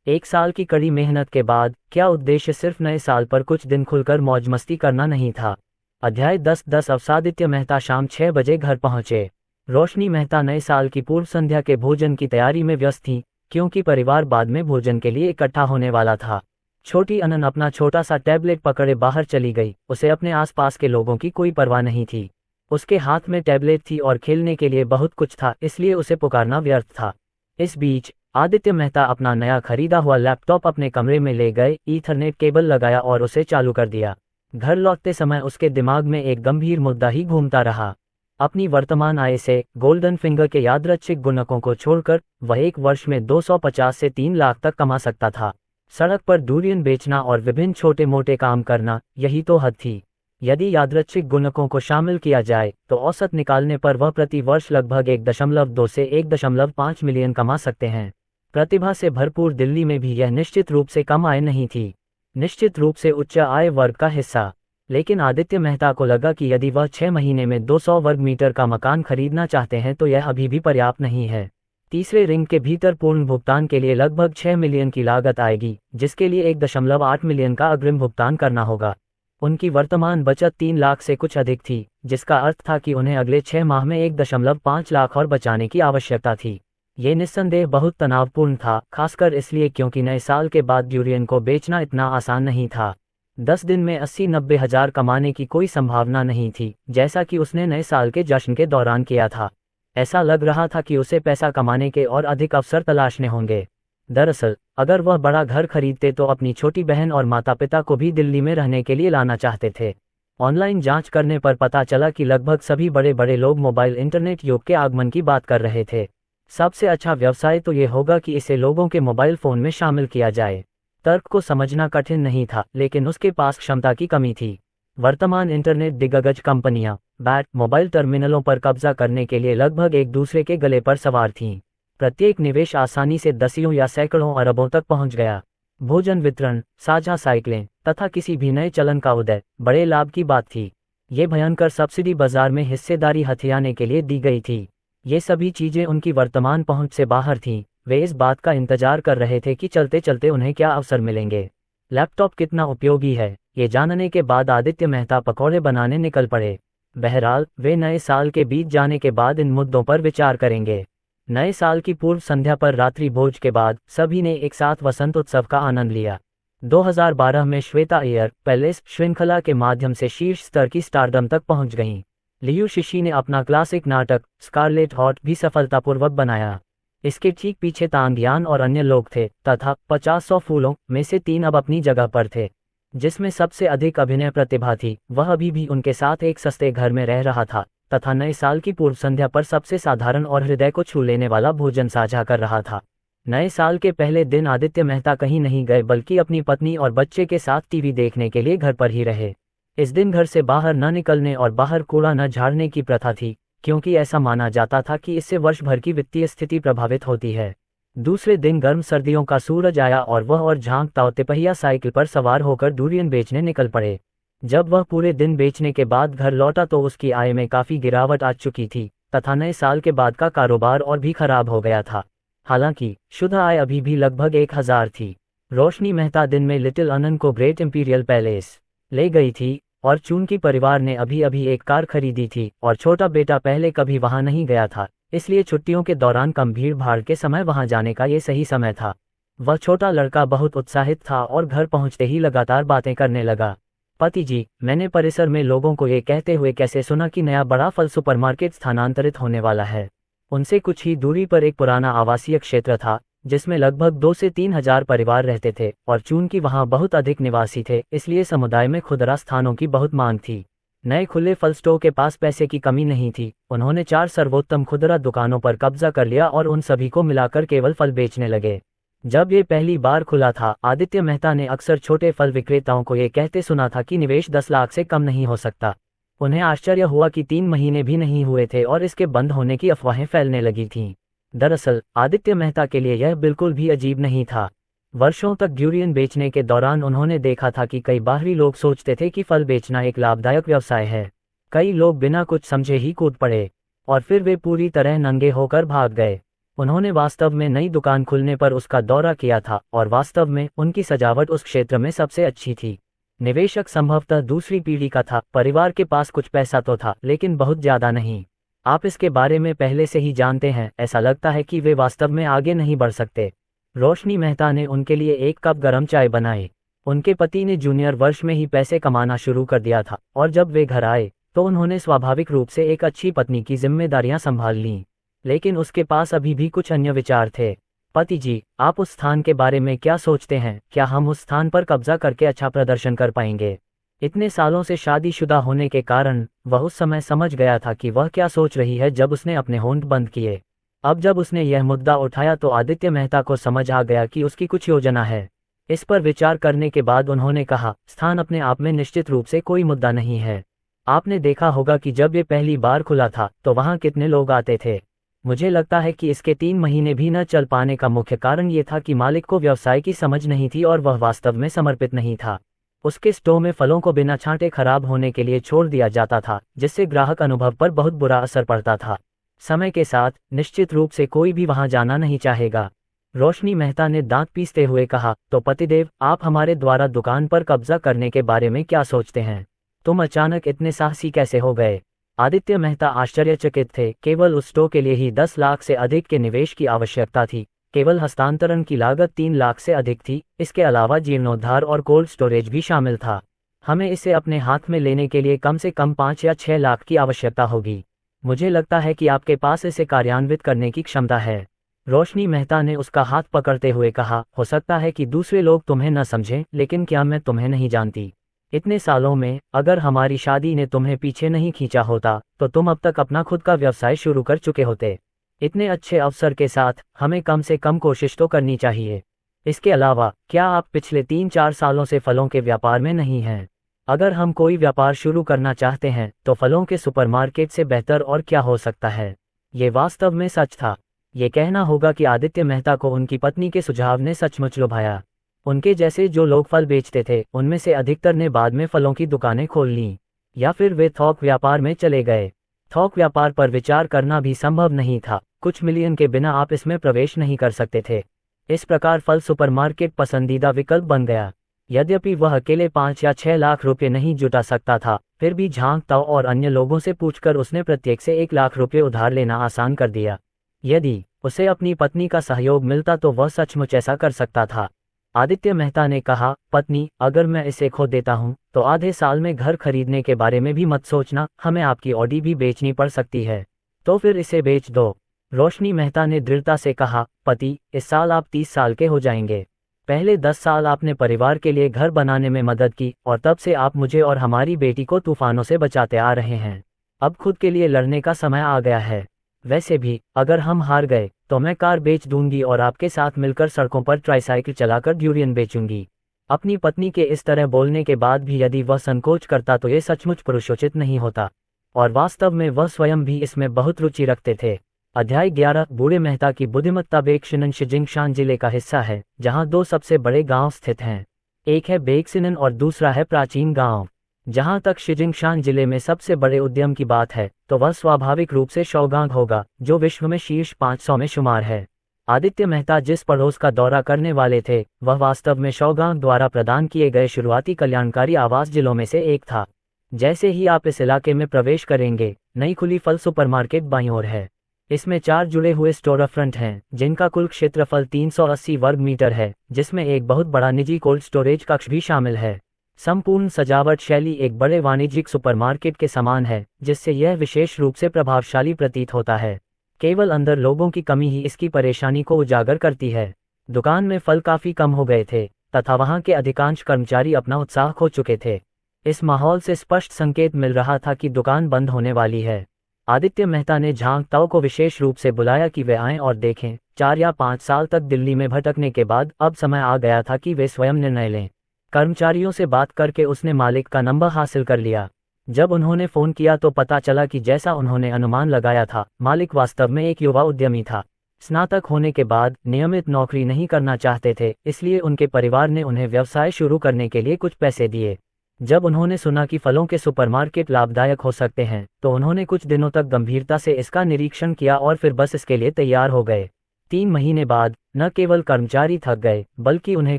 1 साल की कड़ी मेहनत के बाद क्या उद्देश्य सिर्फ नए साल पर कुछ दिन खुलकर मौज मस्ती करना नहीं था। अध्याय 10 अवसादित्य मेहता शाम 6 बजे घर पहुंचे। रोशनी मेहता नए साल की पूर्व संध्या के भोजन की तैयारी में व्यस्त थी, क्योंकि परिवार बाद में भोजन के लिए इकट्ठा होने वाला था। छोटी अनन अपना छोटा सा टैबलेट पकड़े बाहर चली गई। उसे अपने आसपास के लोगों की कोई परवाह नहीं थी। उसके हाथ में टैबलेट थी और खेलने के लिए बहुत कुछ था, इसलिए उसे पुकारना व्यर्थ था। इस बीच आदित्य मेहता अपना नया खरीदा हुआ लैपटॉप अपने कमरे में ले गए, ईथरनेट केबल लगाया और उसे चालू कर दिया। घर लौटते समय उसके दिमाग में एक गंभीर मुद्दा ही घूमता रहा। अपनी वर्तमान आय से गोल्डन फिंगर के यादृच्छिक गुणकों को छोड़कर वह एक वर्ष में 250 से 3 लाख तक कमा सकता था। सड़क पर डूरियन बेचना और विभिन्न छोटे मोटे काम करना, यही तो हद थी। यदि यादृच्छिक गुणकों को शामिल किया जाए तो औसत निकालने पर वह प्रति वर्ष लगभग 1.2 से 1.5 मिलियन कमा सकते हैं। प्रतिभा से भरपूर दिल्ली में भी यह निश्चित रूप से कम आय नहीं थी, निश्चित रूप से उच्च आय वर्ग का हिस्सा। लेकिन आदित्य मेहता को लगा कि यदि वह 6 महीने में 200 वर्ग मीटर का मकान खरीदना चाहते हैं तो यह अभी भी पर्याप्त नहीं है। तीसरे रिंग के भीतर पूर्ण भुगतान के लिए लगभग 6 मिलियन की लागत आएगी, जिसके लिए 1.8 मिलियन का अग्रिम भुगतान करना होगा। उनकी वर्तमान बचत 3 लाख से कुछ अधिक थी, जिसका अर्थ था कि उन्हें अगले 6 माह में 1.5 लाख और बचाने की आवश्यकता थी। ये निस्संदेह बहुत तनावपूर्ण था, खासकर इसलिए क्योंकि नए साल के बाद ड्यूरियन को बेचना इतना आसान नहीं था। 10 दिन में 80-90 हज़ार कमाने की कोई संभावना नहीं थी, जैसा कि उसने नए साल के जश्न के दौरान किया था। ऐसा लग रहा था कि उसे पैसा कमाने के और अधिक अवसर तलाशने होंगे। दरअसल अगर वह बड़ा घर खरीदते तो अपनी छोटी बहन और माता पिता को भी दिल्ली में रहने के लिए लाना चाहते थे। ऑनलाइन जांच करने पर पता चला कि लगभग सभी बड़े बड़े लोग मोबाइल इंटरनेट युग के आगमन की बात कर रहे थे। सबसे अच्छा व्यवसाय तो ये होगा कि इसे लोगों के मोबाइल फोन में शामिल किया जाए। तर्क को समझना कठिन नहीं था, लेकिन उसके पास क्षमता की कमी थी। वर्तमान इंटरनेट दिग्गज कंपनियां बैट मोबाइल टर्मिनलों पर कब्जा करने के लिए लगभग एक दूसरे के गले पर सवार थीं। प्रत्येक निवेश आसानी से दसियों या सैकड़ों अरबों तक पहुंच गया। भोजन वितरण, साझा साइकिलें तथा किसी भी नए चलन का उदय बड़े लाभ की बात थी। ये भयंकर सब्सिडी बाजार में हिस्सेदारी हथियाने के लिए दी गई थी। ये सभी चीजें उनकी वर्तमान पहुंच से बाहर थीं। वे इस बात का इंतजार कर रहे थे कि चलते चलते उन्हें क्या अवसर मिलेंगे। लैपटॉप कितना उपयोगी है, ये जानने के बाद आदित्य मेहता पकौड़े बनाने निकल पड़े। बहरहाल वे नए साल के बीत जाने के बाद इन मुद्दों पर विचार करेंगे। नए साल की पूर्व संध्या पर रात्रि भोज के बाद सभी ने एक साथ वसंत उत्सव का आनंद लिया। 2012 में श्वेता अय्यर पैलेस श्रृंखला के माध्यम से शीर्ष स्तर की स्टारडम तक पहुंच गईं। लियू शिशी ने अपना क्लासिक नाटक स्कारलेट हॉट भी सफलतापूर्वक बनाया। इसके ठीक पीछे तांग्यान और अन्य लोग थे तथा 50-100 फूलों में से 3 अब अपनी जगह पर थे। जिसमें सबसे अधिक अभिनय प्रतिभा थी वह अभी भी उनके साथ एक सस्ते घर में रह रहा था तथा नए साल की पूर्व संध्या पर सबसे साधारण और हृदय को छू लेने वाला भोजन साझा कर रहा था। नए साल के पहले दिन आदित्य मेहता कहीं नहीं गए बल्कि अपनी पत्नी और बच्चे के साथ टीवी देखने के लिए घर पर ही रहे। इस दिन घर से बाहर न निकलने और बाहर कूड़ा न झाड़ने की प्रथा थी, क्योंकि ऐसा माना जाता था कि इससे वर्ष भर की वित्तीय स्थिति प्रभावित होती है। दूसरे दिन गर्म सर्दियों का सूरज आया और वह और झांग ताऊ तिपहिया साइकिल पर सवार होकर डुरियन बेचने निकल पड़े। जब वह पूरे दिन बेचने के बाद घर लौटा तो उसकी आय में काफी गिरावट आ चुकी थी तथा नए साल के बाद का कारोबार और भी खराब हो गया था। हालांकि शुद्ध आय अभी भी लगभग 1000 थी। रोशनी मेहता दिन में लिटिल अनन को ग्रेट इंपीरियल पैलेस ले गई थी और चूंकि परिवार ने अभी अभी एक कार खरीदी थी और छोटा बेटा पहले कभी वहां नहीं गया था, इसलिए छुट्टियों के दौरान कम भीड़ भाड़ के समय वहां जाने का ये सही समय था। वह छोटा लड़का बहुत उत्साहित था और घर पहुंचते ही लगातार बातें करने लगा। पति जी, मैंने परिसर में लोगों को ये कहते हुए कैसे सुना कि नया बड़ा फल सुपरमार्केट स्थानांतरित होने वाला है। उनसे कुछ ही दूरी पर एक पुराना आवासीय क्षेत्र था जिसमें लगभग 2 से 3 हजार परिवार रहते थे और चूंकि वहां बहुत अधिक निवासी थे इसलिए समुदाय में खुदरा स्थानों की बहुत मांग थी। नए खुले फल स्टोर के पास पैसे की कमी नहीं थी। उन्होंने 4 सर्वोत्तम खुदरा दुकानों पर कब्जा कर लिया और उन सभी को मिलाकर केवल फल बेचने लगे। जब ये पहली बार खुला था, आदित्य मेहता ने अक्सर छोटे फल विक्रेताओं को ये कहते सुना था कि निवेश 10 लाख से कम नहीं हो सकता। उन्हें आश्चर्य हुआ कि 3 महीने भी नहीं हुए थे और इसके बंद होने की अफवाहें फैलने लगी थीं। दरअसल आदित्य मेहता के लिए यह बिल्कुल भी अजीब नहीं था। वर्षों तक ड्यूरियन बेचने के दौरान उन्होंने देखा था कि कई बाहरी लोग सोचते थे कि फल बेचना एक लाभदायक व्यवसाय है। कई लोग बिना कुछ समझे ही कूद पड़े और फिर वे पूरी तरह नंगे होकर भाग गए। उन्होंने वास्तव में नई दुकान खुलने पर उसका दौरा किया था और वास्तव में उनकी सजावट उस क्षेत्र में सबसे अच्छी थी। निवेशक संभवतः दूसरी पीढ़ी का था। परिवार के पास कुछ पैसा तो था लेकिन बहुत ज्यादा नहीं। आप इसके बारे में पहले से ही जानते हैं। ऐसा लगता है कि वे वास्तव में आगे नहीं बढ़ सकते। रोशनी मेहता ने उनके लिए 1 कप गर्म चाय बनाई। उनके पति ने जूनियर वर्ष में ही पैसे कमाना शुरू कर दिया था और जब वे घर आए तो उन्होंने स्वाभाविक रूप से एक अच्छी पत्नी की जिम्मेदारियां संभाल लीं। लेकिन उसके पास अभी भी कुछ अन्य विचार थे। पति जी, आप उस स्थान के बारे में क्या सोचते हैं? क्या हम उस स्थान पर कब्जा करके अच्छा प्रदर्शन कर पाएंगे? इतने सालों से शादीशुदा होने के कारण वह उस समय समझ गया था कि वह क्या सोच रही है जब उसने अपने होंठ बंद किए। अब जब उसने यह मुद्दा उठाया तो आदित्य मेहता को समझ आ गया कि उसकी कुछ योजना है। इस पर विचार करने के बाद उन्होंने कहा, स्थान अपने आप में निश्चित रूप से कोई मुद्दा नहीं है। आपने देखा होगा कि जब ये पहली बार खुला था तो वहां कितने लोग आते थे। मुझे लगता है कि इसके 3 महीने भी न चल पाने का मुख्य कारण ये था कि मालिक को व्यवसाय की समझ नहीं थी और वह वास्तव में समर्पित नहीं था। उसके स्टोर में फलों को बिना छांटे खराब होने के लिए छोड़ दिया जाता था, जिससे ग्राहक अनुभव पर बहुत बुरा असर पड़ता था। समय के साथ निश्चित रूप से कोई भी वहां जाना नहीं चाहेगा। रोशनी मेहता ने दांत पीसते हुए कहा, तो पतिदेव, आप हमारे द्वारा दुकान पर कब्जा करने के बारे में क्या सोचते हैं? तुम अचानक इतने साहसी कैसे हो गए? आदित्य मेहता आश्चर्यचकित थे। केवल उस स्टोर के लिए ही 10 लाख से अधिक के निवेश की आवश्यकता थी। केवल हस्तांतरण की लागत 3 लाख से अधिक थी। इसके अलावा जीर्णोद्धार और कोल्ड स्टोरेज भी शामिल था। हमें इसे अपने हाथ में लेने के लिए कम से कम 5 या 6 लाख की आवश्यकता होगी। मुझे लगता है कि आपके पास इसे कार्यान्वित करने की क्षमता है। रोशनी मेहता ने उसका हाथ पकड़ते हुए कहा, हो सकता है कि दूसरे लोग तुम्हें न समझें, लेकिन क्या मैं तुम्हें नहीं जानती? इतने सालों में अगर हमारी शादी ने तुम्हें पीछे नहीं खींचा होता तो तुम अब तक अपना खुद का व्यवसाय शुरू कर चुके होते। इतने अच्छे अवसर के साथ हमें कम से कम कोशिश तो करनी चाहिए। इसके अलावा क्या आप पिछले 3-4 सालों से फलों के व्यापार में नहीं हैं? अगर हम कोई व्यापार शुरू करना चाहते हैं तो फलों के सुपरमार्केट से बेहतर और क्या हो सकता है। ये वास्तव में सच था। ये कहना होगा कि आदित्य मेहता को उनकी पत्नी के सुझाव ने सचमुच लुभाया। उनके जैसे जो लोग फल बेचते थे उनमें से अधिकतर ने बाद में फलों की दुकानें खोल लीं, या फिर वे थोक व्यापार में चले गए। थोक व्यापार पर विचार करना भी संभव नहीं था, कुछ मिलियन के बिना आप इसमें प्रवेश नहीं कर सकते थे। इस प्रकार फल सुपरमार्केट पसंदीदा विकल्प बन गया। यद्यपि वह अकेले 5 या 6 लाख रुपये नहीं जुटा सकता था, फिर भी झांग ताओ और अन्य लोगों से पूछकर उसने प्रत्येक से 1 लाख रुपये उधार लेना आसान कर दिया। यदि उसे अपनी पत्नी का सहयोग मिलता तो वह सचमुच ऐसा कर सकता था। आदित्य मेहता ने कहा, पत्नी, अगर मैं इसे खो देता हूँ तो आधे साल में घर खरीदने के बारे में भी मत सोचना, हमें आपकी ऑडी भी बेचनी पड़ सकती है। तो फिर इसे बेच दो। रोशनी मेहता ने दृढ़ता से कहा, पति, इस साल आप 30 साल के हो जाएंगे। पहले 10 साल आपने परिवार के लिए घर बनाने में मदद की और तब से आप मुझे और हमारी बेटी को तूफानों से बचाते आ रहे हैं। अब खुद के लिए लड़ने का समय आ गया है। वैसे भी अगर हम हार गए तो मैं कार बेच दूंगी और आपके साथ मिलकर सड़कों पर ट्राइसाइकिल चलाकर ड्यूरियन बेचूंगी। अपनी पत्नी के इस तरह बोलने के बाद भी यदि वह संकोच करता तो ये सचमुच पुरुषोचित नहीं होता, और वास्तव में वह स्वयं भी इसमें बहुत रुचि रखते थे। अध्याय 11। बूढ़े मेहता की बुद्धिमत्ता। बेक्सिनन शिजिंगशान जिले का हिस्सा है जहां 2 सबसे बड़े गांव स्थित हैं। एक है बेक्सिनन और दूसरा है प्राचीन गांव। जहां तक शिजिंगशान जिले में सबसे बड़े उद्यम की बात है तो वह स्वाभाविक रूप से शौगांग होगा, जो विश्व में शीर्ष 500 में शुमार है। आदित्य मेहता जिस पड़ोस का दौरा करने वाले थे वह वास्तव में शौगांग द्वारा प्रदान किए गए शुरुआती कल्याणकारी आवास जिलों में से एक था। जैसे ही आप इस इलाके में प्रवेश करेंगे, नई खुली फल सुपरमार्केट बाईं ओर है। इसमें 4 जुड़े हुए स्टोरफ्रंट हैं जिनका कुल क्षेत्रफल 380 वर्ग मीटर है, जिसमें एक बहुत बड़ा निजी कोल्ड स्टोरेज कक्ष भी शामिल है। संपूर्ण सजावट शैली एक बड़े वाणिज्यिक सुपरमार्केट के समान है, जिससे यह विशेष रूप से प्रभावशाली प्रतीत होता है। केवल अंदर लोगों की कमी ही इसकी परेशानी को उजागर करती है। दुकान में फल काफी कम हो गए थे तथा वहां के अधिकांश कर्मचारी अपना उत्साह खो चुके थे। इस माहौल से स्पष्ट संकेत मिल रहा था कि दुकान बंद होने वाली है। आदित्य मेहता ने झांग ताओ को विशेष रूप से बुलाया कि वे आएं और देखें। 4 या 5 साल तक दिल्ली में भटकने के बाद अब समय आ गया था कि वे स्वयं निर्णय लें। कर्मचारियों से बात करके उसने मालिक का नंबर हासिल कर लिया। जब उन्होंने फ़ोन किया तो पता चला कि जैसा उन्होंने अनुमान लगाया था, मालिक वास्तव में एक युवा उद्यमी था। स्नातक होने के बाद नियमित नौकरी नहीं करना चाहते थे, इसलिए उनके परिवार ने उन्हें व्यवसाय शुरू करने के लिए कुछ पैसे दिए। जब उन्होंने सुना कि फलों के सुपरमार्केट लाभदायक हो सकते हैं तो उन्होंने कुछ दिनों तक गंभीरता से इसका निरीक्षण किया और फिर बस इसके लिए तैयार हो गए। 3 महीने बाद न केवल कर्मचारी थक गए बल्कि उन्हें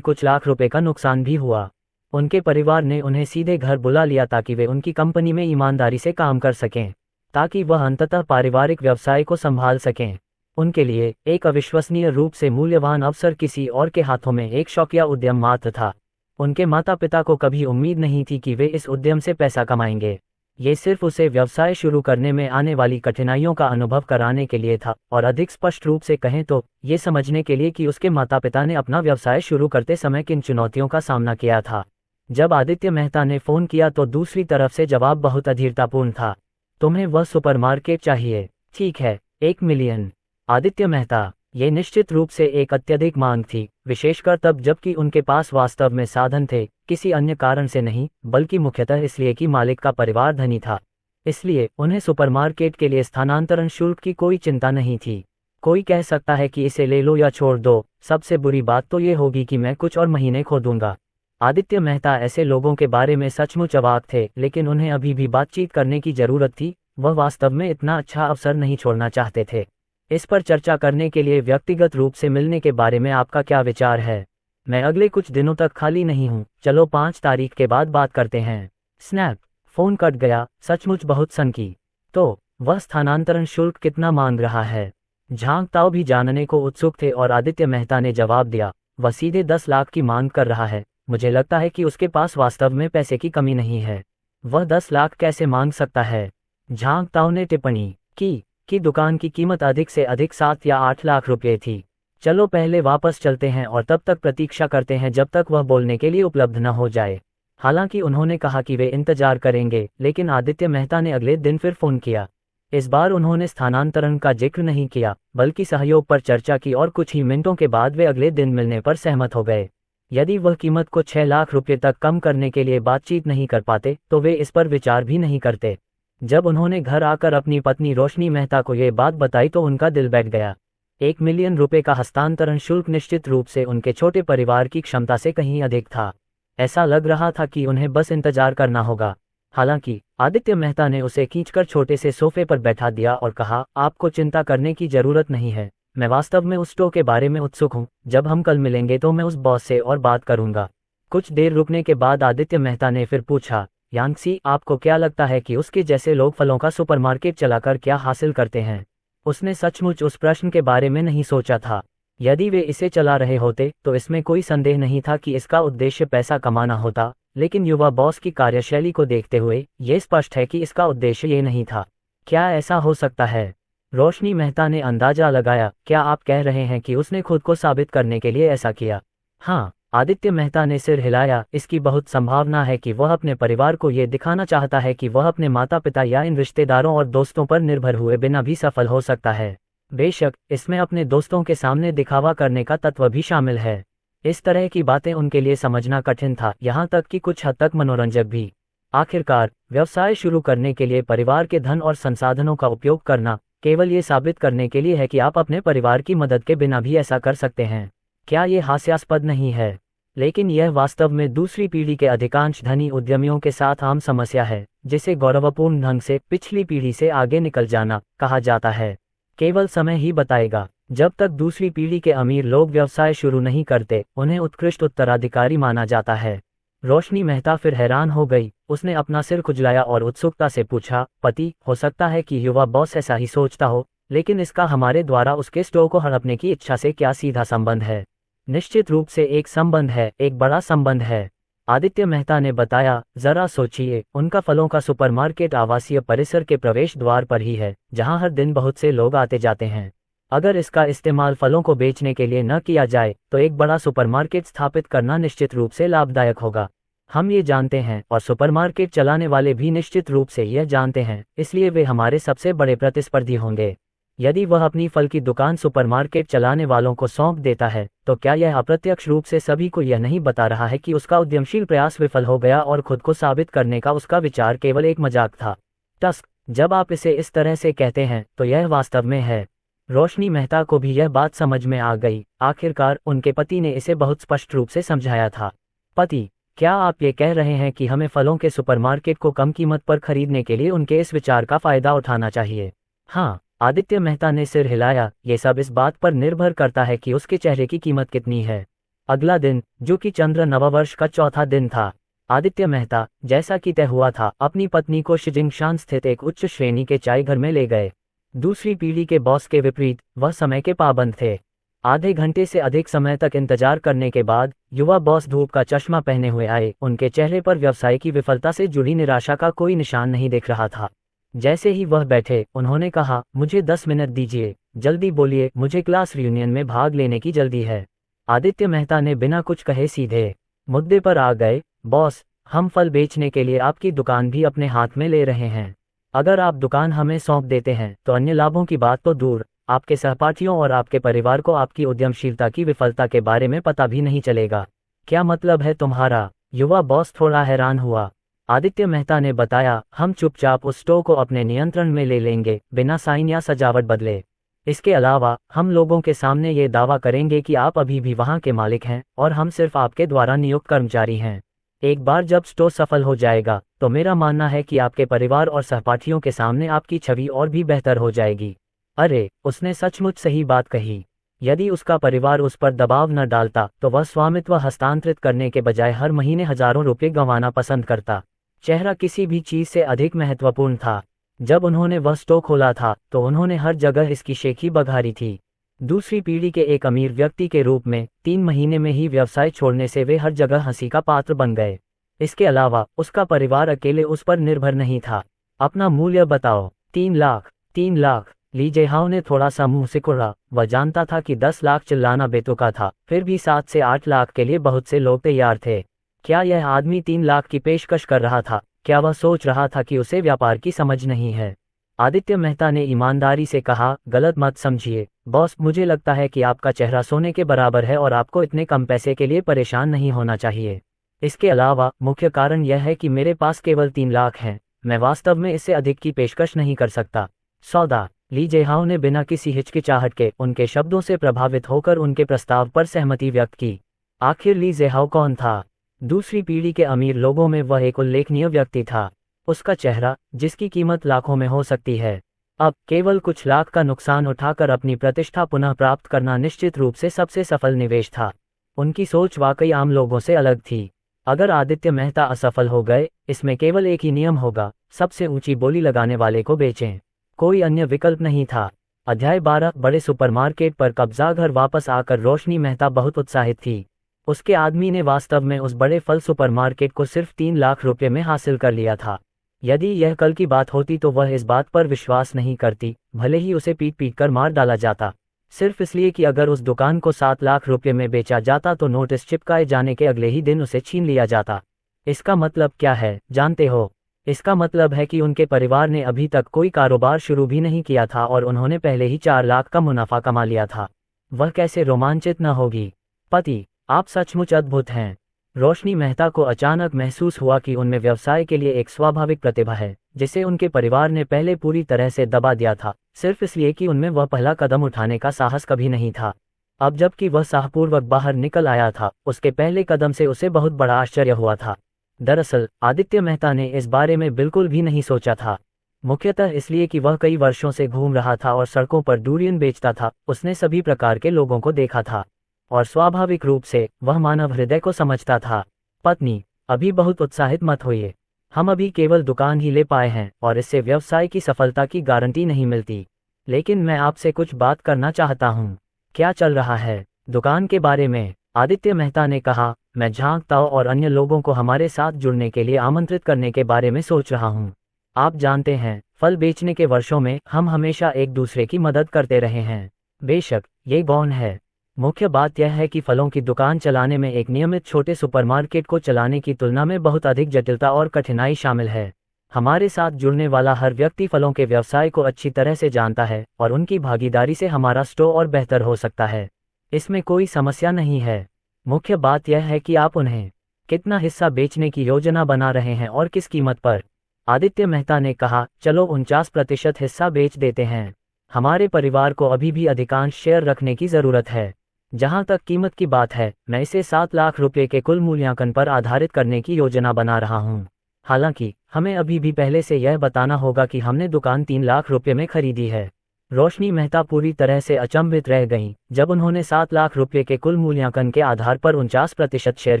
कुछ लाख रुपए का नुकसान भी हुआ। उनके परिवार ने उन्हें सीधे घर बुला लिया ताकि वे उनकी कंपनी में ईमानदारी से काम कर सकें, ताकि वह अंततः पारिवारिक व्यवसाय को संभाल सकें। उनके लिए एक अविश्वसनीय रूप से मूल्यवान अवसर किसी और के हाथों में एक शौकिया उद्यम मात्र था। उनके माता पिता को कभी उम्मीद नहीं थी कि वे इस उद्यम से पैसा कमाएंगे। ये सिर्फ उसे व्यवसाय शुरू करने में आने वाली कठिनाइयों का अनुभव कराने के लिए था, और अधिक स्पष्ट रूप से कहें तो ये समझने के लिए कि उसके माता पिता ने अपना व्यवसाय शुरू करते समय किन चुनौतियों का सामना किया था। जब आदित्य मेहता ने फ़ोन किया तो दूसरी तरफ से जवाब बहुत अधीरतापूर्ण था। तुम्हें वह सुपरमार्केट चाहिए? ठीक है, 1 मिलियन। आदित्य मेहता, ये निश्चित रूप से एक अत्यधिक मांग थी, विशेषकर तब जबकि उनके पास वास्तव में साधन थे, किसी अन्य कारण से नहीं, बल्कि मुख्यतः इसलिए कि मालिक का परिवार धनी था। इसलिए उन्हें सुपरमार्केट के लिए स्थानांतरण शुल्क की कोई चिंता नहीं थी। कोई कह सकता है कि इसे ले लो या छोड़ दो, सबसे बुरी बात तो ये होगी कि मैं कुछ और महीने खो दूंगा। आदित्य मेहता ऐसे लोगों के बारे में सचमुच अवाक थे, लेकिन उन्हें अभी भी बातचीत करने की जरूरत थी। वह वास्तव में इतना अच्छा अवसर नहीं छोड़ना चाहते थे। इस पर चर्चा करने के लिए व्यक्तिगत रूप से मिलने के बारे में आपका क्या विचार है? मैं अगले कुछ दिनों तक खाली नहीं हूँ, चलो 5 तारीख के बाद बात करते हैं। स्नैप, फोन कट गया। सचमुच बहुत सनकी। तो वह स्थानांतरण शुल्क कितना मांग रहा है? झांग ताओ भी जानने को उत्सुक थे और आदित्य मेहता ने जवाब दिया, वह सीधे 10 लाख की मांग कर रहा है। मुझे लगता है कि उसके पास वास्तव में पैसे की कमी नहीं है। वह 10 लाख कैसे मांग सकता है? झांग ताओ ने टिप्पणी की। कि दुकान की कीमत अधिक से अधिक 7 या 8 लाख रुपये थी। चलो पहले वापस चलते हैं और तब तक प्रतीक्षा करते हैं जब तक वह बोलने के लिए उपलब्ध न हो जाए। हालांकि उन्होंने कहा कि वे इंतजार करेंगे, लेकिन आदित्य मेहता ने अगले दिन फिर फोन किया। इस बार उन्होंने स्थानांतरण का जिक्र नहीं किया, बल्कि सहयोग पर चर्चा की और कुछ ही मिनटों के बाद वे अगले दिन मिलने पर सहमत हो गए। यदि वह कीमत को 6 लाख रुपये तक कम करने के लिए बातचीत नहीं कर पाते तो वे इस पर विचार भी नहीं करते। जब उन्होंने घर आकर अपनी पत्नी रोशनी मेहता को ये बात बताई तो उनका दिल बैठ गया। 1 मिलियन रुपए का हस्तांतरण शुल्क निश्चित रूप से उनके छोटे परिवार की क्षमता से कहीं अधिक था। ऐसा लग रहा था कि उन्हें बस इंतजार करना होगा। हालांकि आदित्य मेहता ने उसे खींचकर छोटे से सोफे पर बैठा दिया और कहा, आपको चिंता करने की जरूरत नहीं है। मैं वास्तव में उस स्टोर के बारे में उत्सुक हूँ। जब हम कल मिलेंगे तो मैं उस बॉस से और बात करूंगा। कुछ देर रुकने के बाद आदित्य मेहता ने फिर पूछा, यांगसी, आपको क्या लगता है कि उसके जैसे लोग फलों का सुपरमार्केट चलाकर क्या हासिल करते हैं? उसने सचमुच उस प्रश्न के बारे में नहीं सोचा था। यदि वे इसे चला रहे होते तो इसमें कोई संदेह नहीं था कि इसका उद्देश्य पैसा कमाना होता, लेकिन युवा बॉस की कार्यशैली को देखते हुए ये स्पष्ट है कि इसका उद्देश्य ये नहीं था। क्या ऐसा हो सकता है? रोशनी मेहता ने अंदाजा लगाया। क्या आप कह रहे हैं कि उसने खुद को साबित करने के लिए ऐसा किया? हाँ, आदित्य मेहता ने सिर हिलाया। इसकी बहुत संभावना है कि वह अपने परिवार को ये दिखाना चाहता है कि वह अपने माता पिता या इन रिश्तेदारों और दोस्तों पर निर्भर हुए बिना भी सफल हो सकता है। बेशक इसमें अपने दोस्तों के सामने दिखावा करने का तत्व भी शामिल है। इस तरह की बातें उनके लिए समझना कठिन था, यहाँ तक कि कुछ हद तक मनोरंजक भी। आखिरकार व्यवसाय शुरू करने के लिए परिवार के धन और संसाधनों का उपयोग करना केवल ये साबित करने के लिए है कि आप अपने परिवार की मदद के बिना भी ऐसा कर सकते हैं। क्या ये हास्यास्पद नहीं है? लेकिन यह वास्तव में दूसरी पीढ़ी के अधिकांश धनी उद्यमियों के साथ आम समस्या है, जिसे गौरवपूर्ण ढंग से पिछली पीढ़ी से आगे निकल जाना कहा जाता है। केवल समय ही बताएगा। जब तक दूसरी पीढ़ी के अमीर लोग व्यवसाय शुरू नहीं करते, उन्हें उत्कृष्ट उत्तराधिकारी माना जाता है। रोशनी मेहता फिर हैरान हो गई। उसने अपना सिर खुजलाया और उत्सुकता से पूछा, पति, हो सकता है कि युवा बॉस ऐसा ही सोचता हो, लेकिन इसका हमारे द्वारा उसके स्टोर को हड़पने की इच्छा से क्या सीधा संबंध है? निश्चित रूप से एक संबंध है, एक बड़ा संबंध है, आदित्य मेहता ने बताया। जरा सोचिए, उनका फलों का सुपरमार्केट आवासीय परिसर के प्रवेश द्वार पर ही है, जहां हर दिन बहुत से लोग आते जाते हैं। अगर इसका इस्तेमाल फलों को बेचने के लिए न किया जाए तो एक बड़ा सुपरमार्केट स्थापित करना निश्चित रूप से लाभदायक होगा। हम ये जानते हैं और सुपरमार्केट चलाने वाले भी निश्चित रूप से यह जानते हैं, इसलिए वे हमारे सबसे बड़े प्रतिस्पर्धी होंगे। यदि वह अपनी फल की दुकान सुपरमार्केट चलाने वालों को सौंप देता है तो क्या यह अप्रत्यक्ष रूप से सभी को यह नहीं बता रहा है कि उसका उद्यमशील प्रयास विफल हो गया और खुद को साबित करने का उसका विचार केवल एक मजाक था? टस्क, जब आप इसे इस तरह से कहते हैं तो यह वास्तव में है। रोशनी मेहता को भी यह बात समझ में आ गई। आखिरकार उनके पति ने इसे बहुत स्पष्ट रूप से समझाया था। पति, क्या आप ये कह रहे हैं कि हमें फलों के सुपरमार्केट को कम कीमत पर खरीदने के लिए उनके इस विचार का फायदा उठाना चाहिए? हाँ, आदित्य मेहता ने सिर हिलाया। ये सब इस बात पर निर्भर करता है कि उसके चेहरे की कीमत कितनी है। अगला दिन, जो कि चंद्र नववर्ष का चौथा दिन था, आदित्य मेहता, जैसा कि तय हुआ था, अपनी पत्नी को शिजिंगशान स्थित एक उच्च श्रेणी के चाय घर में ले गए। दूसरी पीढ़ी के बॉस के विपरीत वह समय के पाबंद थे। आधे घंटे से अधिक समय तक इंतजार करने के बाद युवा बॉस धूप का चश्मा पहने हुए आए। उनके चेहरे पर व्यवसाय की विफलता से जुड़ी निराशा का कोई निशान नहीं दिख रहा था। जैसे ही वह बैठे, उन्होंने कहा, मुझे 10 मिनट दीजिए, जल्दी बोलिए, मुझे क्लास रियूनियन में भाग लेने की जल्दी है। आदित्य मेहता ने बिना कुछ कहे सीधे मुद्दे पर आ गए। बॉस, हम फल बेचने के लिए आपकी दुकान भी अपने हाथ में ले रहे हैं। अगर आप दुकान हमें सौंप देते हैं तो अन्य लाभों की बात तो दूर, आपके सहपाठियों और आपके परिवार को आपकी उद्यमशीलता की विफलता के बारे में पता भी नहीं चलेगा। क्या मतलब है तुम्हारा? युवा बॉस थोड़ा हैरान हुआ। आदित्य मेहता ने बताया, हम चुपचाप उस स्टोर को अपने नियंत्रण में ले लेंगे, बिना साइन या सजावट बदले। इसके अलावा हम लोगों के सामने ये दावा करेंगे कि आप अभी भी वहां के मालिक हैं और हम सिर्फ आपके द्वारा नियुक्त कर्मचारी हैं। एक बार जब स्टोर सफल हो जाएगा तो मेरा मानना है कि आपके परिवार और सहपाठियों के सामने आपकी छवि और भी बेहतर हो जाएगी। अरे, उसने सचमुच सही बात कही। यदि उसका परिवार उस पर दबाव न डालता तो वह स्वामित्व हस्तांतरित करने के बजाय हर महीने हजारों रुपये गंवाना पसंद करता। चेहरा किसी भी चीज से अधिक महत्वपूर्ण था। जब उन्होंने वह स्टोर खोला था तो उन्होंने हर जगह इसकी शेखी बघारी थी। दूसरी पीढ़ी के एक अमीर व्यक्ति के रूप में 3 महीने में ही व्यवसाय छोड़ने से वे हर जगह हंसी का पात्र बन गए। इसके अलावा उसका परिवार अकेले उस पर निर्भर नहीं था। अपना मूल्य बताओ। 3 लाख। 3 लाख। ली जेहाओ ने थोड़ा सा मुंह सिकुड़ा। वह जानता था कि 10 लाख चिल्लाना बेतुका था, फिर भी 7 से 8 लाख के लिए बहुत से लोग तैयार थे। क्या यह आदमी 3 लाख की पेशकश कर रहा था? क्या वह सोच रहा था कि उसे व्यापार की समझ नहीं है? आदित्य मेहता ने ईमानदारी से कहा, गलत मत समझिए बॉस, मुझे लगता है कि आपका चेहरा सोने के बराबर है और आपको इतने कम पैसे के लिए परेशान नहीं होना चाहिए। इसके अलावा मुख्य कारण यह है कि मेरे पास केवल 3 लाख हैं, मैं वास्तव में इससे अधिक की पेशकश नहीं कर सकता। सौदा। ली जेहाओ ने बिना किसी हिचकिचाहट के उनके शब्दों से प्रभावित होकर उनके प्रस्ताव पर सहमति व्यक्त की। आखिर ली जेहाओ कौन था? दूसरी पीढ़ी के अमीर लोगों में वह एक उल्लेखनीय व्यक्ति था। उसका चेहरा, जिसकी कीमत लाखों में हो सकती है, अब केवल कुछ लाख का नुकसान उठाकर अपनी प्रतिष्ठा पुनः प्राप्त करना निश्चित रूप से सबसे सफल निवेश था। उनकी सोच वाकई आम लोगों से अलग थी। अगर आदित्य मेहता असफल हो गए, इसमें केवल एक ही नियम होगा, सबसे ऊंची बोली लगाने वाले को बेचें। कोई अन्य विकल्प नहीं था। अध्याय 12। बड़े सुपरमार्केट पर कब्जा। घर वापस आकर रोशनी मेहता बहुत उत्साहित थी। उसके आदमी ने वास्तव में उस बड़े फल सुपरमार्केट को सिर्फ 3 लाख रुपये में हासिल कर लिया था। यदि यह कल की बात होती तो वह इस बात पर विश्वास नहीं करती, भले ही उसे पीट पीट कर मार डाला जाता, सिर्फ इसलिए कि अगर उस दुकान को 7 लाख रुपये में बेचा जाता तो नोटिस चिपकाए जाने के अगले ही दिन उसे छीन लिया जाता। इसका मतलब क्या है, जानते हो? इसका मतलब है कि उनके परिवार ने अभी तक कोई कारोबार शुरू भी नहीं किया था और उन्होंने पहले ही 4 लाख का मुनाफा कमा लिया था। वह कैसे रोमांचित न होगी? पति, आप सचमुच अद्भुत हैं। रोशनी मेहता को अचानक महसूस हुआ कि उनमें व्यवसाय के लिए एक स्वाभाविक प्रतिभा है, जिसे उनके परिवार ने पहले पूरी तरह से दबा दिया था, सिर्फ इसलिए कि उनमें वह पहला कदम उठाने का साहस कभी नहीं था। अब जबकि वह साहसपूर्वक बाहर निकल आया था, उसके पहले कदम से उसे बहुत बड़ा आश्चर्य हुआ था। दरअसल आदित्य मेहता ने इस बारे में बिल्कुल भी नहीं सोचा था, मुख्यतः इसलिए कि वह कई वर्षों से घूम रहा था और सड़कों पर डूरियन बेचता था। उसने सभी प्रकार के लोगों को देखा था और स्वाभाविक रूप से वह मानव हृदय को समझता था। पत्नी, अभी बहुत उत्साहित मत होइए। हम अभी केवल दुकान ही ले पाए हैं और इससे व्यवसाय की सफलता की गारंटी नहीं मिलती। लेकिन मैं आपसे कुछ बात करना चाहता हूँ। क्या चल रहा है? दुकान के बारे में, आदित्य मेहता ने कहा। मैं झांग ताओ और अन्य लोगों को हमारे साथ जुड़ने के लिए आमंत्रित करने के बारे में सोच रहा हूँ। आप जानते हैं, फल बेचने के वर्षों में हम हमेशा एक दूसरे की मदद करते रहे हैं। बेशक ये गौण है। मुख्य बात यह है कि फलों की दुकान चलाने में एक नियमित छोटे सुपरमार्केट को चलाने की तुलना में बहुत अधिक जटिलता और कठिनाई शामिल है। हमारे साथ जुड़ने वाला हर व्यक्ति फलों के व्यवसाय को अच्छी तरह से जानता है और उनकी भागीदारी से हमारा स्टोर और बेहतर हो सकता है। इसमें कोई समस्या नहीं है। मुख्य बात यह है कि आप उन्हें कितना हिस्सा बेचने की योजना बना रहे हैं और किस कीमत पर। आदित्य मेहता ने कहा, चलो 49% हिस्सा बेच देते हैं। हमारे परिवार को अभी भी अधिकांश शेयर रखने की जरूरत है। जहां तक कीमत की बात है, मैं इसे 7 लाख रुपये के कुल मूल्यांकन पर आधारित करने की योजना बना रहा हूं। हालांकि हमें अभी भी पहले से यह बताना होगा कि हमने दुकान 3 लाख रुपये में खरीदी है। रोशनी मेहता पूरी तरह से अचंभित रह गईं जब उन्होंने 7 लाख रुपये के कुल मूल्यांकन के आधार पर 49% शेयर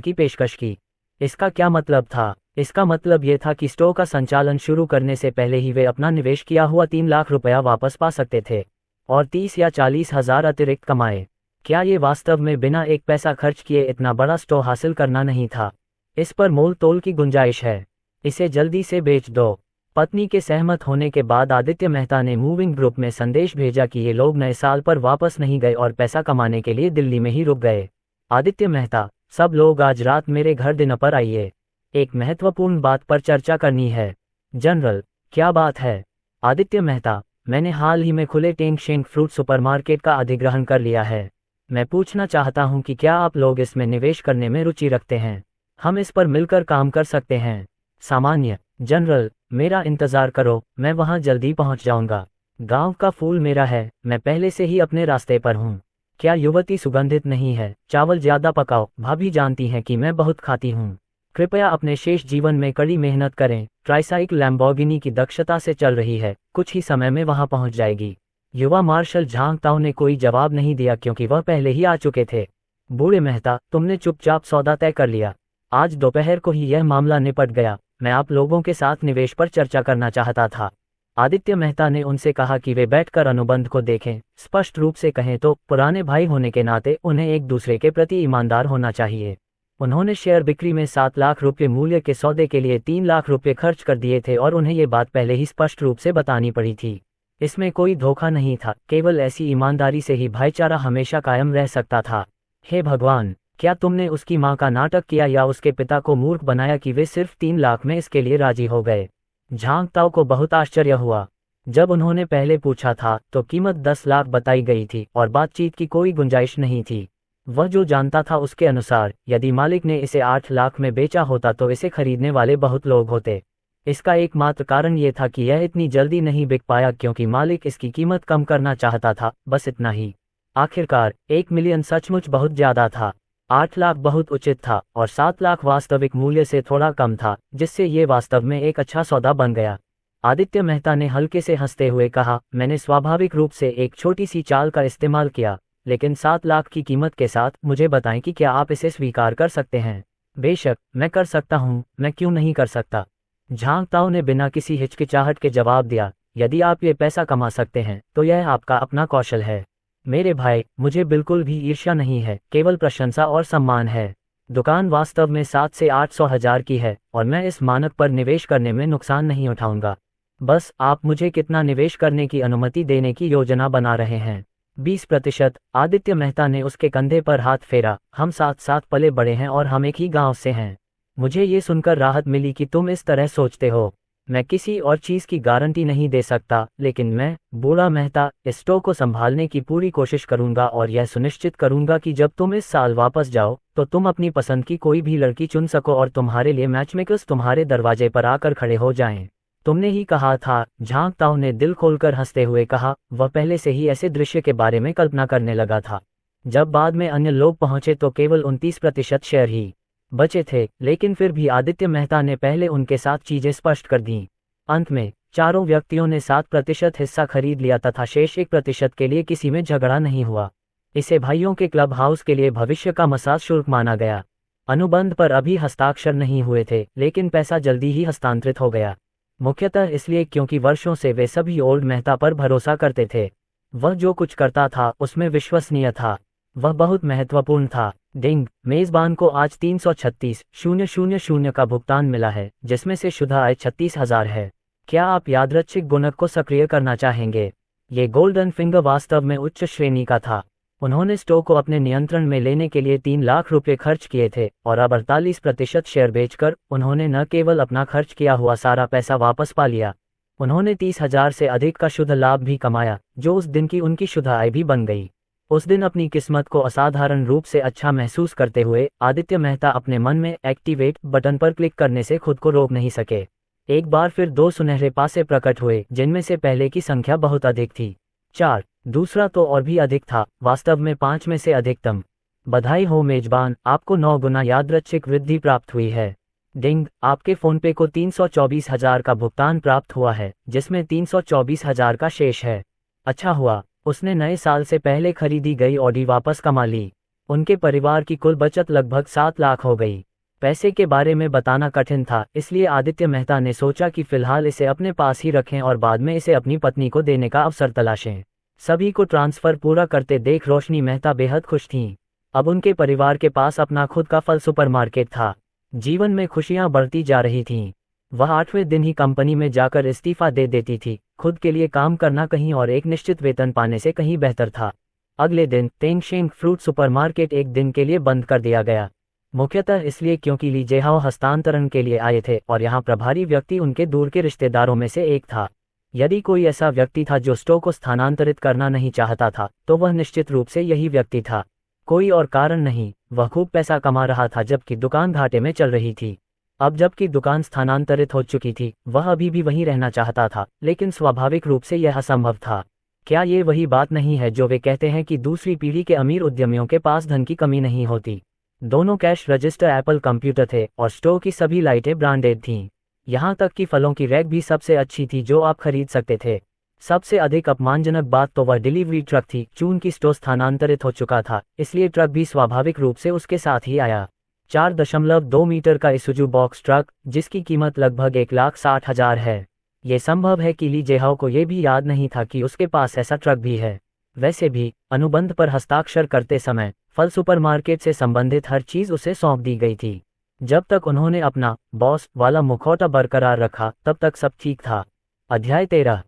की पेशकश की। इसका क्या मतलब था? इसका मतलब ये था कि स्टोर का संचालन शुरू करने से पहले ही वे अपना निवेश किया हुआ 3 लाख रुपया वापस पा सकते थे और 30 या 40 हजार अतिरिक्त कमाए। क्या ये वास्तव में बिना एक पैसा खर्च किए इतना बड़ा स्टोर हासिल करना नहीं था? इस पर मोल तोल की गुंजाइश है। इसे जल्दी से बेच दो। पत्नी के सहमत होने के बाद आदित्य मेहता ने मूविंग ग्रुप में संदेश भेजा कि ये लोग नए साल पर वापस नहीं गए और पैसा कमाने के लिए दिल्ली में ही रुक गए। आदित्य मेहता, सब लोग आज रात मेरे घर डिनर पर आइए। एक महत्वपूर्ण बात पर चर्चा करनी है। जनरल, क्या बात है? आदित्य मेहता, मैंने हाल ही में खुले टेंग शेंग फ्रूट सुपरमार्केट का अधिग्रहण कर लिया है। मैं पूछना चाहता हूं कि क्या आप लोग इसमें निवेश करने में रुचि रखते हैं? हम इस पर मिलकर काम कर सकते हैं। सामान्य। जनरल, मेरा इंतजार करो, मैं वहां जल्दी पहुंच जाऊंगा। गांव का फूल मेरा है, मैं पहले से ही अपने रास्ते पर हूं। क्या युवती सुगंधित नहीं है? चावल ज्यादा पकाओ, भाभी जानती हैं कि मैं बहुत खाती हूं। कृपया अपने शेष जीवन में कड़ी मेहनत करें। ट्राइसाइकिल लैम्बोर्गिनी की दक्षता से चल रही है, कुछ ही समय में वहां पहुंच जाएगी। युवा मार्शल झांग ताओ ने कोई जवाब नहीं दिया क्योंकि वह पहले ही आ चुके थे। बूढ़े मेहता, तुमने चुपचाप सौदा तय कर लिया। आज दोपहर को ही यह मामला निपट गया। मैं आप लोगों के साथ निवेश पर चर्चा करना चाहता था। आदित्य मेहता ने उनसे कहा कि वे बैठकर अनुबंध को देखें। स्पष्ट रूप से कहें तो पुराने भाई होने के नाते उन्हें एक दूसरे के प्रति ईमानदार होना चाहिए। उन्होंने शेयर बिक्री में 7 लाख रुपये मूल्य के सौदे के लिए 3 लाख रुपये खर्च कर दिए थे और उन्हें ये बात पहले ही स्पष्ट रूप से बतानी पड़ी थी। इसमें कोई धोखा नहीं था, केवल ऐसी ईमानदारी से ही भाईचारा हमेशा कायम रह सकता था। हे भगवान, क्या तुमने उसकी माँ का नाटक किया या उसके पिता को मूर्ख बनाया कि वे सिर्फ 3 लाख में इसके लिए राजी हो गए? झांग ताओ को बहुत आश्चर्य हुआ। जब उन्होंने पहले पूछा था तो कीमत 10 लाख बताई गई थी और बातचीत की कोई गुंजाइश नहीं थी। वह जो जानता था उसके अनुसार यदि मालिक ने इसे 8 लाख में बेचा होता तो इसे खरीदने वाले बहुत लोग होते। इसका एकमात्र कारण ये था कि यह इतनी जल्दी नहीं बिक पाया क्योंकि मालिक इसकी कीमत कम करना चाहता था, बस इतना ही। आखिरकार 1 मिलियन सचमुच बहुत ज्यादा था। 8 लाख बहुत उचित था और 7 लाख वास्तविक मूल्य से थोड़ा कम था, जिससे ये वास्तव में एक अच्छा सौदा बन गया। आदित्य मेहता ने हल्के से हंसते हुए कहा, मैंने स्वाभाविक रूप से एक छोटी सी चाल का इस्तेमाल किया, लेकिन 7 लाख की कीमत के साथ मुझे बताएं कि क्या आप इसे स्वीकार कर सकते हैं? बेशक, मैं कर सकता हूँ, मैं क्यों नहीं कर सकता? झांग ताओ ने बिना किसी हिचकिचाहट के जवाब दिया, यदि आप ये पैसा कमा सकते हैं तो यह आपका अपना कौशल है। मेरे भाई, मुझे बिल्कुल भी ईर्ष्या नहीं है, केवल प्रशंसा और सम्मान है। दुकान वास्तव में 7 से 800 हजार की है और मैं इस मानक पर निवेश करने में नुकसान नहीं उठाऊंगा। बस आप मुझे कितना निवेश करने की अनुमति देने की योजना बना रहे हैं? 20%। आदित्य मेहता ने उसके कंधे पर हाथ फेरा, हम साथ साथ पले बड़े हैं और हम एक ही गांव से हैं। मुझे ये सुनकर राहत मिली कि तुम इस तरह सोचते हो। मैं किसी और चीज़ की गारंटी नहीं दे सकता, लेकिन मैं, बूढ़ा मेहता, इस स्टोर को संभालने की पूरी कोशिश करूंगा और यह सुनिश्चित करूंगा कि जब तुम इस साल वापस जाओ तो तुम अपनी पसंद की कोई भी लड़की चुन सको और तुम्हारे लिए मैचमेकर्स तुम्हारे दरवाजे पर आकर खड़े हो जाएं। तुमने ही कहा था, झांग ताओ ने दिल खोलकर हंसते हुए कहा। वह पहले से ही ऐसे दृश्य के बारे में कल्पना करने लगा था। जब बाद में अन्य लोग पहुंचे तो केवल 29% शेयर ही बचे थे, लेकिन फिर भी आदित्य मेहता ने पहले उनके साथ चीजें स्पष्ट कर दीं। अंत में चारों व्यक्तियों ने 7% हिस्सा खरीद लिया तथा शेष 1% के लिए किसी में झगड़ा नहीं हुआ। इसे भाइयों के क्लब हाउस के लिए भविष्य का मसाज शुल्क माना गया। अनुबंध पर अभी हस्ताक्षर नहीं हुए थे, लेकिन पैसा जल्दी ही हस्तांतरित हो गया, मुख्यतः इसलिए क्योंकि वर्षों से वे सभी ओल्ड मेहता पर भरोसा करते थे। वह जो कुछ करता था उसमें विश्वसनीय था, वह बहुत महत्वपूर्ण था। डिंग, मेजबान को आज 336,000 का भुगतान मिला है, जिसमें से शुद्ध आय 36,000 है। क्या आप यादृच्छिक गुणक को सक्रिय करना चाहेंगे? ये गोल्डन फिंगर वास्तव में उच्च श्रेणी का था। उन्होंने स्टोर को अपने नियंत्रण में लेने के लिए 3 लाख रुपए खर्च किए थे और अब 48% शेयर बेचकर उन्होंने न केवल अपना खर्च किया हुआ सारा पैसा वापस पा लिया, उन्होंने 30,000 से अधिक का शुद्ध लाभ भी कमाया, जो उस दिन की उनकी शुद्ध आय भी बन गई। उस दिन अपनी किस्मत को असाधारण रूप से अच्छा महसूस करते हुए आदित्य मेहता अपने मन में एक्टिवेट बटन पर क्लिक करने से खुद को रोक नहीं सके। एक बार फिर 2 सुनहरे पासे प्रकट हुए, जिनमें से पहले की संख्या बहुत अधिक थी, 4। दूसरा तो और भी अधिक था, वास्तव में 5 में से अधिकतम। बधाई हो मेजबान, आपको 9 गुना यादृच्छिक वृद्धि प्राप्त हुई है। डिंग, आपके फोनपे को 324,000 का भुगतान प्राप्त हुआ है, जिसमें 324,000 का शेष है। अच्छा हुआ, उसने नए साल से पहले खरीदी गई ऑडी वापस कमा ली। उनके परिवार की कुल बचत लगभग 7 लाख हो गई। पैसे के बारे में बताना कठिन था, इसलिए आदित्य मेहता ने सोचा कि फिलहाल इसे अपने पास ही रखें और बाद में इसे अपनी पत्नी को देने का अवसर तलाशें। सभी को ट्रांसफर पूरा करते देख रोशनी मेहता बेहद खुश थीं। अब उनके परिवार के पास अपना खुद का फल सुपरमार्केट था। जीवन में खुशियां बढ़ती जा रही थीं। वह 8वें दिन ही कंपनी में जाकर इस्तीफा दे देती थी। खुद के लिए काम करना कहीं और एक निश्चित वेतन पाने से कहीं बेहतर था। अगले दिन तेंगशेंग फ्रूट सुपरमार्केट एक दिन के लिए बंद कर दिया गया, मुख्यतः इसलिए क्योंकि ली जेहाओ हस्तांतरण के लिए आए थे और यहाँ प्रभारी व्यक्ति उनके दूर के रिश्तेदारों में से एक था। यदि कोई ऐसा व्यक्ति था जो स्टोर को स्थानांतरित करना नहीं चाहता था, तो वह निश्चित रूप से यही व्यक्ति था। कोई और कारण नहीं, वह खूब पैसा कमा रहा था जबकि दुकान घाटे में चल रही थी। अब जबकि दुकान स्थानांतरित हो चुकी थी, वह अभी भी वहीं रहना चाहता था, लेकिन स्वाभाविक रूप से यह असंभव था। क्या ये वही बात नहीं है जो वे कहते हैं कि दूसरी पीढ़ी के अमीर उद्यमियों के पास धन की कमी नहीं होती? दोनों कैश रजिस्टर एप्पल कंप्यूटर थे और स्टोर की सभी लाइटें ब्रांडेड थीं। यहाँ तक कि फलों की रैक भी सबसे अच्छी थी जो आप खरीद सकते थे। सबसे अधिक अपमानजनक बात तो वह डिलीवरी ट्रक थी। चून की स्टोर स्थानांतरित हो चुका था, इसलिए ट्रक भी स्वाभाविक रूप से उसके साथ ही आया। 4.2 मीटर का इसुजू बॉक्स ट्रक, जिसकी कीमत लगभग 1,60,000 है। ये संभव है कि ली जेहाओ को यह भी याद नहीं था कि उसके पास ऐसा ट्रक भी है। वैसे भी अनुबंध पर हस्ताक्षर करते समय फल सुपरमार्केट से संबंधित हर चीज उसे सौंप दी गई थी। जब तक उन्होंने अपना बॉस वाला मुखौटा बरकरार रखा, तब तक सब ठीक था। अध्याय 13।